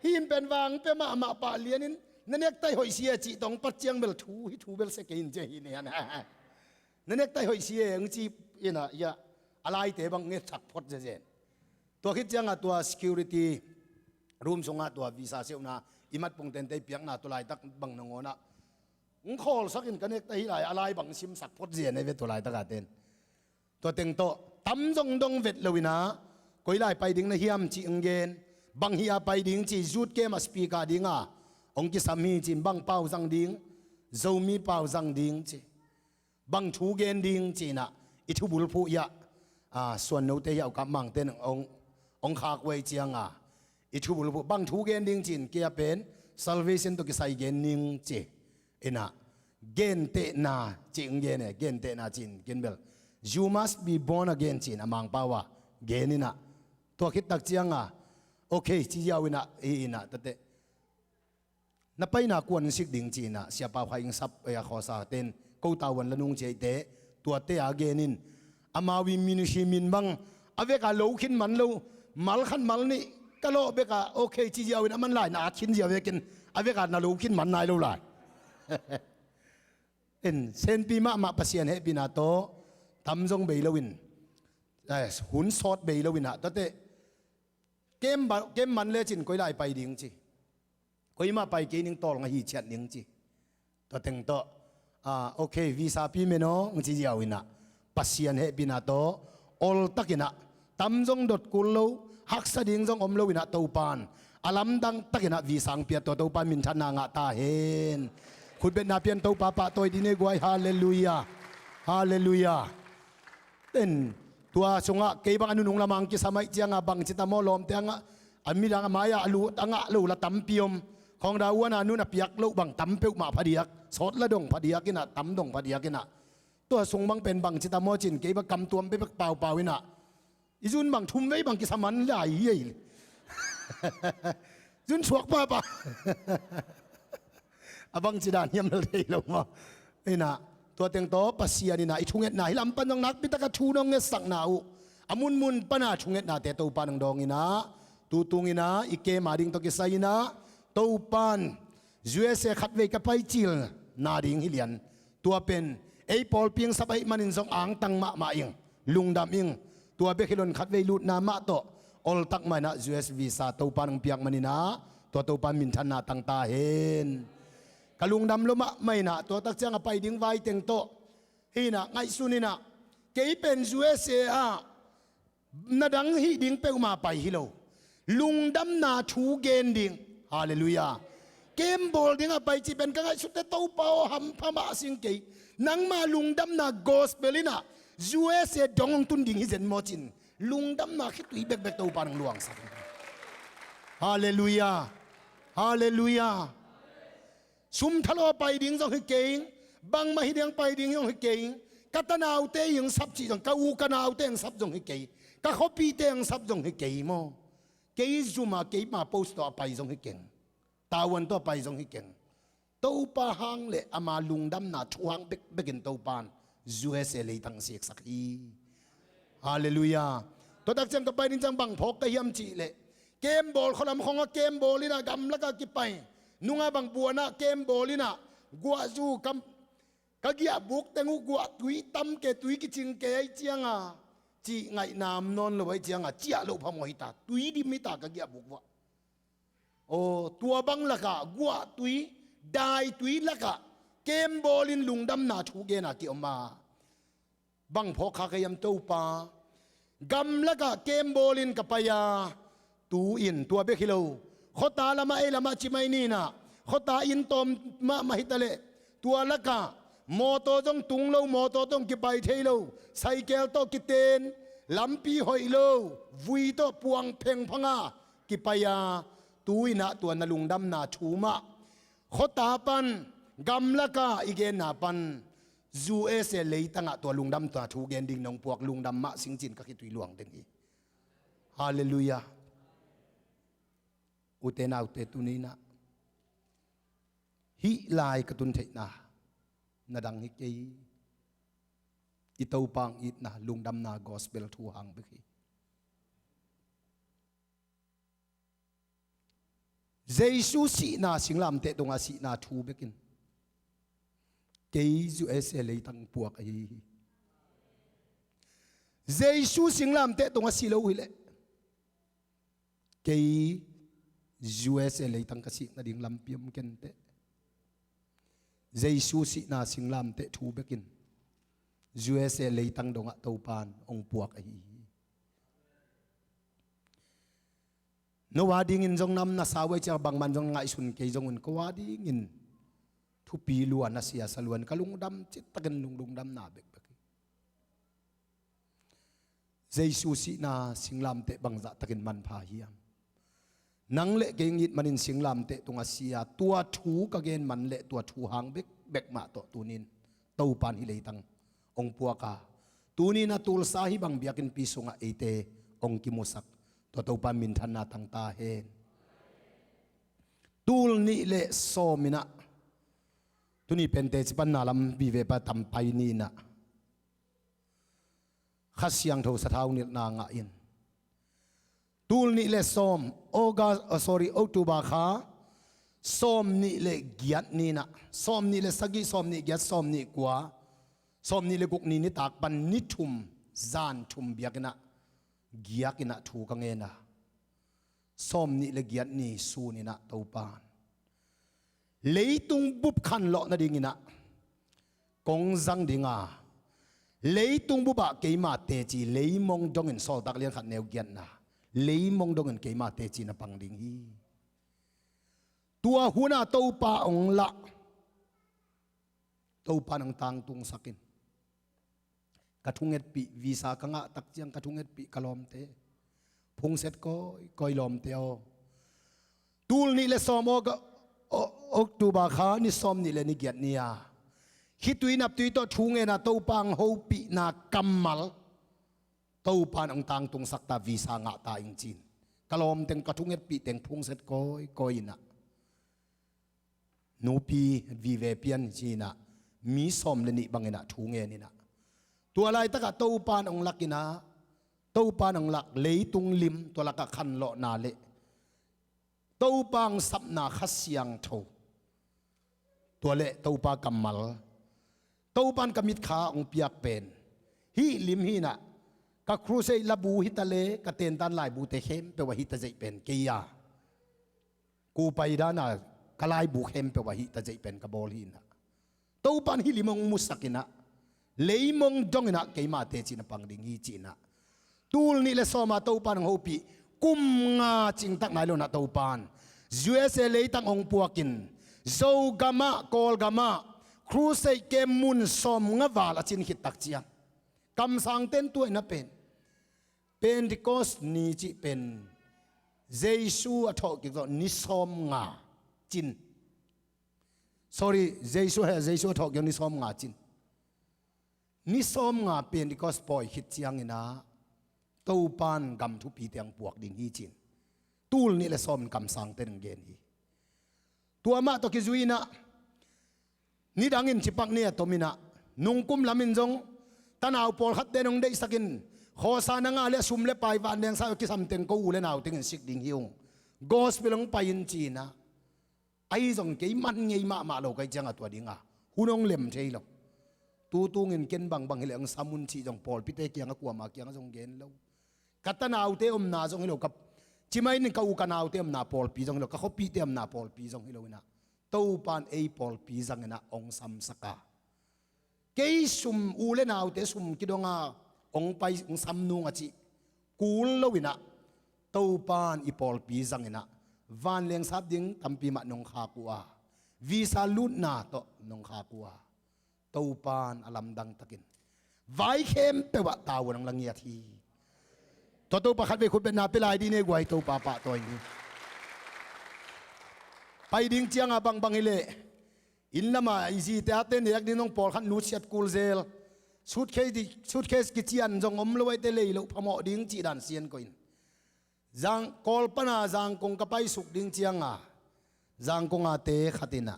หิมเป็นวางเป็นมาปะเหรียญนี่นั่นเอกไตหอยเสียจีตองปัจจังเบลทูเบลเสกินเจหินเนี่ยนะนั่นเอกไตหอยเสียงจีอินะยาอะไรเตะบังเงชักพดเจนตัวคิดจังตัว security room ส่งตัววีซ่าเซลนะอิมัดปงเต็นเตยเปียงนะตัวลายตักบังนงนะคอลสักอินกันเนกไตหลายอะไรบังซิมสักพดเจนในเวตัวลายตักเต็นตัวเต็งโตตั้มจงดงเวทเลวินะก็ไล่ไปดิ้งในเฮียมจีองเกนบังเฮียไปดิ้งจีจูดเกมาสปีกาดิ้งองกิสามีจีบังเป้าจังดิ้งโจมีเป้าจังดิ้งจีบังทูเกนดิ้งจีนะอิทุบุลผู้ยะส่วนโนเตยเอากับมังเต้นองขากไว้เจียงอิชูบุลบังทูเกนดิงจินเกียเป็น salvation ตัวกิไซเกนนิงเจเอ็นะเกนเตนาจิงเกนเกนเตนาจินเกนเบล you must be born again จินอมังปาวะเกนินะตัวคิดตักเจียงโอเคจียาวินะนะแต่นับไปนักวนสิกดิงจินเสียปาวไฮอิงซับขอสาเต้น câu tàu vẫn là nung chế tế tua tế à ghen in ama vi minushi min bang ave cả lâu khinh man lâu mal khăn mal ni cái lỗ bé cả ok chỉ giao in aman lại na chín giao về kinh ave cả na lâu khinh man này lâu lại in sen pi ma pasien he pi na to tam jong be lowin hun sot be lowin ha tate kem man le chin koi lai pai ding chi koi ma pai ke ning tol nga hi chat ning chi to teng to ok visa pi me no ngi chi yaw ina pasien he pi na to ol takina tam jong dot kul lo hak sa ding jong om lo ina to pan alam dang takina visang pia to pan min than na nga ta hen khut bet na pian to pa toy di ne guai hallelujah hallelujah ten tua sunga ke bang anu nung lamang ki samai chianga bang chita mo lom te anga amira maya alu anga lo la tampiom khong da wan anu na piak lo bang tampeu ma phadiak sot la dong phadiak ina tam dong phadiak ina tua sung bang pen bang chita mo chin ke ba kam tuam pe bak pau pau ina izun bang thum vei bang ki saman lai ye zun chuak pa abang chidan yam le lo ma inaตัวเต็งโตปัสยานี่นะไอชุงเอ็ดนาฮิลำปันดองนักพิตากชูนองเงสักนาอุอามุนมุนปนาชุงเอ็ดนาเตตัวปันดองอินะตูตุงอินะอีเกมาดิงตกิสัยนะตัวปันยูเอสเอขัดเวกับไปจิลนาดิงฮิเลียนตัวเป็นไอปอลเพียงสับไอมันอินซองอ่างตังมาอิงลุงดำอิงตัวเบคิลอนขัดเวลูดนามาโตออลตักมานะยูเอสวีซ่าตัวปันเปียกมันอินะตัวปันมินทันนาตังตาเห็นกลุงดำลมะไม่นะตัวตักเจ้าไปดิ้งไว้เต็งโตฮีนะไงสุนีนะเกี่ยเป็นยูเอสเอนาดังฮีดิ้งเปมาไปฮิโลลุงดำนาชูเกนดิ้งฮาเลลูยาเกมบอลดิ้งไปจีเป็นกันไงสุดแต่โตเปาหำพม่าสิงเกยนังมาลุงดำนากอสเปลินะยูเอสเอดองตุนดิ้งฮิเซนมอจินลุงดำนาคิดตุยเบกโตปานังหลวงสักฮาเลลูยาฮาเลลูยาซุมทะเลไปดิ้งจงให้เก่งบางมาฮิดิ้งไปดิ้งจงให้เก่งกัตนาวเตยังสับจีจงก้าวกันนาวเตยังสับจงให้เก่งก้าเขาปีเตยังสับจงให้เก่งมั้งเก่งซูมาเก่งมาโพสต์ต่อไปจงให้เก่งตาวันต่อไปจงให้เก่งตัวปะหังเละอามาลุงดำนาช่วงเบกินตัวปานยูเอสเอเลยตั้งเสียสักทีฮาเลลูยาตัวตักจังกับไปดิ้งจังบังพกกะเฮียมจีเละเกมบอลเขาลำของเกมบอลนี่นะกำแล้วก็กิไปนุ่งบางบัวนะเกมบอลินะกัวจูกำกะเกียบุกแต่งูกัวตุยตั้มเกตุยกิจิงเกยเจียงอ่ะจีไงนามนนเลยไว้เจียงอ่ะเจียโลพมหิตาตุยดิมิตากะเกียบุกวะโอ้ตัวบังละกะกัวตุยได้ตุยละกะเกมบอลินลุงดำนาชูเกน่ะเกี่ยวมาบังพอขากยำตัวปากำละกะเกมบอลินกับปยาตูอินตัวเบคิโลขตาละมาละมาจิไม่นี่นะขตาอินตอมมาฮิตเลตัวละกะมอโตต้องตุงโลมอโตต้องกิไปเทโลไซเกลโตกิเตนลำปีหอยโลวุยโตปวงเพ่งพังากิไปยาตุยนะตัวนลุงดำนาชูมะขตาปันกำละกะอีเกนนาปันจูเอเซเลยตั้งตัวลุงดำตัวชูเกนดิ่งนองพวกลุงดำมะสิงจินก็คิดตุยหลวงดึงอีฮาเลลูยาอุเทนาอุเทตุนีนะฮิลายกตุนเทนะนาดังฮิกเกยอิตาปังอิตนะลุงดำนากอสเปลทูหังไปขี้เจสุสีนาสิงลำเตตรงอาสีนาทูเบกินเกยจูเอสเอเลยตั้งปวกไอเจสุสิงลำเตตรงอาสีโลหิเลเกยUSA เลยตั้งกสินาดิ่งลำเปียมกันเตะเจสุสินาสิงลำเตะทูเบกิน USA เลยตั้งดงะเตาปานองปวกไอโนวาดิ่งอินจงนำนาสาวไว้จะบางมันจงไงสุนเกยจงอุนก็วาดิ่งอินทุปีล้วนนาเสียสล้วนกะลุงดำจิตตะกันลุงดำนาเบกเบกเจสุสินาสิงลำเตะบางจะตะกันมันพาเฮียมนังเละเกงิดมันอินสิงลำเตะตรงอาเซียตัวถูกเกณฑ์มันเละตัวถูหางเบกมาตัวตูนินเต้าปานฮิเลยตังองปัวกาตูนินะตูลสาฮิบังเบียกินปีสงะเอเตองกิมุสักตัวเต้าปานมินทันนาตังตาเฮตูลนี่เละโซมินะ ตุนี่เป็นเตจิปันนาลำวิเวปตัมไปนี่นะขัดเสียงเท่าสะเท้านิดนางอินตูลนี่เลส้มโอตูบาคาส้มนี่เลกียดนี่นะส้มนี่เลสกีส้มนี่กียดส้มนี่กว่าส้มนี่เลกุกนี่นี่ตากปันนิทุมจานทุมเบียกนะกียกินะถูกังเงินะส้มนี่เลกียดนี่สูนี่นะตัวปานเลยตุงบุบขันหลอกนะดิ่งนะกงจังดิ่งอ่ะเลยตุงบุบะเกยมาเตจีเลยมองดงเงินสอดักเลี้ยงขัดแนวเกียนนะเลยมองดงเงินเกยมาเตจีนะปังดิ่งฮีตัวหัวหน้าตัวป่าองละตัวป่านังตังตุงสักินกระทุงเอ็ดปีวีซ่ากังะตักเจียงกระทุงเอ็ดปีกลอมเตพงเสร็จก็ลอมเตอตูลนี่เลสอมอกตูบาขานี่สอมนี่เลนิเกียรนี่ยคิดตุยนับตุยตัวทุงเงินตัวปังหูปีนักกำมัลตัวป่านังตังตุงสักตาวีซ่างะตาอิงจีนกลอมเต็งกระทุงเอ็ดปีเต็งพงเสร็จก็อินะนูปีวีเวเปียนจีนะมีสอมเลนิบังเงินทุงเงินนี่นะตัวอะไรตะกะตัวปานองลักกินะตัวปานองลักเลยตุงลิมตัวลักกะขันโลนาเลตัวปังสับนาขัดเสียงโถตัวเละตัวปากำมัลตัวปานกมิดขาองเปียกเป็นฮีลิมฮีนะกะครูเซลบูฮิตะเลกะเตนตันลายบูเตเข้มเปว่าฮิตะเจเป็นเกียกูไปด้านน่ะกะลายบูเข้มเปว่าฮิตะเจเป็นกะบอลฮีนะตัวปานฮีลิมองมุสกินะเลยมองจงนะเกยมาเตจินะปังดิ่งฮีจีนะตูลนี่เลสอมาตัวปานหูปีกุมงาจิงตักนายโลนะตัวปานยูเอสเอเลยตั้งองปัวกินโซกามะกอลกามะครูเซเกมุนสมงวาลจินหิตตักเจียงคำสั่งเต้นตัวนับเป็นดิโกสนี่จีเป็นเจสูอัฐกิจนิสมงาจิน sorry เจสูอัฐกิจนิสมงาจินนิสมงาเป็นดิโกสปอยหิตเจียงนะตัวปานกำทุปีเตียงปวกดิ่งฮีจินตูลนี่แหละซ้อมคำสั่งเต็นเกณฑ์ฮีตัวมาตัวกิจุยนะนี่ดังอินชิปักเนี่ยตัวมินะนุ่งกุมลามินจงตานาวปอลขัดเดนงได้สักินขอสานังอาเลสุมเลไปวันเดียงสายกิสัมเต็งกูเลนาวติงสิกดิ่งฮิวกอสเปลงไปอินจีนะไอ้จงเกี่ยมันเงี้ยมาโลกไอ้จังตัวดิ่งอ่ะหุ่นงเล็มใช่หรอตูเงินเกณฑ์บางเรื่องสามุนชีจงปอลพิเตเกียงกลัวมาเกียงจงเกณฑ์แล้วกัตนาวเตอมนาจงฮิโลกับจิไม่นี่เขากันาวเตอมนาปอลปีจงฮิโลก็เขาปีเตอมนาปอลปีจงฮิโลนะตัวปานเอปอลปีจังนะองซัมสกาเกยสุมอูเลนาวเตสุมกิดงาองไปองซัมนุงอจิกูลลวินะตัวปานอีปอลปีจังนะวันเลี้ยงสับดิ้งตัมปีมะนงขากัววีซาลุนนาโตนงขากัวตัวปานอลัมดังตะกินไว้เข้มเปว่าตาวันลังเงียทีตัวประคัดไปคุณเป็นนาเปลายดีเนกไว้ตัวป่าป่าตัวนี้ไปดิ้งเจียงอาบังเฮเลอินละมาอีซีแต่เต้นอยากดิ้งน้องปอลขันนูเชียดกูลเซลสุดเคสกิจยันจงอมลอยเตเลยลูกพมอดิ้งจีดันเซียนก่อนจังกอลปนาจังกงกระไปสุกดิ้งเจียงอาจังกงอาเตขัดินะ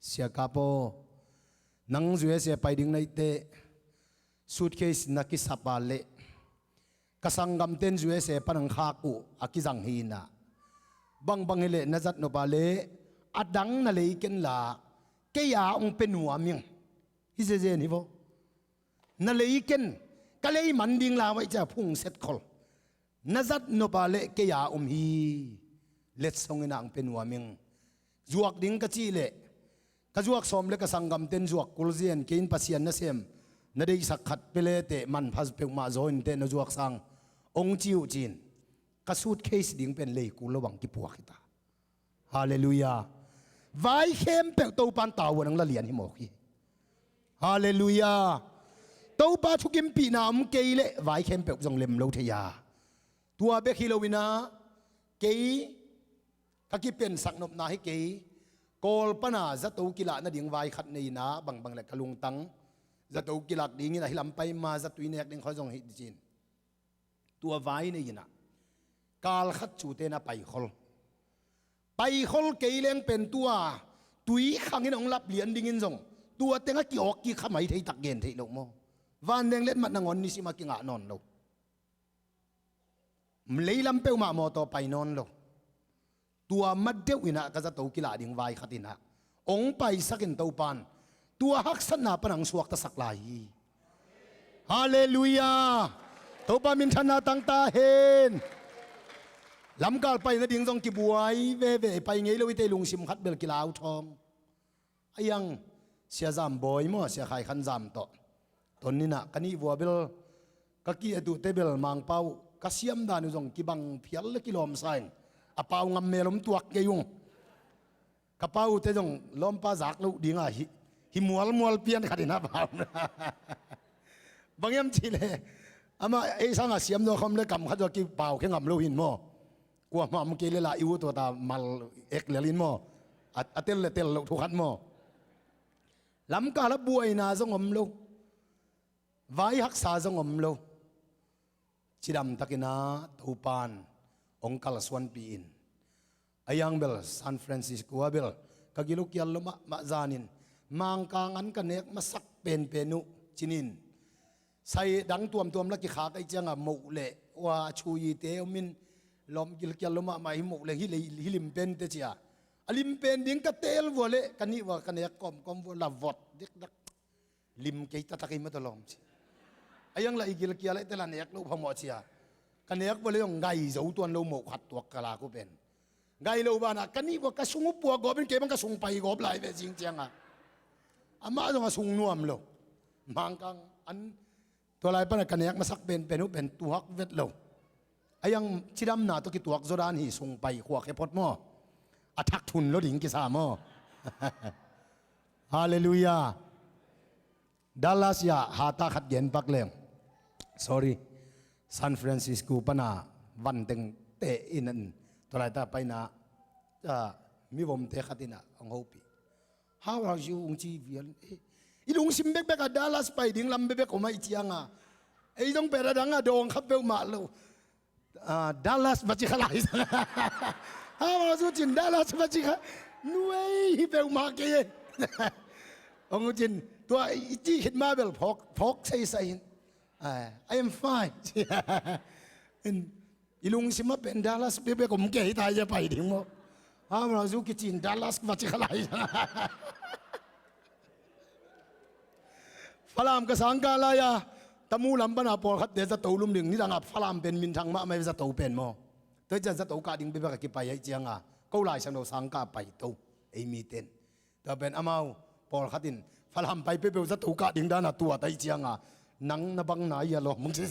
เสียกาโปนังจุเอเสียไปดิ้งในเตสุดเคสนักกิสับาเลกษังกำเต้นจุเอเสปนังขากูอากิจังฮีนะบังเฮเลนัจัดโนบาเลอดังนาเลกันละเกียองเป็นหัวเมียงฮิเซเจนี่บ่นาเลกันก็เลยมันดิ่งลาไว้จะพุ่งเสร็จคอลนัจัดโนบาเลเกียฮีเล็ดส่งนางเป็นหัวเมียงจวกดิ่งกะจีเลกะจวกสมเลกษังกำเต้นจวกกุลเซียนกินปัสยันนะเซมนาได้สักขัดเปเลเตมันพัสเปกมาโซนเตนจวกสังองจิวจีนกสูดเคสดิ่งเป็นเลยกูระวังกิปัวกิตาฮาเลลูยาไว้เข้มเปกตัวปันตาวันนังละเลียนหิมอกีฮาเลลูยาตัวปาทุกิมปีนามเกยเลไว้เข้มเปกจงเล็มโลเทียตัวเบคิโลวินาเกยกะกิเป็นสักนบนาให้เกยกอลปนาจะตัวกิลานาดิ่งไว้ขัดในนาบังเล็กกะลุงตังจะตัวกิลักดิ่งนะฮิลำไปมาจะตุยเนกดิ่งเขาจงหิจีนตัวไว้นี่นะกาลขัดจูเตนะไปคอลเกยเลงเป็นตัว ตุยขังอินองลับเลียนดิ่งอินซงตัวเต็งกี่ออกกี่ขมายเทตักเกนเทโลโมวันเดงเล็ดมัดนางอนนิสิมากิงานอนโลมเลยลำเปียวมาโมโตไปนอนโลตัวมัดเดียวอินะก็จะตัวกิลาดิ่งไว้ขัดินะองไปสักินตัวปานตัวฮักษณะปนังสวกตะสักลายฮาเลลูยาตัวปามินชนะตั้งตาเห็นลำกาลไปนะดิ่งซองกิบวยเว่ไปไงเลวิเตลุงซิมขัดเบลกิลาวทอมไอยังเสียจำบ่อยมั้งเสียใครขันจำต่อตอนนี้นะกันนี่วัวเบลก็กี้ดูเตเบลมังเป้าก็เสียมดานุซองกิบังเพียลกิโลมไซน์อาเป้างำเมลมตัวกยุงกระเป๋าเตจงลมป้าจักลูกดิ่งอ่ะหิมัวเปลี่ยนขัดนะเปล่าบางยามทีเลยอามาไอ้สังอาเสียมโดนคำเลยกำขัดว่ากิเปล่าแค่งำลูกหินมั้งกลัวมาเมื่อกี้เลยละอิวตัวตามาเอกเลลินมั้งอัตเตลทุกขัดมั้งลำกาลบวยนาจงอมลูกไว้ฮักษาจงอมลูกชิดำตะกินาตูปานองค์กาลสวนปีอินอายังเบลซานฟรานซิสโกเบลกากิลุกยัลลมาจานินมังกังอันกันเนกมาสักเป็นนุจินินใส่ดังตัวมลักกิขาไอจังอ่ะหมูเละว่าชูยเตอมินลมกิลยัลลมาไม่หมูเละฮิลิมเป็นเตจียอลิมเป็นดิ้งกะเตลวัวเละกันนี่ว่ากันเนกกอมวัวลาวดดิกดักลิมเกยตะตะกิมาตลอมอายังละอีกิลยัลเตลันเนกลูกพมอเชียกันเนกว่าเลยองไงเจ้าตัวเราหมูขัดตัวกะลากูเป็นไงเราบ้านะกันนี่ว่ากระสุงปัวกอบเป็นเก็บมันกระสุงไปกอบไหลไปจริงจังอ่ะอามาต้องกระสุงนวมโลมังกังอันตัวไรปนกันเนียกมาสักเป็นตัวฮักเวทโลไอ้ยังชิดำนาตัวกิตัวโซดานหีส่งไปขวากแค่พดหม้ออัทักทุนแล้วดิ่งกิสาหม้อฮาเลลูยาดัลลัสยาหาตาขัดเย็นปักเลง sorry ซานฟรานซิสโกปนาวันเต็งเตอินันตัวไรตาไปนะมีวมเตขัดินะองโฮปี how are you องจีเวียนอีลุงซิมเบกกับดัลลัสไปดิ่งลำเบกของมาอีเจียงอ่ะไอ้ต้องเป็นระดังอ่ะโดงขับเบลมาลูดัลลัสมาจิขลายสัง how are you จินดัลลัสมาจิขนุ้ยเบลมาเกยองจินตัวอีจีเห็นมาเบลพกใส่I am fine อีลุงซิมมาเป็นดัลลัสเบกผมเกยตายจะไปดิ่งมั้ง how are you กิจินดัลลัสมาจิขลายฟลามกสังกาลายาตะมูลำปนาปอลขัดเดจะตูลุมดึงนี่ดังอับฟลามเป็นมินทางมาไม่จะตูเป็นมั้งตัวจะตูกาดิ่งไปแบบกี่ไปไอ้เจียงอ่ะก็ลายสังโดสังกาไปตูไอ้มีเต็นแต่เป็นอามาปอลขัดินฟลามไปเปจะตูกาดิ่งด้านตัวไอ้เจียงอ่ะนังนบังนายอะหรอมึงใช่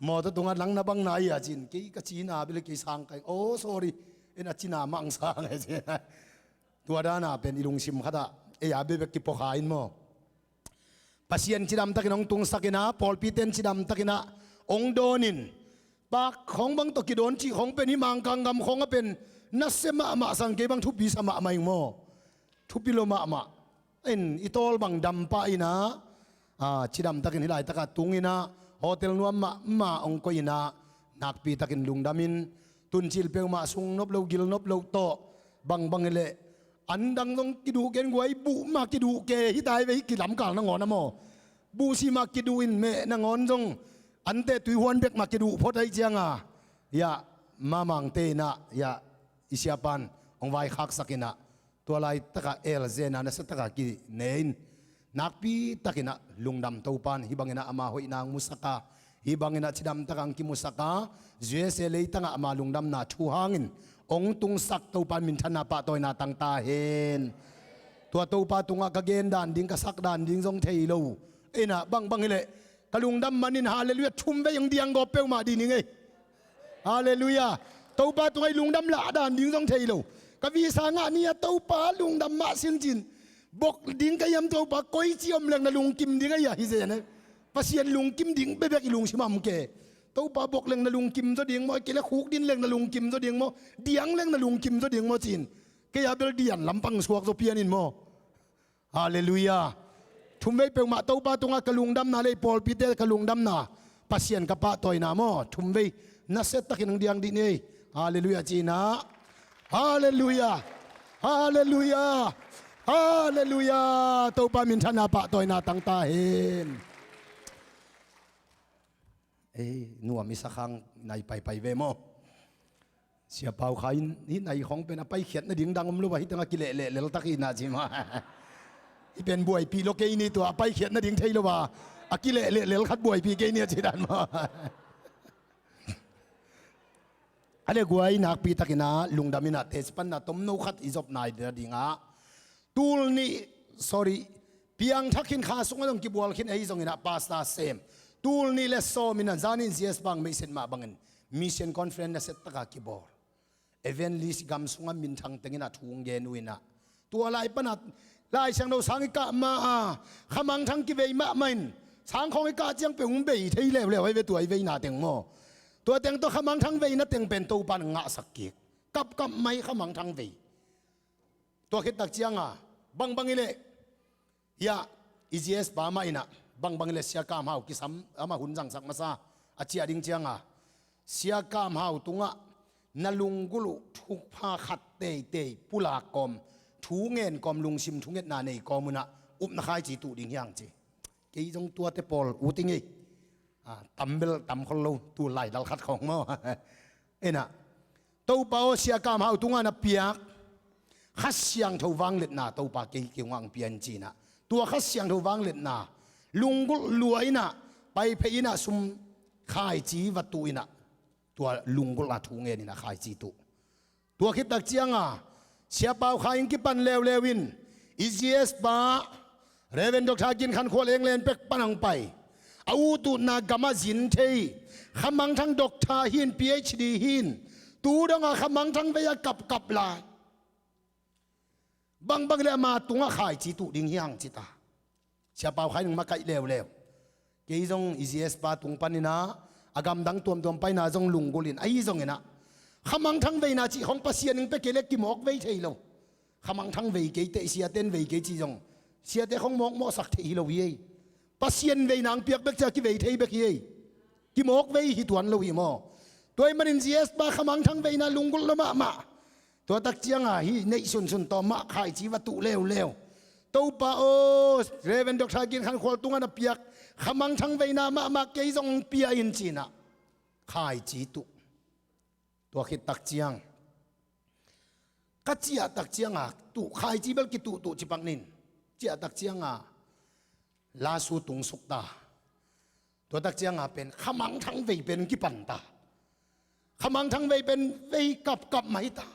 หมอตัวตรงนั้นนังนบังนายอะจินกี่กจีนาไปเลยกี่สังกันโอ้ sorry เอ็นจีนามังสังไอ้เจียตัวด้านน่ะเป็นอีลุงชิมขัดอ่ะไอ้ยาเบแบบกี่ปอกหายมั้งpasien cidam takin ong tung sakina Paul Piten cidam takina ong donin pak khong bang to ki don chi khong pen hi mang kang gam khong a pen na sema ma sang ke bang thu pi sama mai mo thu pi lo ma en itol bang dam pa ina cidam takin hilai taka tungina hotel nuam ma ong ko ina nak pi takin lungdamin tun chil pe ma sung nop lo gil nop lo to bang ele andang dong kidu ken guai bu ma kidu ke hitai ve ki lam kal na ngon na mo bu si ma kidu in me na ngon jong ante tui huan bek ma kidu phot ai chianga ya mamang te na ya isiapan ong vai khak sakina to lai taka el zena na sa taka ki nein nakpi takina lungdam topan hibangina ama hoi nang musaka hibangina chidam takang ki musaka jese leitanga ama lungdam na thu hangin ong tung sak to pan min thana pa toy na tang ta hen tua to pa tunga ka gen dan ding ka sak dan ding jong thei lo ena bang ile kalung dam manin hallelujah thum be yang diang go pe ma di ni ngai hallelujah to pa tungai lung dam la dan ding jong thei lo ka vi sa nga ni to pa lung dam ma sin jin bok ding ka yam to pa koi chiom leng na lung kim ding ya hi je ne pasien lung kim ding be be lung simam ke tàu pa bọc leng na lung kim cho đieng mo kila khuk din leng na lung kim cho đieng mo diang leng na lung kim cho đieng mo chin ke ya bel dian lampang suak cho pianin mo hallelujah thumei pe ma tàu pa tunga kalung dam na le Paul Peter kalung dam na pasien ka pa toy na mo thumei na set takin ang diang di nei hallelujah china hallelujah ฮาเลลูยาฮาเลลูยาตัวปามินทนาปะตัวนาตั้งตาเห็นนัวมิสักครั้งในไปเวโมเสียเป่าขายนี่ในของเป็นไปเขียนนะดิ่งดังรู้ว่าฮิตงกิเลเลลตักอินาจิมาที่เป็นบวยปีโลเกนี่ตัวไปเขียนนะดิ่งไทยรู้ว่าอกิเลเลขัดบวยปีเกนี่จีดันมาอะไรกวยนักปีตักินาลุงดามินาเทสปันนาตมโนขัดอิจบนายเดียดิงาตูลนี่ sorry เพียงทักขินขาสุงต้องกิบวลขินไอ้ทรงอินาปาสตาเซมตูลนี่เลสโซมินันจานินเซียสบังไม่เซ็นมาบังเงินมิชชั่นคอนเฟรนซ์เซตตะกากิบอลเอเวนลิสกัมสุงมินทังเตงินาทุงเกนุยนะตัวลายปนัดลายช่างเราสังกะมาขมังทังกิเวมาไม่สังของไอ้กาจังเป็นหุ่นเบยที่เร็วไอ้เวตัวไอ้เวนาเต็งโมตัวเต็งตัวขมังทังเวน่ะเต็งเป็นตัวปันงะสักกิกกับไม่ขมังทังเวตัวคิดตักจังบังอิเล่ยาอีจีเอสปามาอินะบังอิเล่เสียกามเฮากิสัมอามาหุ่นจังสักมาซาอาเจียดิงจังเสียกามเฮาตุงะนลุงกุลุทุกพาขัดเตยปุลากอมถูเงินกอมลุงชิมถูเงินนาในกอมุนะอุบนักขายจีตุดิ่งยังจีกี่จงตัวเตปอลอุติงี้ตำเบลตำคนเราตัวไหลดลขัดของมั้งนะตัวเปาเสียกามเฮาตุงะนับเปียกขัดเสียงทวังเล็ดนาตัวปากกี่วังเปียนจีนะตัวขัดเสียงทวังเล็ดนาลุงกุลวยนะไปเพยินะซุมขายจีวัตถุอินะตัวลุงกุลาทุงเงินนะขายจีตุตัวคิดตักเจียงเสียเป่าขายกิปันเลวินอีจีเอสบาเรเวนดอกทากินขันโคเลงเลนเป็กปันังไปอาวุตุนากามาจินเทยขมังทั้งดอกทาหิน PhD หินตูดังขมังทั้งเวียกับลายบังเลมาตุงขายจีตุดิ่งยังจิตาเสียเป่าขายหนึ่งมาไกลเร็วเกี่ยจงอีจีเอสบาตุงปันนี่นะอากำดังตัวไปนาจงลุงกุลินไอ้จงเนะขมังทั้งเวนาจีของปัสยานึงไปเกล็กกิมอกเวทเฮโลขมังทั้งเวเกเตเสียเต้นเวเกจีจงเสียเตของมอกมอสักเทฮิโลวีปัสยานเวนางเปียกเบกจากกิเวทเฮเบกเฮกิมอกเวฮิตวันโลวีมอตัวมันอินเซียสบาขมังทั้งเวนาลุงกุลละมาตัวตักเจียงฮีในสุนต่อมาขายจีวัตถุเลวตัวป้าโอเรเวนดอกทากินขันขวลตุงอันเปียกขมังทั้งเวนามาเกยจงเปียอินจีนะขายจีตุตัวคิดตักเจียงกัจเจียตักเจียงตุขายจีเบลกิตุจิปังนินเจียตักเจียงลาสูตุงสุกตาตัวตักเจียงเป็นขมังทั้งเวเป็นกิปันตาขมังทั้งเวเป็นเวกับไม่ตา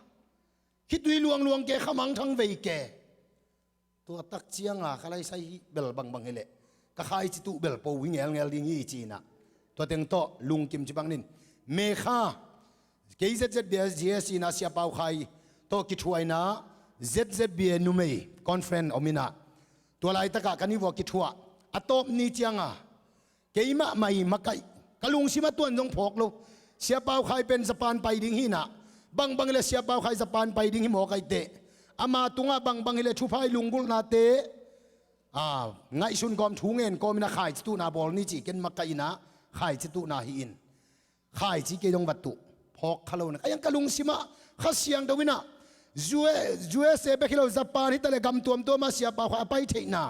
คิดดุยลวงแกขมังทั้งเวแกตัวตักเจียงใครใส่เบลบังเฮเลก็ขายจิตุเบลปูวิ่งเงลดิ่งยี่จีนะตัวเต็งโตลุงกิมจิบังนินเมฆาเกยเซเบียเจสีนาเสียเป่าขายโตกิช่วยนะเซเบียนุเมย์คอนเฟรนซ์อมินาตัวลายตะกะกันนี่วกิชัวอัตโตนี่จังเกยมะไม่มาไกกะลุงชิมาตัวจงพกโลเสียเป่าขายเป็นสปานไปดิ่งหินะบังเลเสียเป่าขายสปานไปดิ่งหิมอไกเตะอามาตุงบังเลชุพายลุงกุลนาเตไงชุนกอมถุงเงินกอมนาขายจิตุนาบอลนี่จีเกนมาไกนะขายจิตุนาหินขายจีเกยงวัตถุพอกขลุ่นยังกะลุงสิมาข้าเสียงดวินะจัวเสเบกิโลจับปานิตะเลกำตัวมาเสียป่าไปเทน่า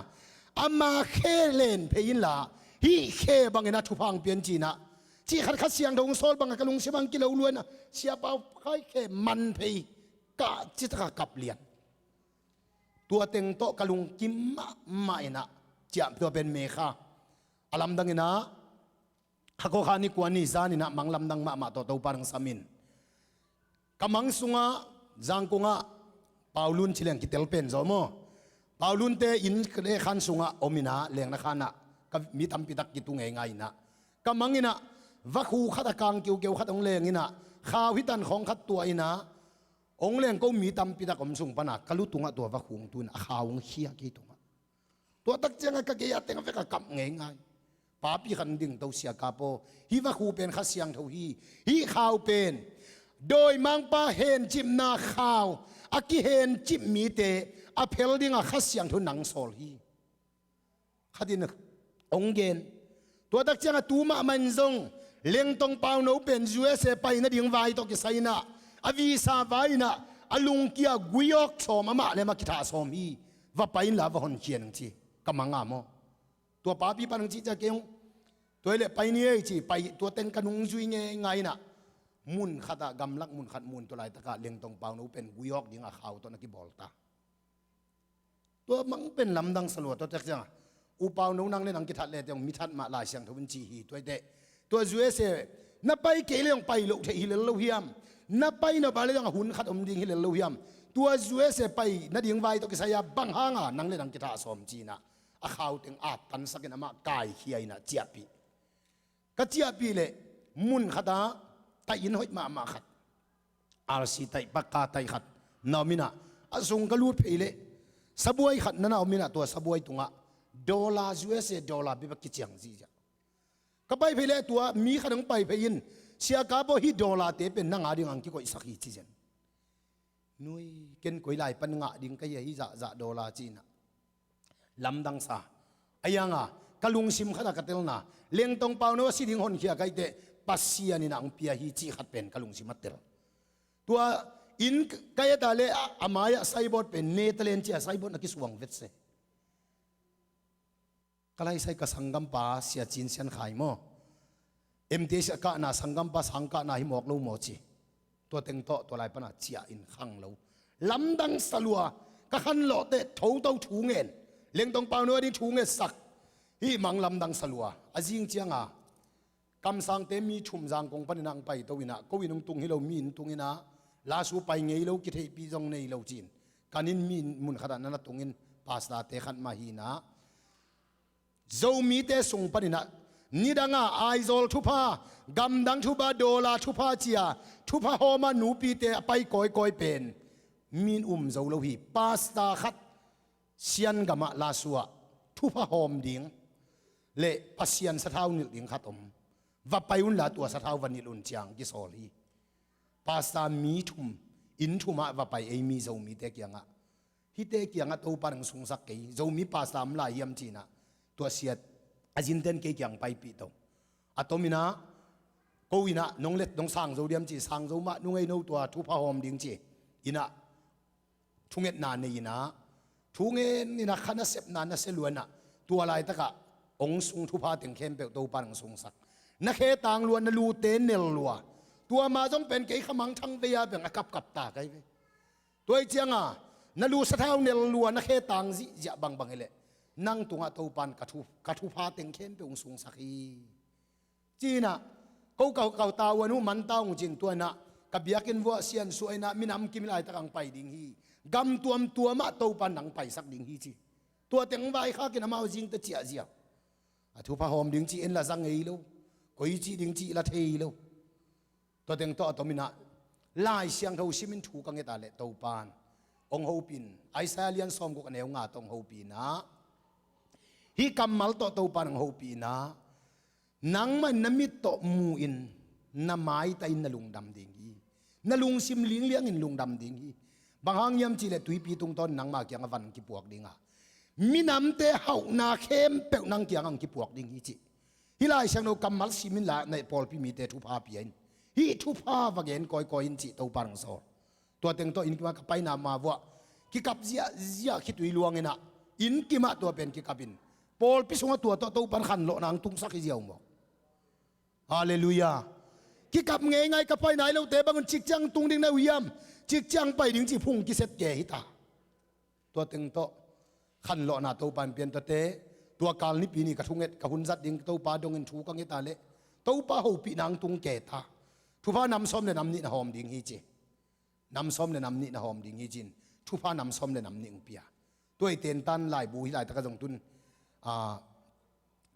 อามาเคเลนเพยินละฮีเคบังเงินทุพังเปลี่ยนจีนะจีขัดข้าเสียงดงโซลบังกะลุงสิบังกิโลล้วนนะเสียป่าใครเคมันเพยกะจิตกะกับเลียนตัวเต็งโตกะลุงกิมมาเอนะจะตัวเป็นเมฆาอลัมดังนะข้าก็ขานี่กวนนี่ซานี่นะมังลำดังมาตัวตัวปารังสามินกำมังสุงะจังกุงะเปาลุนชิเลงกิเตลเป็นจอมอเปาลุนเตอินเคลขันสุงะอมินาเลงนะขานะกับมีตำปิตักกิตุงไงนะกำมังอินะวักหูขัดกังเกี่ยวขัดองเลงอินะข้าวหิตันของขัดตัวอินะองเลงก็มีตำปิตักอมสุงปนักกลุตุงะตัววักหูตุนข้าวองเขียกี่ตุงะตัวตักเจงกะเกียเต็งเวกกับไงป้าพี่ขันดิ่งตัวเสียกาโปฮีวักหูเป็นข้าเสียงเท่าฮีข้าวเป็นโดยมังป้าเห็นจิมนาข้าวอากิเห็นจิมมีเตอเพลดิ่งข้าเสียงทุนหนังโซลฮีข้าดินองเกนตัวตักเจงตูมามันจงเลี้ยงตรงเปล่าโนเป็นยูเอสไปนะดิ่งไว้ตัวกิไซนะอวีซาไว้นะ อลุงเกียกุยอกสอมมาเลยมาคิดหาสอมีว่าไปลาวะหอนเขียนจีกำมังอ่ะโมตัวป้าพี่ปันจีจะเกี่ยงตัวเล็ไปนี่จีไปตัวเต็งกันนุงจุยไงน่ะมุนขัดกำลักมุนขัดมุนตัวไรตะกะเลี้ยงตรงเปล่านูเป็นกุยอกดิ้งอ่ะเขาตัวนักกีบอลตาตัวมังเป็นลำดังสลัวตัวจักจังอุปาวนูนั่งเล่นนังกิทัดเล่ยังมีทัดมาลายเสียงทวินจีฮีตัวเด็ตัวจุเอเสนับไปเกลี่ยงไปโลกเทฮิเลโลฮิมนับไปนับไปเลยยังหุ่นขัดอมดิ้งฮิเลโลฮิมตัวจุเอเสไปนัดยิงไว้ตัวกิสายาบังหางอ่ะนั่งเล่นนังกิทัดสอมจีน่ะอาเขาถึงอาตันสักนามากายเขียน่ะเจียปีก็เจียปีเลยมุนขัดไตอินหอยมาขัดอาร์ซีไตปากกาไตขัดนามินะอาสงกลูดเพลสบวยขัดนั่นเอามินะตัวสบวยตุงะดอลลาร์ US ดอลลาร์บิบกิจยังจีจ้ะก็ไปเพลตัวมีขัดงไปเพยินเสียกาบฮิดอลลาร์เตเป็นนั่งอาดิงังกิโกอิสักฮิจีเจนนุยเกินกุยไลปันงะดิ้งก็ยังฮิจะดอลลาร์จีน่ะลำดังซาอายังอ่ะกลุงซิมขัดกัตเตลน่ะเลี้ยงตรงเปล่าโน้สิดิ้งหอนเขียไกเตปัสเซียนี่นะองเปียฮิจีขัดเป็นกลุงซิมัตเตลตัวอินกายตาเลอามายะไซบอดเป็นเนเธอร์แลนด์เจียไซบอดนักกิสวงเวทเซก็เลยใส่กสังกัมปาเสียจีนเสียนขายมั้งเอ็มทีเสกะน่ะสังกัมปาสังกะน่ะหิมอกลูโมจีตัวเต็งโตตัวไรปะน่ะเจียอินขังลูลำดังสลัวก็ขันโลเตะทูเต้าชูเงินเลี้ยงตรงเปล่าโน้ดิ้งชูเงินสักฮีมังลำดังสลัวอาจิงเจียงอ่ะกำสังเตมีชุมจางกงปนนังไปตัววินะก็วินงตุงฮิโลมีนตุงฮินะลาสูไปไงเราคิดให้ปีจงในเราจีนการนินมีมุนขนาดนั้นตุงินภาษาเตขันมาฮีนะเจ้ามีเตส่งปนินะนี่ดังอ่ะไอโซลทุพากำดังทุบาโดลาทุพาเจียทุพาโฮมาหนูปีเตไปก่อยเป็นมีนเจ้าเราฮีภาษาขัดเซียนกามะลาสัวทุพาโฮมดิ้งเละปัสเซียนสะเท้านิลดิ้งขัดอมว่าไปอุ่นละตัวสะเท้าวันนิลุนจางกิโซลีภาษามีทุมอินทุมาว่าไปไอมีเจ้ามีเตกียงอ่ะฮิเตกียงอ่ะตัวปานังสงสักกี่เจ้ามีภาษามลายยมจีน่ะตัวเสียดอาจินเตนเกียงไปปีโตอะตัวมินะกูอินะน้องเล็ดน้องสังเจ้าเดียมจีสังเจ้ามานุ่งไอโนตัวทุพาหอมดิ้งจีอินะทุ่งเอ็ดนานนี่นะทุ่งเอ็ดนี่นะขันเสพนานนะเสลวนน่ะตัวอะไรตะกะองค์ทรงทุพาถึงเข้มเปลตัวปานังสงสักนักเฮตังล้วนนลูเตนเนลลัวตัวมาต้องเป็นเกี่ยขมังทั้งเบียเป็นกับตาไกตัวเจียงอ่ะนลูสะเท้าเนลลัวนักเฮตังสิจะบังเอเลนั่งตัวตัวปันกระทุพาเต็งเข้มเป็นองค์ทรงสักฮีจีน่ะเก่าตาวันนู้มันตาองจริงตัวน่ะกับยากินวัวเซียนสวยน่ะมีน้ำกิมลายตะกังไปดิ่งฮีกำตัวมาตัวปันหนังไปสักดิ่งฮีจีตัวเต็งใบข้ากินน้ำเอาจริงตะเจียเจียทุพาหอมดิ่งจีเอ็นละสังเอโลก็ยีจีดิ่งจีละเทโลตัวเต็งตัวตัวมินะลายเสียงเขาชิมินถูกังเงตาเลตัวปานองหูปินไอซาเลียนซอมกุกันเอวงาตองหูปินะฮิกำมัลตัวปานองหูปินะนังมันนมิตโตมูอินนามายตาอินนลุงดำดิ่งฮีนลุงซิมเลี้ยงอินลุงดำดิ่งฮีบางหางยามจีเลตุยปีตุงต้นนังมาเกียงวันกิปวกดิ่งอ่ะมินำเตะเขานาเข้มเปกนังเกียงอังกิปวกดิ่งฮีจีฮิลายเสียงเรากำมัลซิมินละในพอลพิมีเตทุพาเปียนฮีทุพาวะเกนก่อยอินจีตัวปานังโซตัวเต็งตัวอินกิมาไปนามาว่ากิกับเสียคิดวิลวงเงินะอินกิมาตัวเป็นกิกับอินพอลพิสงตัวปันขันโลนังตุงสักเดียวมั้งฮาเลลูยากิกับไงกับไปไหนเราเตะบางคนจิกจังตุงดิ่งในวิยามจิกจังไปดิ่งจีพุ่งกิเสตแก่ฮิตาตัวเต็งตัวขันโลนาตัวปันเปลี่ยนตัวเตะตัวกาลนิปีนี่กระทุงเอ็ดกระหุนจัดดิ่งตัวปาดงเงินถูกังเงตาเละตัวปาหูปีนางตุงแก่ตาทุพานำซ้อมเลยนำนี่นะหอมดิ่งฮิจีนำซ้อมเลยนำนี่นะหอมดิ่งฮิจินทุพานำซ้อมเลยนำนี่อุปยาตัวไอเตียนตันลายบูฮิลายตะกระจงตุน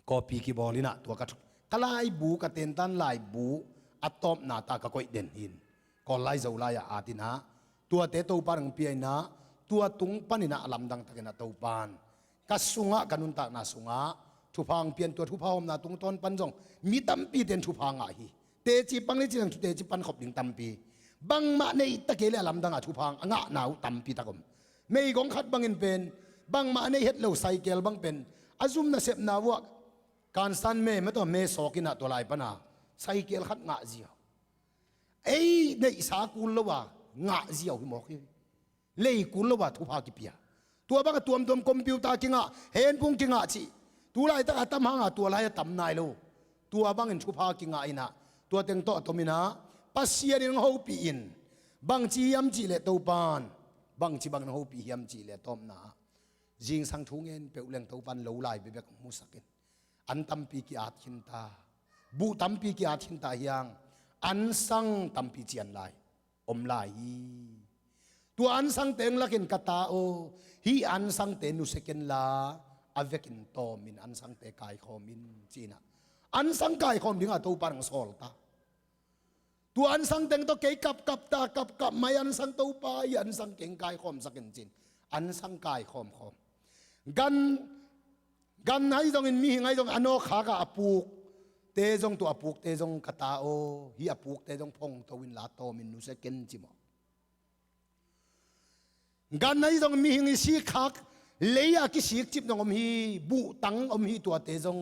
กอปีกีบอลินะตัวกระกลายบูกระเตียนตันลายบูอัตตอมนาตากระก้อยเด่นหินก็ไล่เจ้าลายอาตินะตัวเตตัวปานังเปียนะตัวตุงปันินะลำดังตะกันนะตัวปานกัสสุงะกันุนตากนาสุงะทุพังเปลี่ยนตัวทุพาวมนาตุงต้นปันจงมีตั้มปีเด่นทุพังอ่ะฮีเตจิปังนี่จีนังเตจิปันขบดิ่งตั้มปีบังมาในตะเกียลลำดังอ่ะทุพังงะหนาวตั้มปีตะกมไม่กองขัดบังเงินเป็นบังมาในเฮ็ดเหลวไซเกลบังเป็นอาซุมน่ะเสพนาวะการสันเมย์ไม่ต้องเมย์สอกินะตัวลายปนาไซเกลขัดงะเจียวไอ้ในสากุลละวะ งะเจียวหิมอกเลยกุลว่าทุพากิเปียตัวบังตัวมคอมพิวเตอร์กิงะเห็นพุงกิงะสิตัวไรตั้งแต่ตั้มหางตัวไรตั้มนายโลตัวบังเห็นทุพากิงะอินะตัวเต็งโตตัวมินะปัสเซียนเขาปีอินบังจียมจีเลตัวปานบังจีบังเขาปียมจีเลตอมนาจิงสังทุงเงินเปลงตัวปานโลไลเบเบกมุสักินอันตัมปีกิอาทินตาบุตัมปีกิอาทินตายังอันสังตัมปีเจียนไลอมไลตัวอันสังเต็งลักินกตาโอฮีอันสังเตนุเสกินลาอเวกินโตมินอันสังเตกายคอมินจีนะอันสังกายคอมดิ้งตัวปานสอลตาตัวอันสังเต็งตัวเกยกับตากับไม่อันสังตัวปายอันสังเก่งกายคอมสักินจินอันสังกายคอมกันให้ตรงนี้ให้ตรงอันโนขากะปูกเตจงตัวปูกเตจงกตาโอฮีปูกเตจงพงตัววินลาโตมินนุเสกินจิมกันให้ตรงมีหิงสีคักเลียกิสีจิบตรงอมฮีบุตังอมฮีตัวเตจง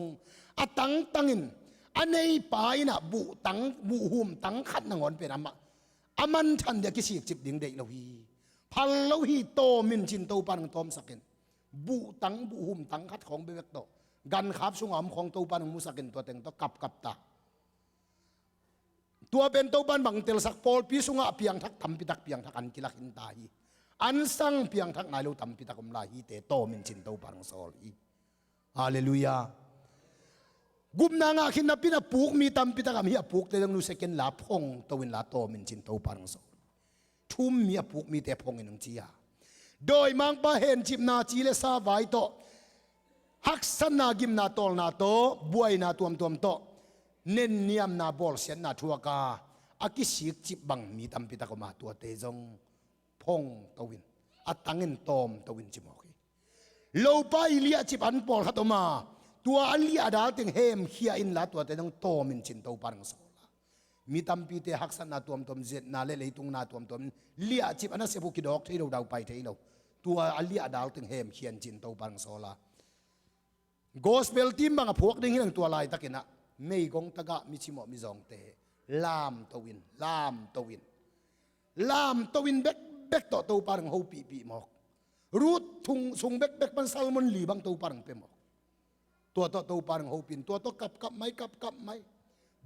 อตังอินอันในป่ายน่ะบุหุมตังขัดนงอนเป็นอามันทันเดียกิสีจิบดิ่งเด็กเราฮีพัลเราฮีโตมินจินโตปันตอมสักินบุหุมตังขัดของเบเวกโตกันขับสุงอมของโตปันมุสักินตัวเต็งตัวกับตาตัวเป็นโตปันบังเตลสักโพลพิสุงะเพียงทักทำพิทักเพียงทักอันกิลักหินตาฮีอันสังเพียงทักนายลูทำพิทักอมลาฮีเตโตมินจินโตปันโซลีฮาเลลูยากุมนางอาคินนับพินาปูกมีตำพิทักษ์มีปูกแต่ยังรู้สึกเห็นลาพงตัววินลาโตมินจินโตปังโซทุ่มมีปูกมีแต่พงอินงจียโดยมังปะเห็นจิบนาจีเลสาไว้โตฮักสันนากิมนาโตลนาโตบวยนาตัวมโตเน้นเนียมนาบอลเสียนนาทัวกาอากิสิกจิบบังมีตำพิทักษ์มาตัวเตจงพงตัววินอัตังเงินตอมตัววินจิมอกโลปาอิเลียจิบอันปอลขัดออกมาตัวอัลลีอาดาติงเฮมเฮียอินลาตัวแต่ต้องโตมินจินโตปังโซลามีตัมปีเตหักสันนาตัวมเจ็ดนาเลเลยตุงนาตัวมเลียจิบอันนั้นเสบุกิดอกที่เราดาวไปที่เราตัวอัลลีอาดาติงเฮมเฮียนจินโตปังโซลาโกสเปลทีมบางพวกดิ้งหินตัวลายตะกินะไม่กงตะกะมิชิโมมิจงเตลามตวินเบกโตปังฮูปีหมอกรูดทุงสุงเบกปันซัลมอนลีบังโตปังเปหมอกตัวโตปังหูปินตัวกับไม่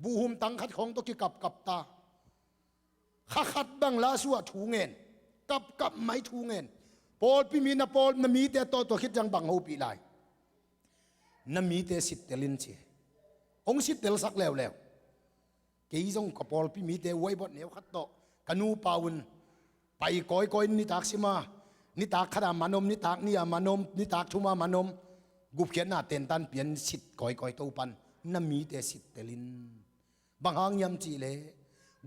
บูหุมตังขัดของตัวกี่กับตาขัดบังลาสัวถูเงินกับไม่ถูเงินปอลพิมีนาปอลนมีแต่ตัวคิดจังบังหูปีไลนมีแต่สิทธิ์เตลินเชองสิทธิ์เตลสักแล้วกี่จงกับปอลพิมีแต่ไว้บดเหนียวขัดโตกันูปาวุนไปก้อยนิตากสิมานิตากขดามานมนิตากนี่มานมนิตากทุมามานมกุบเขียนหน้าเต็นตันเปลี่ยนสิทธิ์ก่อยตัวปันน้ำมีแต่สิทธิ์เตลินบางหางยำจีเล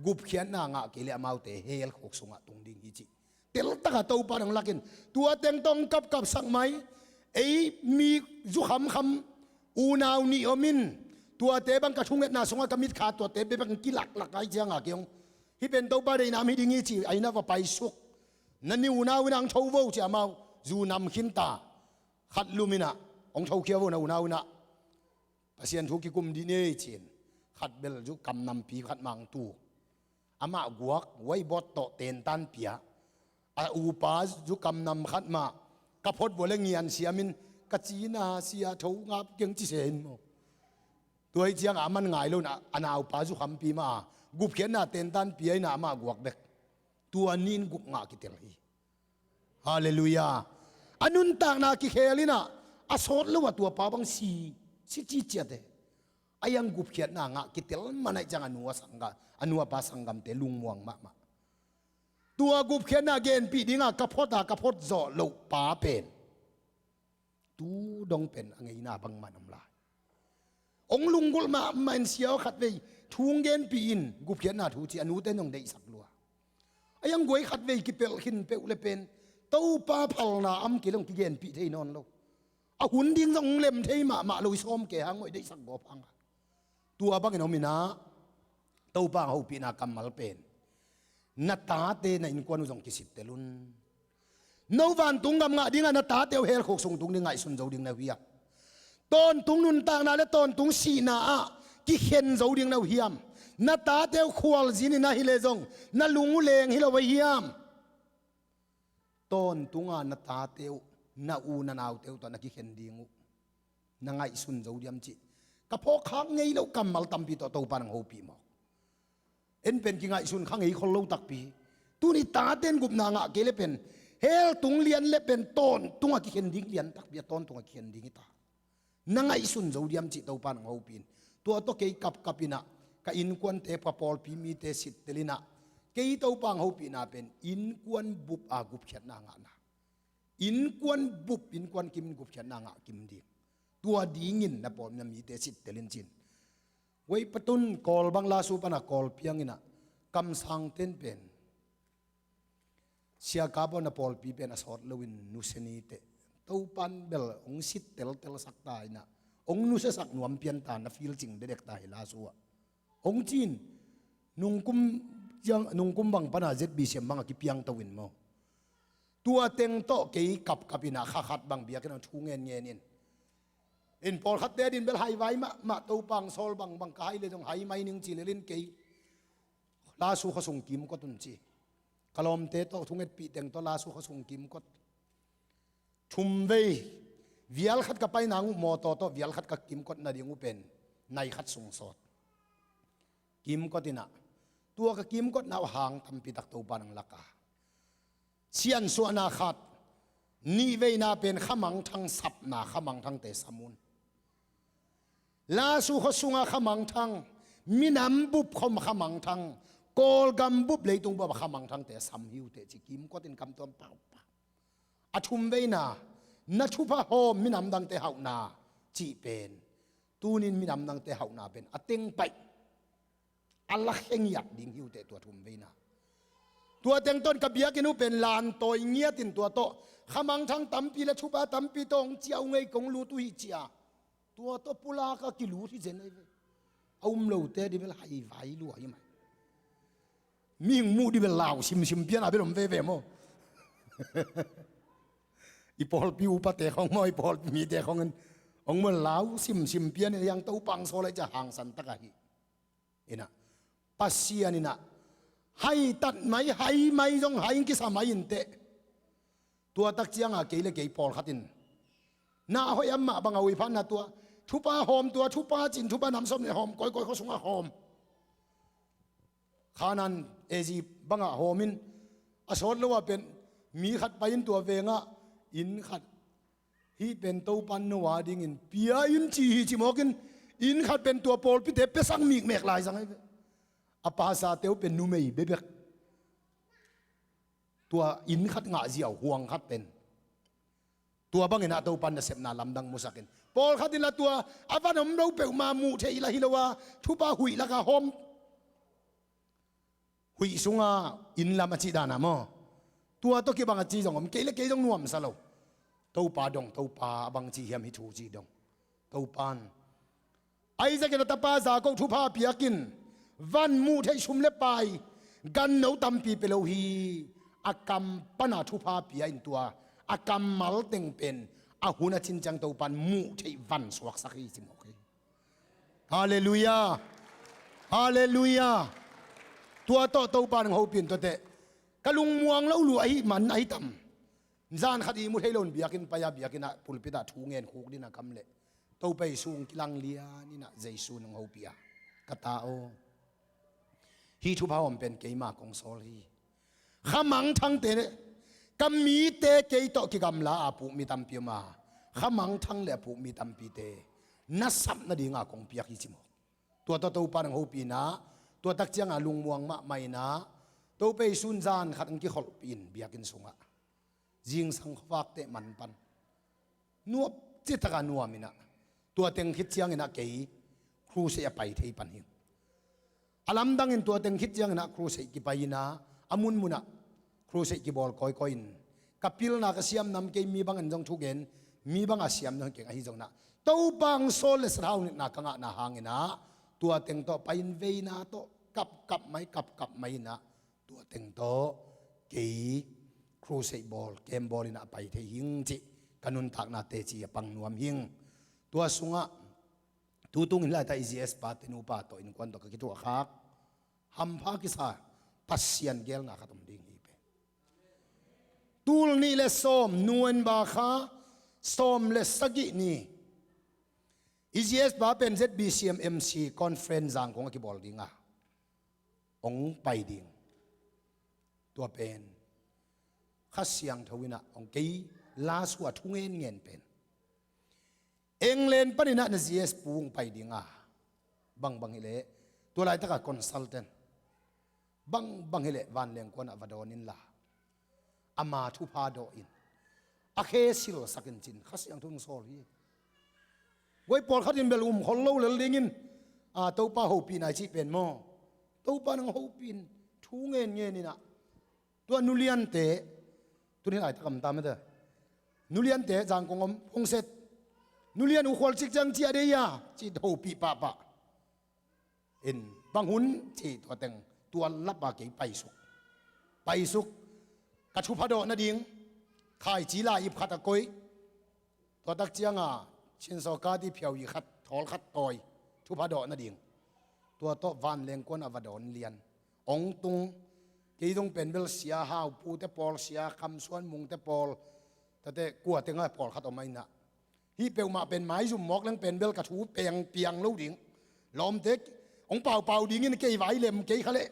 กุบเขียนหน้างะกิเลมาเตเฮลหกสงะตรงดิ่งฮิจิเตลตะกะตัวปันลักินตัวเต็งตองกับสักไหมไอ้มีจุคำอูนาวนิอมินตัวเตบังกระทุงเอ็ดนาสงะกมิดขาตัวเตเบบังกิลักไอเจียงอะเกียงที่เป็นตัวปันในน้ำฮิดิ่งฮิจิไอ้น่าว่าไปสุกนั่นนี่อูนาวินังโชว์วูจะมาจูนำขินตาขัดลูมินะองเท่าเขียวนะอุณาภาษีทุกิกุมดีเนยเชนขัดเบลจุกำนำปีขัดมังตูอามากัวกไว้บดโตเต็นตันเปียอูปาจุกำนำขัดมากระพดบัวเลงียนเสียมินกจีนาเสียทูงับเก่งจิเซนตัวไอ้เจียงอามันง่ายเลยนะอันเอาปาจุคำปีมากุบเขียนน่ะเต็นตันเปียน่ะมากัวกเด็กตัวนินกุบงากิเตลีฮาเลลูยาอันนุนต่างนากิเคลินะอาสดรู้ว่าตัวป้าบังสีจีเจเดอายังกุบเขียนนางะกิเตลมันไอจังอนัวสังกะอนัวปาสังกัมเตลุงม่วงมาตัวกุบเขียนนาเกนปีดิ้งะกระพดจ่อลูกป้าเป็นตูดงเป็นอังไงนาบังมันน้ำลายองลุงกุลมามันเสียวขัดเวทุงเกนปีนกุบเขียนนาทูจีอนุเตนองได้สักลัวอายังกวยขัดเวกิเปลหินเปลเลเป็นตู้ป้าพัลนาอัมกิลงกิเกนปีเทนอนโลอาหุ่นดิ้งส่งเล็มเทมาลุยซ้อมแกหางไว้ได้สักบ่พังตัวบังเอิญมินะตู้ป้าหูปีนากำมัลเป็นนัตตาเตในอินกวนุจงกิสิตเตลุนนวันตุงกำงะดิ้งนัตตาเตวเฮลขกส่งตุงดิ้งไงสุนเจ้าดิ้งนาวิยาตอนตุงนุนต่างนาและตอนตุงสีนากิเห็นเจ้าดิ้งนาวิยาม na ta teu khwal zin na hi le zong na lungu leng hi lo wa hiam ton tunga na ta teu na u na nau teu to na ki khen dingu na ngai sun zo diam chi ka pho khak ngei lo kamal tam pi to panang ho pi mo en pen ki ngai sun khang ei khol lo tak pi tu ni ta ten gup na nga ke le pen hel tung lian le pen ton tunga ki khen ding lian tak bia ton tunga ki khen ding ta na ngai sun zo diam chi to panang ho pin tu to ke kapina ka in kwan te pa pol pi mi te sit telina ke to pang ho pi na pen in kwan bup a gup khat na nga na in kwan bup in kwan kim gup khat na nga kim di tua dingin na pol na mi te sit telin chin wei patun kol bang la su pana kol piang ina kam sang ten pen sia ka bo na pol pi pen asot lowin nuseni te to pan bel ong sit tel sak ta ina ong nu se sak nuam pian ta na feel ching dedek ta la su ong chin nungkum bang pana zet bi sem bang ki piang tawin mo tua teng to ke kapina khat bang bia kan thu ngen ngen in pol khat te din bel hai vai ma to pang sol bang kai le jong hai mai ning chi le lin ke la su kha sung kim ko tun chi kalom te to thunget pi teng to la su kha sung kim ko thum ve vial khat ka pai nang mo to vial khat ka kim ko na ding u pen nai khat sung sot kim ko tina tua ka kim ko na hang tam pi tak to panang laka sian su na khat ni ve na pen khamang thang sap na khamang thang te samun la su kho sunga khamang thang minam bup khom khamang thang kol gam bup leitung ba khamang thang te sam hiu te chi kim ko tin kam tom pau pa athum ve na thupa ho minam dang te hau na chi pen tunin minam dang te hau na pen ateng pai Allah heng yak ding hiu te tua thum ve na tua teng ton ka bia kinu pen lan toy ngia tin tua to khamang thang tampi la thupa tampi tong chiao ngei kong lu tu hi chia tua to pula ka ki lu thi zen ai lo te di bel hai vai lu ai mai ming mu di bel lao sim pian a belom ve mo i pol pi upa te khong moi pol mi te khong ong mo lao sim pian yang to pang so le cha hang san ta ka hi ina pasian ina hai tat mai jong hai ki sa mai in te tua tak chiang a keile ke pol khatin na hoi amma bang awi phan na tua thupa hom tua thupa chin thupa nam som ne hom koi ko sunga hom khanan ezi banga homin asol lowa pen mi khat pain tua venga in khat hi pen to pan no wa ding in pia in chi mokin in khat pen tua pol pi te pesang mi mek lai sang ai apa sa teu pen nu mei bebek tua in khat nga ziaw huang khat pen tua bang ina to pan na sep na lamdang musakin pol khatin la tua avan hom ro pe ma mu the ila hilowa thupa hui la ka hom hui sunga in lama chi dana mo tua to ki bang chi jong om ke le ke jong nuam sa lo to pa bang chi hiam hi thu chi dong to pan ai za ke ta pa za ko thupa piakin van mu thei sum le pai gan no tam pi pe lo hi akam pana thupa pia in tua akam mal teng pen ahuna chin chang to pan mu thei van swak sakhi chi mo ke hallelujah tua to pan ho pin to te kalung muang lo lu ai man ai tam zan khadi mu thei lon biakin paya biakina pulpita thu ngen khuk dina kam le to pe sung kilang lia ni na jaisu nang ho pia kata o hi thu phawam pen keima kong sol hi khamang thang te kam mi te ke to ki kam la apu mi tam pi ma khamang thang le apu mi tam pi te na sap na dinga kong pia ki chimo to pa nang ho pi na to tak chiang a lung muang ma mai na to pe sun jan khat ang ki khol pin biakin sunga jing sang khwak te man pan nuop chi taka nuamina to teng khit chiang ina ke khu se a pai thei pan hi alam dang in tua teng khit chiang na cruise ki paina amun muna cruise ki bol koi in kapil na ka siam nam ke mi bang an jong thu gen mi bang a siam na ke hi jong na to bang sol les rau na ka nga na hangina tua teng to pain ve na to kap mai na tua teng to ke cruise bol kem bol ina pai the hing chi kanun thak na te chi pang nuam hing tua sunga tutung in la ta IGS pa tinu pa to in kwan to ka kitu khak ham pha ki sa pasian gel na khatom ding hi pe tul ni le som nuan ba kha som le sagi ni EGS ba pen ZBCM MC conference ang kong ki bol dinga ong pai ding tua pen khasiang thawina ong kei la suwa thungen ngen pen England panina na GS pung pai dinga bang ile tua lai taka consultant bang ile van leng kona vadonin la ama thu pha do in akhe sil sakin chin khasiang thung sol hi Wai Paul khatin belum hollo le lingin a to pa ho pi na chi pen mo to pa nang ho pin thu ngen nge ni na to nulian te tu ni ai ta kam ta me da nulian te jang kong om hong set nulian u khol chik jang chi ade ya chi ho pi pa pa in bang hun chi to teng tua lap ba ke pai suk ka thu pha do na ding khai chi la ip khata koi to tak chiang a Chin so ka di phiau yi khat thol khat toy thu pha do na ding tua to van leng kon avadon lian ong tung ke dong pen bel sia hau pu te pol sia kham suan mung te pol ta te kwa te nga pol khat o mai na hi peu ma pen mai zum mok lang pen bel ka thu peng piang lo ding lom te ong pau ding in ke vai lem ke khale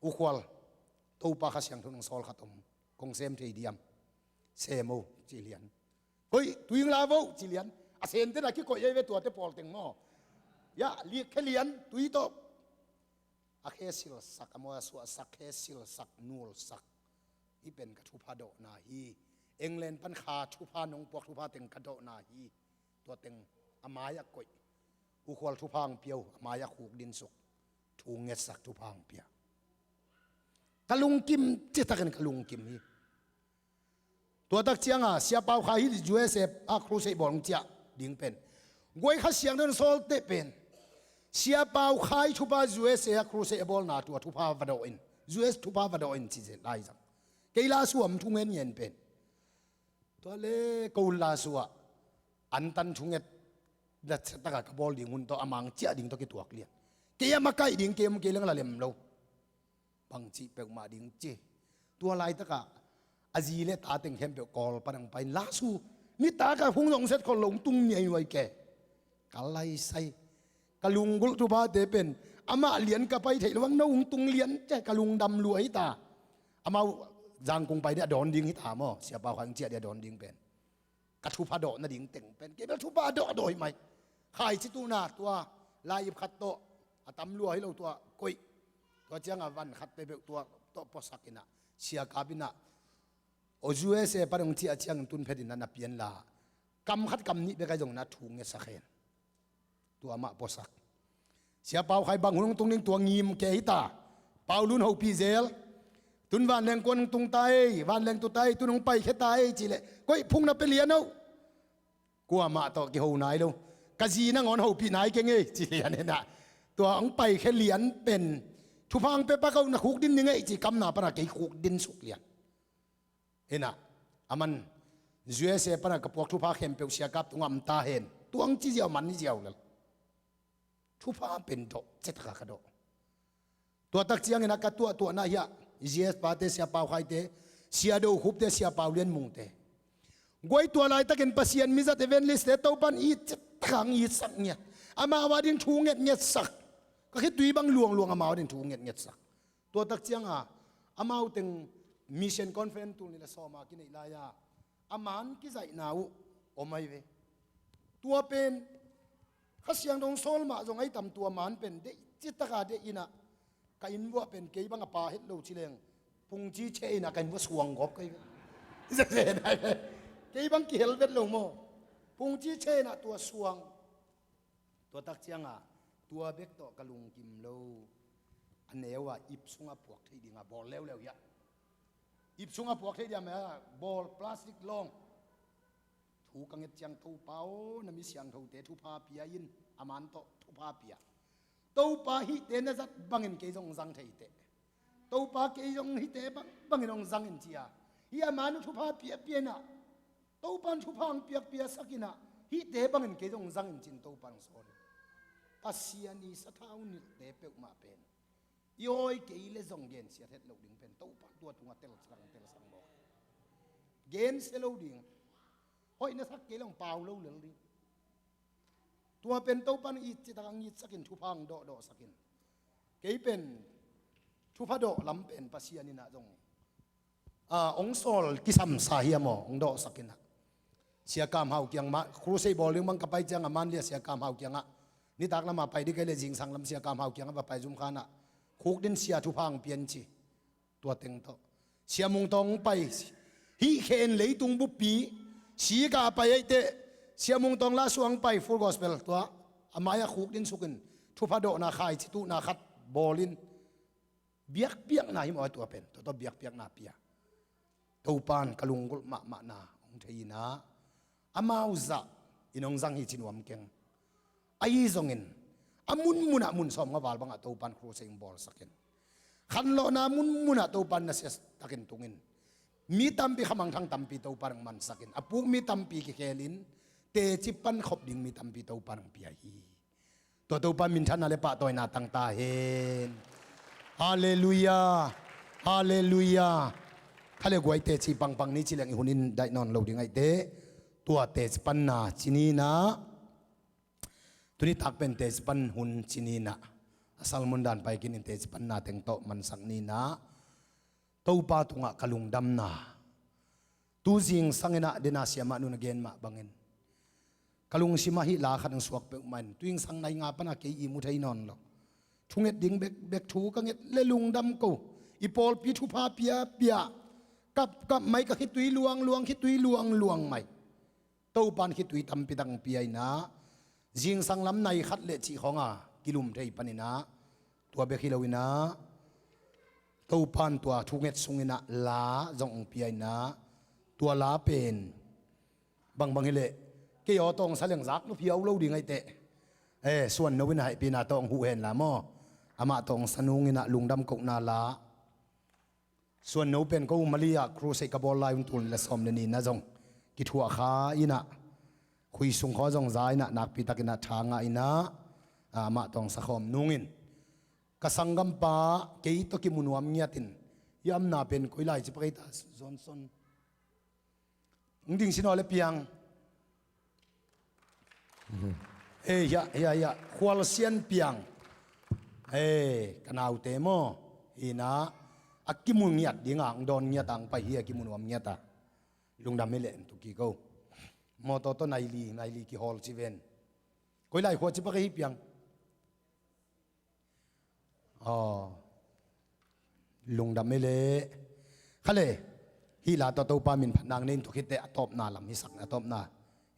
u khwal to pa kha siang thung sol khatom kong sem thei diam semo chi lian koi tuing la vo chi lian a sen te na ki ko ye ve tua te pol teng mo ya li khelian tui to a khe sil sak amo su sak khe sil sak nul sak hi pen ka thu pha do na hi England pan kha thu pha nong pok thu pha teng ka do na hi to teng amaya koi u khol thu phang piau amaya khuk din suk thu nge sak thu phang pia kalung kim che takan kalung kim hiตัวตักเชียงอ่ะเสียเปล่าใครที่จูเอสอาครูเสบอลงเจ้าดิ่งเป็นกวยข้าเสียงนั้นโซลเตเป็นเสียเปล่าใครทุบจูเอสอาครูเสบอลนาตัวทุบาวัดอินจูเอสทุบาวัดอินที่เจได้จังเกล้าสัวมทุ่งเงินเย็นเป็นตัวเล่กูลาสัวอันตันทุ่งเงินดัชตะกับอลดิ่งหุ่นตัวอามังเจ้าดิ่งตัวกี่ตัวเกลียเกี่ยมาไกดิ่งเกี่ยมเกี่ยงละเล่มเราบางจีเปกมาดิ่งเจตัวลายตะกะอาจีเลตาเต็งเข้มเปียวกอลปนังไปลาสูนี่ตากะพงลงเสร็จคนลงตุ้งใหญ่ไว้แก่กะไลใส่กะลุงกุลทุบาเตเป็นอามาเหรียญกะไปเถระวังน้องตุ้งเหรียญแก่กะลุงดำรวยตาอามาจางกงไปเดียดอนดิ่งหิตามอเสียเปล่าขังเจียเดียดอนดิ่งเป็นกะทุบาดอนะดิ่งเต็งเป็นเก็บทุบาดอโดยไหมขายชิตุนาตัวลายขัดโตอาตำรวยเราตัวกุยตัวเจ้าวันขัดไปเบตัวโตปอสักินะเสียกาบินะโอจูเอสปารงที่อาเชียงตุนเพดินนันนับเปียนลากำขัดกำนี้เบกายงนัดถุงเงสักเห็นตัวมาปอสักเสียเปล่าใครบางหุ่นตรงนี้ตัวงีมเกหิตาเปล่าลุนหูพีเซลตุนวันแรงกวนตุงไตวันแรงตุไตตุนหงไปแค่ไตจีเล่ก็พุ่งนับไปเลียนเอากลัวมาต่อกี่หูนายลูกะจีนั่งงอนหูพีนายเก่งเอ้จีเลียนเนี่ยนะตัวหงไปแค่เลียนเป็นทุพังเปปะเขาหนักคุกดินยังไงจีกำหนาปนักกี่คุกดินสุกเลียนเห็นอ่ะอามันจูเอสปนักกับพวกทุพาเข้มเปียวเสียกับตัวงำตาเห็นตัวงจีเจียวมันนี่เจียวเลยทุพาเป็นโตเจ็ดกะกระโดตัวตักเจียงนักตัวน่าเหี้ยจีเอสปาเตเสียเปล่าใครเตเสียดูขุบเตเสียเปล่าเลี้ยนมุงเตกวยตัวลายตะเกินปัสยันมิจัดเอเวนลิสเตตัวปันอีเจ็ดครั้งอีสักเนี่ยอามาวาดินทูเงียสักก็คิดตุยบังลวงอามาวาดินทูเงียสักตัวตักเจียงอ่ะอามาวตึงมิชชั่นคอนเฟรนซ์ตัวนี้ละสอมากินอีลายาอามันกิใจหนาวโอไม่เวตัวเป็นข้าเสียงตรงโซลมาจงไอ้ตำตัวมันเป็นเดจิตตะกาเดอินะกันอินวัวเป็นเกยบังอปาเฮ็ดโลชิเลงพุงจีเชยนะกันวัวสวงกบกันจะเห็นได้เกยบังกิเฮลเวทโลโมพุงจีเชยนะตัวสวงตัวตักเชียงอ่ะตัวเบกโตกะลุงกิมโลอันเนวอ่ะอิบสุงอ่ะพวกที่ดิ่งอ่ะบอลเร็วๆยะอิบสุงอ่ะพวกที่ดิ่งอ่ะบอลพลาสติกลองถูกังเงียบจังทูเป้าน้ำมีเสียงทูเตะทูพาเปียยินอามันโตทูพาเปียทูพาฮิเตนะจัดบังเงินเกยจงจังเทเตทูพาเกยจงฮิเตบังเงินองจังเงินเจียฮิอามันทูพาเปียเปียนะทูปันทูพังเปียเปียสักินะฮิเตบังเงินเกยจงจังเงินจินทูปันโซนปัสยานีสะท้าวนิเตเปกมาเป็น yoi ke ile zong gen sia thet lo ding pen to pa tua tunga tel sang bo gen se lo ding hoi na sak ke long pau lo le ding tua pen to pan i chi tang i sakin thu phang do sakin ke pen thu pha do lam pen pasian ina zong ong sol kisam sa hi mo ong do sakin sia kam hau kyang ma crusade bol ling mang kapai chang aman lia sia kam hau kyang ni tak lama pai di kai le jing sang lam sia kam hau kyang ba pai zum khana khuk din sia thu phang pian chi tua teng to sia mung tong pai hi khen lei tung bu pi si ka pai ai te sia mung tong la suang pai full gospel tua amaya khuk din sukin thu pha do na khai chi tu na khat bolin biak na hi mo tua pen to biak na pia to pan kalungul ma na ong theina amauza inong zang hi chinuam keng ai zongin amun mun som nga wal banga to pan cruising ball sakin khan lo na mun to pan na ses takin tungin mi tampi khamang thang tampi to parang man sakin apuk mi tampi ki kelin te chipan khop ding mi tampi to parang pia hi to pan min thana le pa toy na tang ta hen hallelujah khale guai te chi pang ni chilang hunin dai non lo ding ai te tua te pan na chini na tuni tak pen te pan hun chini na asal mundan pai kin te pan na teng to man sang ni na to pa tunga kalung dam na tu jing sangena dena siama nu na gen ma bangin kalung sima hi la khan suak pe man tuing sang nai nga pana ke i mu thai non lo thunget ding bek thu ka nget le lung dam ko ipol pi thu pha pia kap mai ka khitui luang khitui luang mai to pan khitui tam pi dang pi ai na jing sang lam nai khat le chi khonga kilum thei panina tua be khilowina to pan tua thunget sungina la jong pi ai na tua la pen bang hele ke yo tong saleng zak no phiau lo ding ai te suan no win hai pi na tong hu hen la mo ama tong sanungina lungdam ko na laส่วนโนเป็นก็มาเลียครูเซกบอลไลน์ตุนและสมนี่นะจงกิทัวขาอินะคุยสุงขอจงใจนะนักพิทักษ์นะทางอินะมาตองสักคมนุ่งินกสังกัมปะเกยตกิมุนวามเงียตินยามนาเป็นคุยไล่จิปะกิตาซอนซอนดิ่งสินอเลเปียงยาควอลเซียนเปียงกันเอาเตโมอินะakimun ngiat dia ngang don ngiat ang pai hi akimun wam ngiata lungdam mele tu ki go moto to naili ki hol chiven koi lai kho chi pa hi piang lungdam mele khale hi la to pa min phanang nen to khite atop na lam hi sak na top na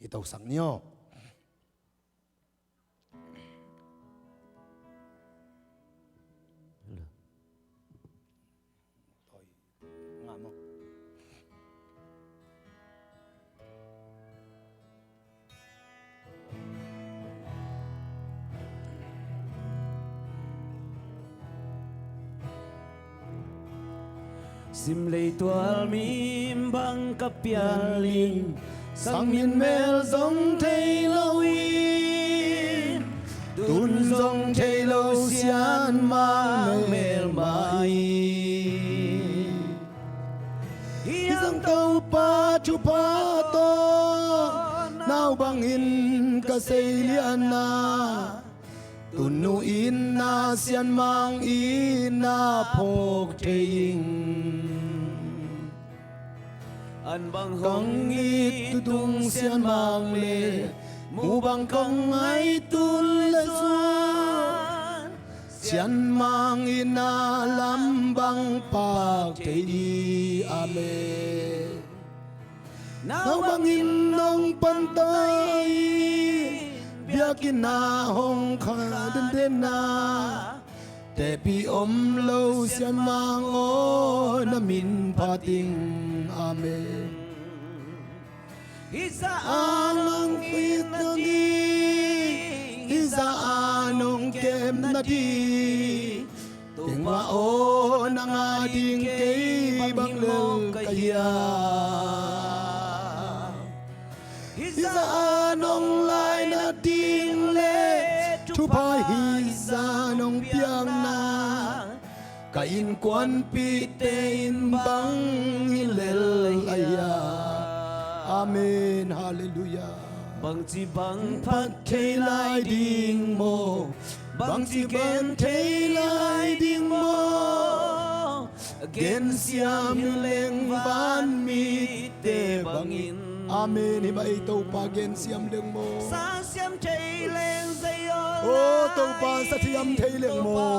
i to sang nio sim lei tual mim bang kapialing sang min mel zong thei lo in tun zong thei lo sian mang mel mai hiang tàu pa chu pa to nao bang in ka sei lian na tunu in na sian mang in na phok theing an bang hong it tung sian mang le mu bang kong ai tun le suan sian mang in na lam bang pak thei amen nao bang in nong pan tai biakin na hong kha den na te pi lo sian mang o na min pha ting amen isa anong pitagi isa anong kem na di ting ma o nang ading kay bang lo kaya isa anong lai na ding le tu pa isa anong piang na ka in kwan pi te in bang hilel aya amen hallelujah bằng chi bằng phát thế lai ding mo bằng chi gen thế lai ding mo gen siam leng van mi te bangin amen hi mai to pa gen siam leng mo sa siam thế leng zayo o to pa sa thiam thei leng mo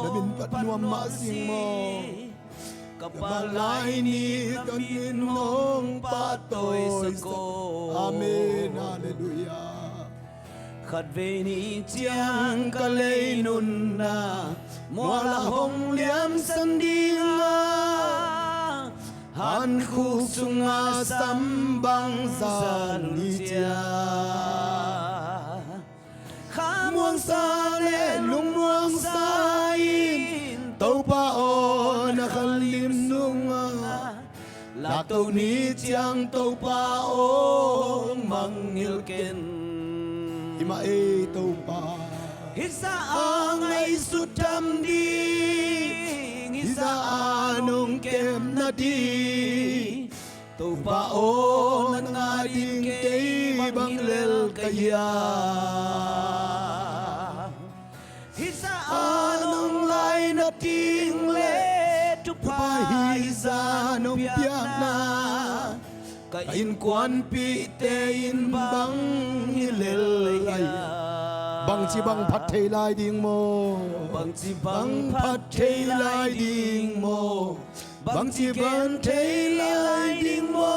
da min pat nuam ma sing mo kapalay ni kamin hong patoy sa ko amen hallelujah khát về ni chiang ka lei nun na mua la hong liam san đi nga han khúc sunga sam bang san ni chia khá muang sa le lung muang sa in tàu pa o na khalim nunga la tàu ni chiang tàu pa o mang hil ken ima e tàu pa hisa angai sutam di hisa anong kem na di tàu pa o nga din kay bang lel kaya hisa anong lai na ting le tu pa hisa nong piak na ka in kwan pi te in bang hilel aya bang chi bang phat thei lai ding mo bang chi bang phat thei lai ding mo bang chi bang thei lai ding mo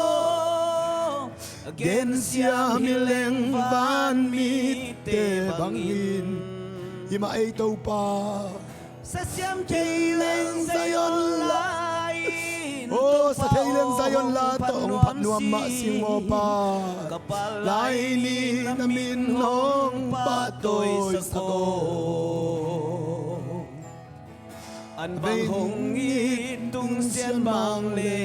gen siam leng van mi te bang in ima e tàu pa sa siam thei leng zayon lai o sa thei leng zayon la to ong phat nuam ma sing mo pa lai ni namin hong patoy sa ko an bang hong it tung sian bang le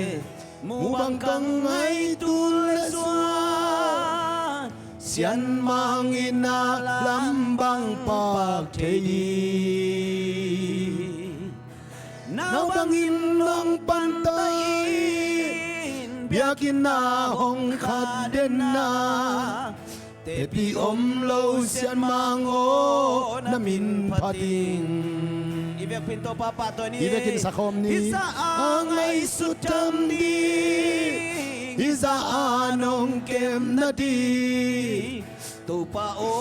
mu bang kang ai tu le suan sian mang ina lam bang pak thei nào bang in nong pan tay biakin na hong khát den na te pi om lo sian mang o na min phating ibek pinto papa to ni ibekin sakom ni isa angai sutam di isa anong kem na di tu pa o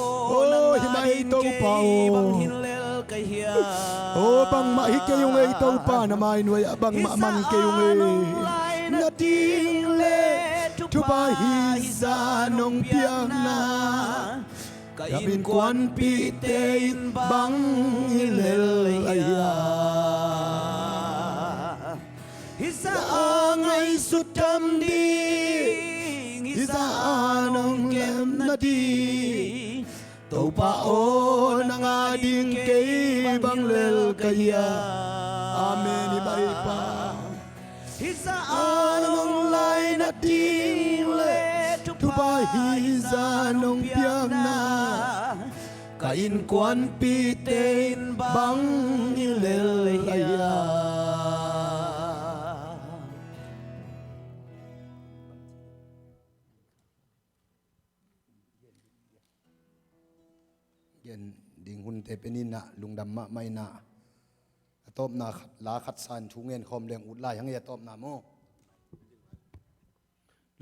himai to pa o bang hinlel kay hiya o bang ma hi ke yung ei to pa na mai nuai bang ma man ke yung ei na ting le tu pa hi sa nong piang na kain kwan pi te in bang hilel aya hisa angai sutam di hisa anong lem na di tàu pa o nang ading kay bang lel kaya amen ibai pa hisa anong lai na ting le tu pa hi sa nong piang na kain kwan pi te in bang hilel aya gen ding hun te penin na lungdam ma mai na top na la khat san thu ngen khom leng ut lai hang ya top na mo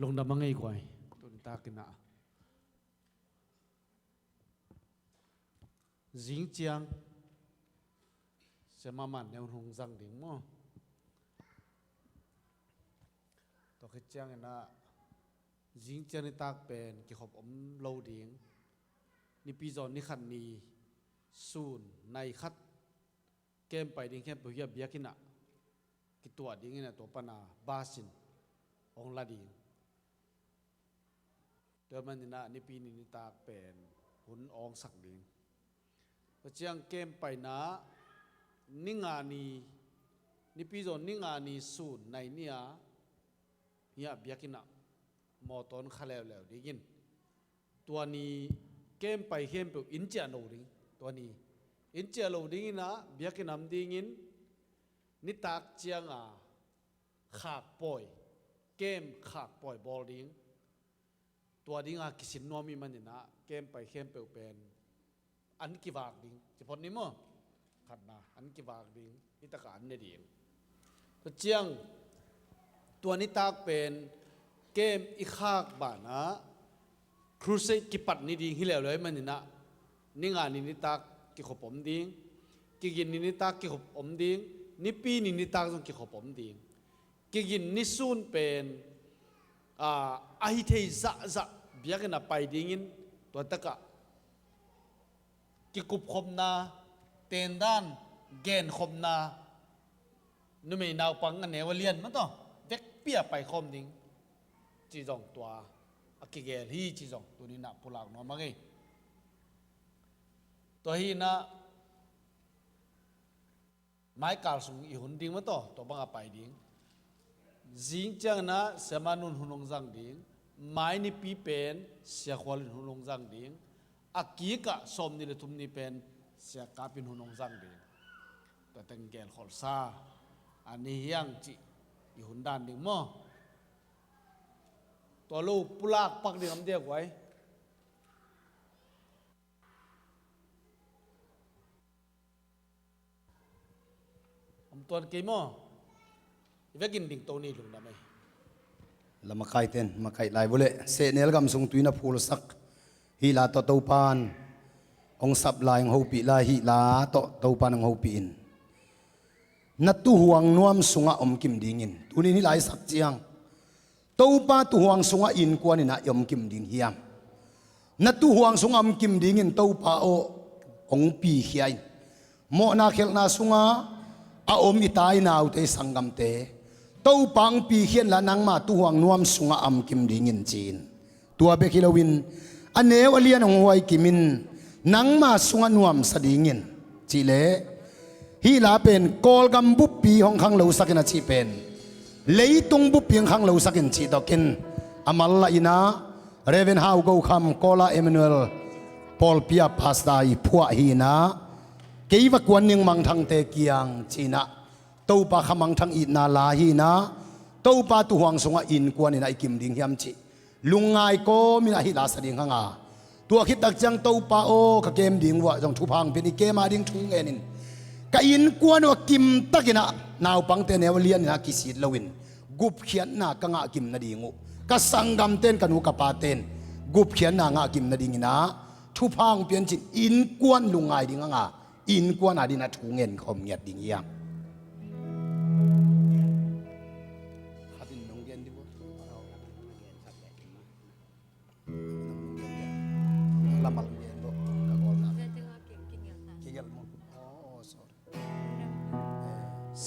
lông đam ngay quay tuần ta cái nạ dính chiang sẽ mà mặn neo hùng răng đỉnh mò to cái chiang này na dính chiang này ta bền cái hộp ống lâu đỉnh ni pi giòn ni khăn ni sun này khát kem phải đỉnh kem bởi vì bia cái nạ cái tuổi đỉnh này tổ pana basin ông la đỉnhเดิมมันนี่นะนี่ปีนี้นี่ตากเป็นหุ่นอองสักดิ่งพอเจียงเกมไปนะนิงานีนี่ปีจนนิงานีสูนในเนี่ยเฮียเบียกินะมอตอนขาแล้วดีกินตัวนี้เกมไปเกมไปอินเจียโนดิ้งตัวนี้อินเจียโนดิ้งนะเบียกินน้ำดิ้งิน นิตักเจียงขากป่อยเกมขากป่อยบอลดิ้งตัวดิ้งกิสินนัวมีมันนะเกมไปเกมเปลวเป็นอันกี่วากดิ้งจะพอนี้มั้งขัดนะอันกี่วากดิ้งนิตักอันเนี่ยดิ้งตัวเจียงตัวนิตักเป็นเกมอีขากบ้านนะครูเซกิปัดนี่ดิ้งฮิเลวเลยมันนี่นะนี่งานนิตักกิขบผมดิ้งกิกินนิตักกิขบผมดิ้งนิปีนิตักต้องกิขบผมดิ้งกิกินนิซูนเป็นอาฮิเทจะเบียกันไปดิ้งินตัวตะกะกิกุบคมนาเตนด้านเกนคมนานุ่มนาวปังกันเนวเลียนมั้งต่อเด็กเปียไปคมดิ้งจีจงตัวกิเกลีจีจงตัวนี้นะพลังนอนมั้งไงตัวฮีนะไม้กาลสุงอีหุ่นดิ้งมั้งต่อตัวบังไปดิ้งจิงจังนะเสมานุนหุ่นงจังดิ้งไม้นี่ปีเป็นเสียควาลินหุ่นงจังดิ้งอากีกะสมนี่เลยทุมนี่เป็นเสียกาปินหุ่นงจังดิ้งแต่ตั้งแกลขอลซาอันนี้ยังจีอีหุ่นด้านดิ้งมั้งตัวลูกปุลากปักดิ้งคำเดียวไว้ตัวกี่โมอีเวกินดิ่งตัวนี้ลุงได้ไหมละมาไก่เต้นมาไก่ลายบุเล่เสเนลกำทรงตุยนับพูลสักฮีลาโตเตาปานองสับลายของหูปีลายฮีลาโตเตาปานของหูปีนนัดตุห่วงนวมสุงะอมกิมดิ่งินตัวนี้นี่ลายสักเจียงเตาปาตุห่วงสุงะอินกวนนี่นะยมกิมดิ่งเฮียมนัดตุห่วงสุงะอมกิมดิ่งินเตาปาโอองปีเฮียโมนาเขลนาสุงะอาอมอิตายนาวเตสังกัมเตเต้าปังปีเขียนละนังมาตัวงนวมสุงอัมกิมดิ่งินจีนตัวเบคิลวินอันเนวเลียนหวยกิมินนังมาสุงนวมสดิ่งินจีเลฮีลาเป็นกอลกัมบุปปีของขังเหลาสักินจีเป็นเลยตรงบุปปีของขังเหลาสักินจีตอกินอามัลลาอินาเรเวนฮาวโกคัมโคลาเอเมนูเอลพอลพิอาพาสไตพัวฮีนาเกี่ยวกับวันยังมังทังเตกียงจีน่ะตัวปาขมังทังอินาลาฮีนะตัวปาตุหวังสงอินกวนในกิมดิ่งยามจีลุงไงก็มีนาฮิลาสดิ่งข้างตัวคิดตักจังตัวปาโอกับเกมดิ่งว่าจงทุพังเป็นอีเกมาดิ่งทุ่งเอ็นินกับอินกวนว่ากิมตักินะนาวปังเตเนวเลียนนะกิสิลวินกุบเขียนน่ะกังกิมนาดิ่งกับสังกัมเตนกันหุกับปาเตนกุบเขียนน่ะงกิมนาดิ่งนะทุพังเปลี่ยนจิตอินกวนลุงไงดิ่งอินกวนอาดินาทุ่งเงินคมเงียดดิ่งยัง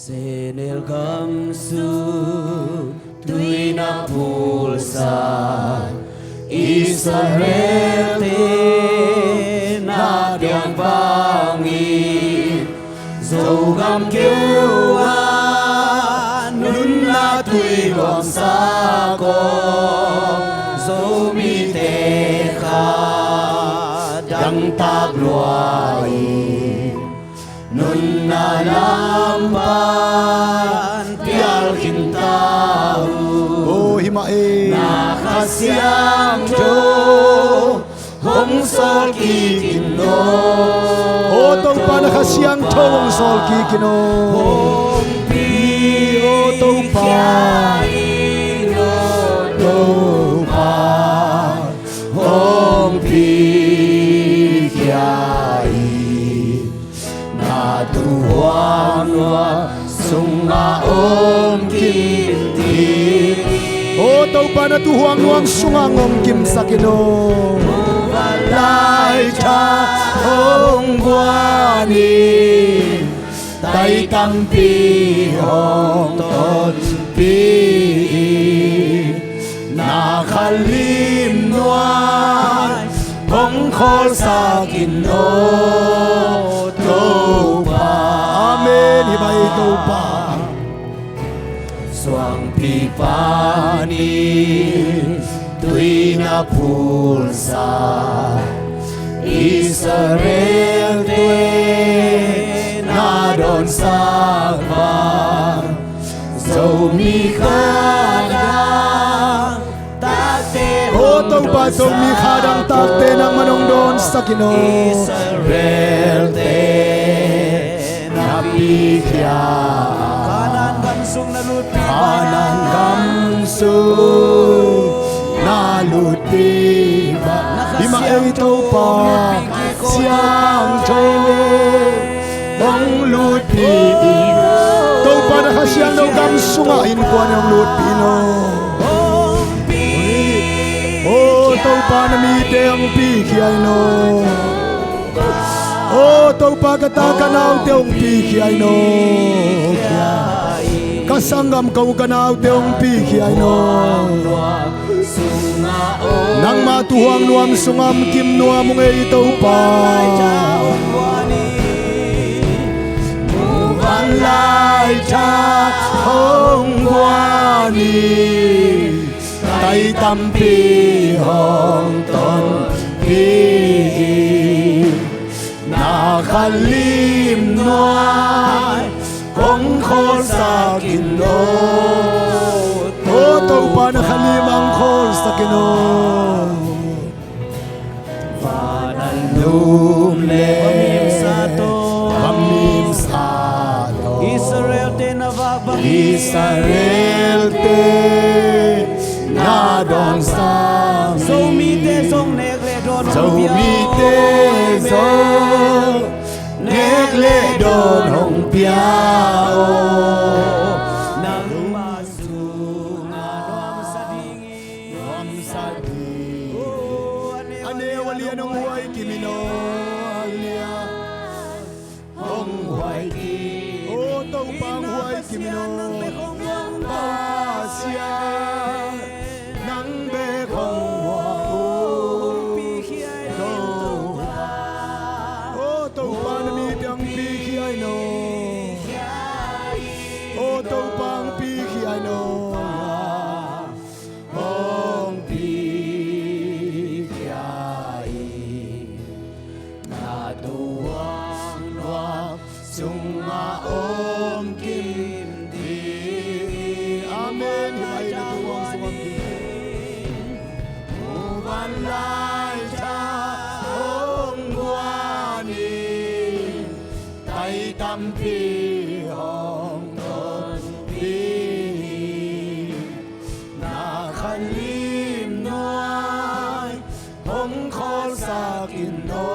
Senel kamsu tuina pulsa Israel te na diang bangin Zogam kiwa nun na tui luam sa ko Zomi te kha dang tag luai Nun na lampan pial kintau Oh himae Nakasiang jo Hong sol kikino Oh tau pa nakasiang to hong sol kikino Hong pi Oh tau pa Tau pa Hong pi kiai Tuhan wa sunga kim ti Oh tau pa na tuhuang nuang sunga ngom kim sakino Walay cha hong guani Tai tampi hong ton pi Nakalim nuan hong khol sakino Amen hibay tau pa Suang pipani tuina pulsa Israel te na don sakva to mi khadang tak te nang manong don sakino Israel te napikya kanan gamsung naluti kanan gamsung naluti ba di ma ito pa siyang choy bong luti to pa na kasiyang no gamsung in ko ang luti no oh to pa na mi te ang pikyay no oh to pa katakanaw te ang pikyay no kasanggam kau kanaw te ang pikyay no nang matuhang nuam sungam kim nuam mong ito pa Lai cha hong guani tay tâm pi hong ton pi na khalim noai kong khol sa kino o to pa na khalim ang khol sa kino vanan lum le pamim sa Israel te navagbang Israel te na don sam so mi te song negle don so mi te song negle don hong piao nang masunga noam sadingi ane wali anong huay kimino alia hong huay tong pang huay kimino pasya nang be kong oh to pa na mi tang pikyay no oh to pang pikyay no ong pikyay na duwang nuam sunga om kim di amen himay na tuwang sumang di uban lai cha om guani tay tam pi hong ton pi na khalim noai hong khol sa kin no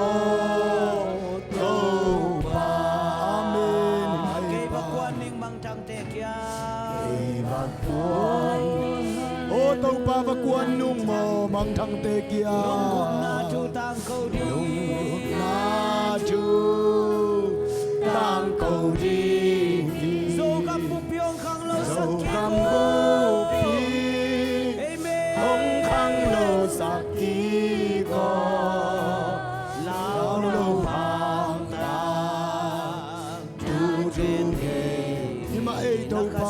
ô tàu pa và quan nung mò mang thăng tê kia nung na chu tang câu đi dô cam bu piong khang lo sắc cam bu pi hong khang lo sắc ki ko lao lo hang ta tu trên kề nhưng mà ấy tàu pa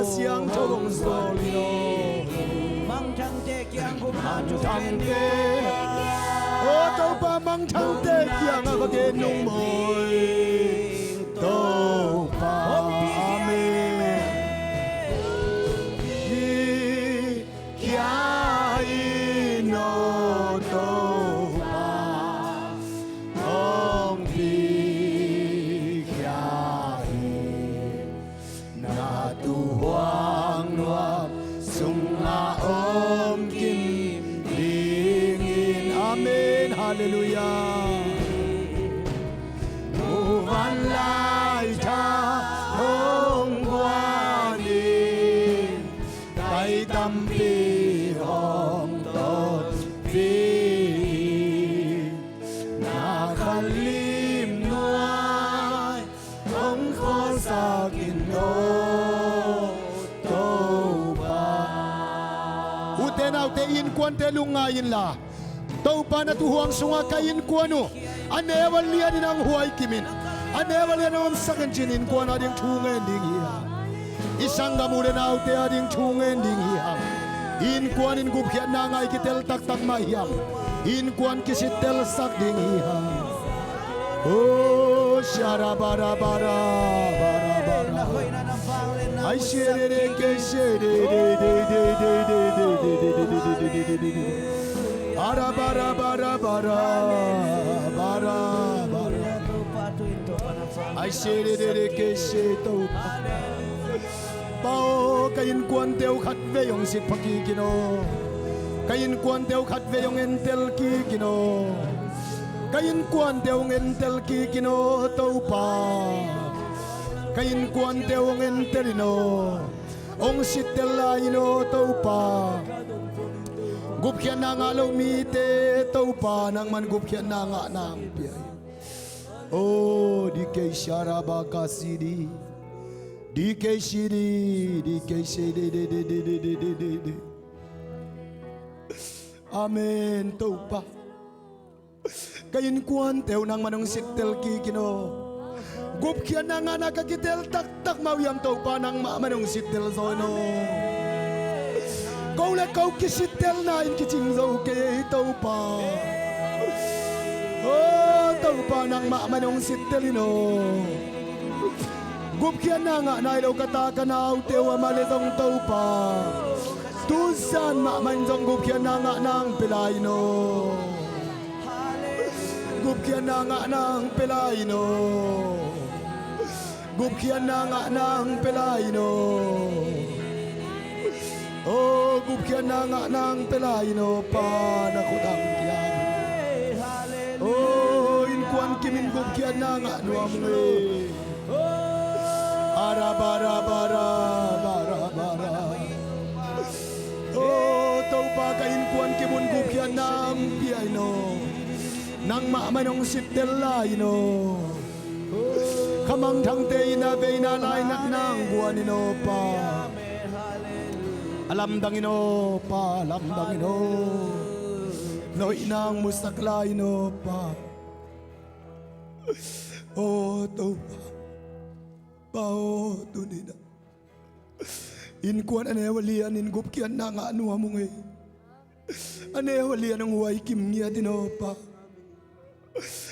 siang chobong solino mang thang te kyang kum ha chu thang te o to pa mang thang te kyang a ke nung moi to pa amen hi kya no to pa ong pi kya na tu huang nuam sunga om kim dingin amen hallelujah muvan lai cha hong guani tay tâm pi hong tot pi na khalim nuai hong khol sa kin no nào te in quan te lunga in la tau pa na tu huang sunga ka in kwanu ane walian nang huai kimin ane walian am sakan jinin kwan ading thunge ding hi isang gamure na te ading thunge ding hi in kwan in gup khia na ngai kitel tak tak ma hiam in kwan kisitel sak ding hi oh shara bara bara bara bara Ai shere re ke shere de de de de de de de de de de de de. Bara bara bara bara bara bara. Ai shere re ke she to. Bao kayin kuan teo khat ve yong sit phaki kino. Kayin kuan teo khat ve yong entel ki kino. Kayin kuan teo entel ki kino to pa. Kayin kuan teo entelino. Ong sitela ino to pa. Gupkyan na nga lo mite to pa nang man gupkyan na nga nang piyay. Oh di kay sharaba kasidi. Di kay shidi, di kay shidi de de de de de de de. Amen to pa. Kayin kuan teo nang manong sitel kikino. Gupkyan na nga nakakitel tak tak mawiyam to pa nang manong sitel zono. Kau le kau kisitel na in kiching zo ke to pa. Oh to pa nang manong sitelino. Gupkyan na nga na ilaw kataka na tewa malitong tau pa. Tusan mamanjong gupkyan na nga ng pilay no. Gupkyan na nga ng pilay no. Gupkyan na nga ng pilay no. Oh, gupkyan na nga ng pilay no pa nakudang kyan. Oh, inkuan kimin gupkyan na nga nuam bara bara bara bara bara. Oh, tau pa kain kuan kibun gupyan ng piyay no. Nang maamanong sitela ino. Kamang thang te na be na lai nak nang buwan ino pa. Alam dang ino pa, alam dang ino. No inang musakla ino pa. Oh, tau pa. Pao tunina. In kuan ane walian in gupkian na nga anu among eh. Ane walian ang huway kimnya tinopa.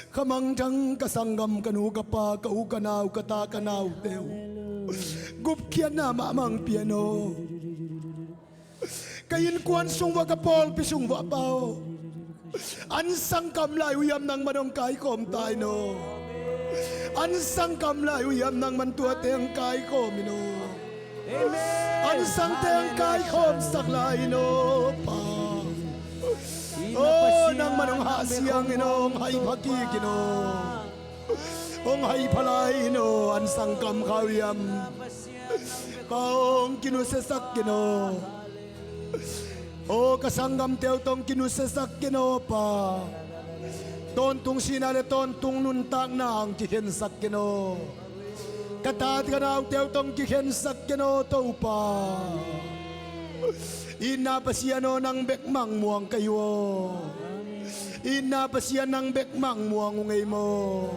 Kamang tang kasanggam kanu kapa kau kanaw kata kanaw teo. Gupkian na mamang piano. Kayin kuan sungwa kapol pisungwa pao. Ansang kamlay uyam nang manong kai kom tayo no. Ansang kamlay uyam nang mantua teng kai kom ino. Ansang teng kai kom saklay no pa. Oh nang manong hasyang ino hay pagkik ino. Ong hay palay ino ansang kam kawiyam. Paong kinusesak ino. Oh kasanggam teo tong kinusesak ino pa. Tontong sinale tontong nuntang na ang kihensak kino. Katat ka na ang teo tong kihensak kino to pa. Inapasyan ng bekmang muang kayo. Inapasyan ng bekmang muang ungay mo.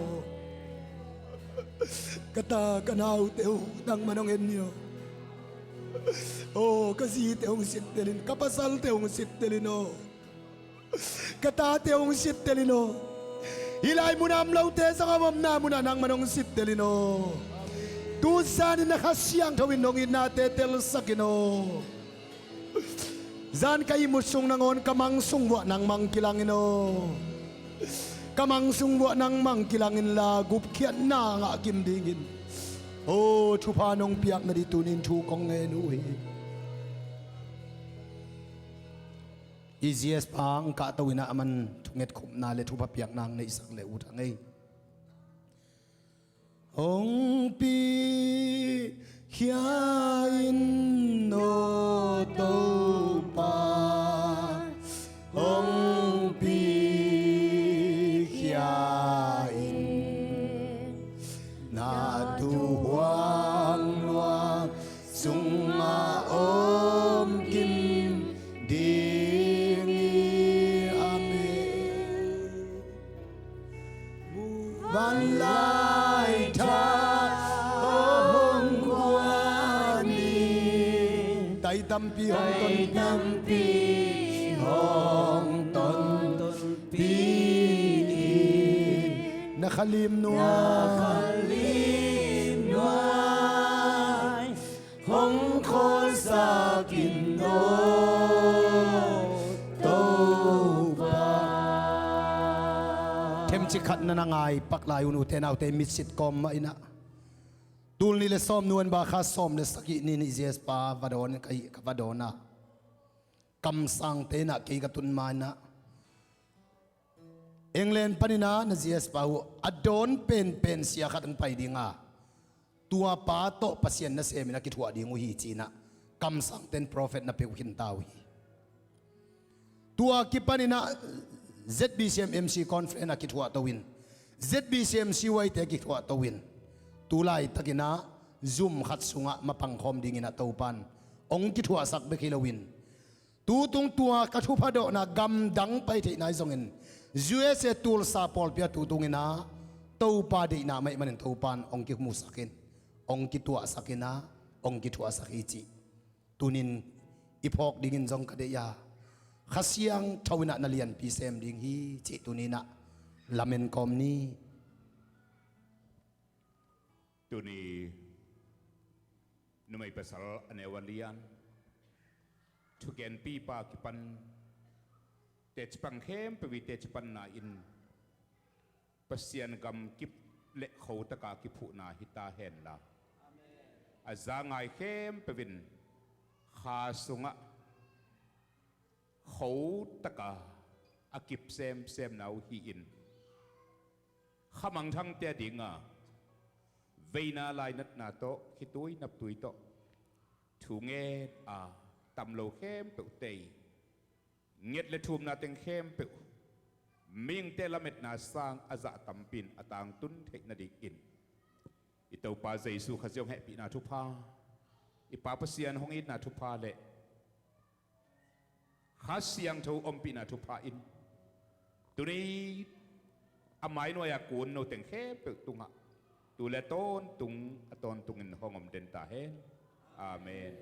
Kata ka na ang teo ng manongin niyo. Oh kasi teong sitelin. Kapasal teong sitelino. Katate ang sitelino. Hilay mo na amlaw te sa kamam na mo na nang manong sitelino. Tusan na kasyang tawin nung inatetel sa kino. Zan kay musong nangon kamang sungwa ng mangkilangino. Kamang sungwa ng mangkilangin lagup kian na nga kimdingin. Oh, tupanong piyak na ditunin tukong ngayon Easiest pang katawin na aman tunget kum na le tupa piyak nang na isang le utang ay. Ong pi hiyain no to pa. Ong pi hiyain na tuwang luang sunga om kim di. Banlay ta hong kwani tay tampi hong ton pi nakalim nuay hong เทมจิขัดนันงายปักลายอุนุเทนเอาเตมิสิตกอมมาอินะตูลนี่เลซ้อมนวลบาคาซ้อมเลสกินี่นิเจสปาวาดอนไก่กับวาดอนะกำสังเตนะเกยกตุนมานะเอ็งเลนปนินานะเจสปาวอดอนเป็นเสียขัดอันไปดีงาตัวป้าโตปัสยันนะเสมินะกิทัวดีงูฮีจีนะกำสังเตนโปรเฟตนะเปวินตาวีตัวกิปนินาZBCM MC conference na kitwa tawin ZBCM CY te kitwa tawin tulay takina zoom khatsunga mapangkhom dingina tawpan ong kitwa sak bekilawin tutung tua kathupado na gamdang pai the nai zongin USA tool sa pol pia tutungina tawpa de na mai manin tawpan ong ki musakin ong kitwa sakina ong kitwa sakichi tunin ipok dingin zong kadeya khasiang thawina nalian pisem ding hi chi tunina lamen kom ni tuni numai pasal anewalian tugen pi pa kipan te chpang khem pe te chpan na in pasian gam kip le khou ta ka ki phu na hita hen la azangai khem pe win kha sunga khẩu tất cả akip xem nào hi in khamang thang tia ding à veina lai nat na to khi túi nap túi to thu nghe à tam lâu khem pe tei nghiệt le thum na teng khem pe ming te lamet na sang aza tampin atang tun thek na dik in itau pa jesu khajom he pi na thu pha ipa pasian hong it na thu pha le khasiang thâu pina thu pa in tuni amai no ya kun no teng khe pe tunga tu le ton tung aton tungin hongom den ta hen amen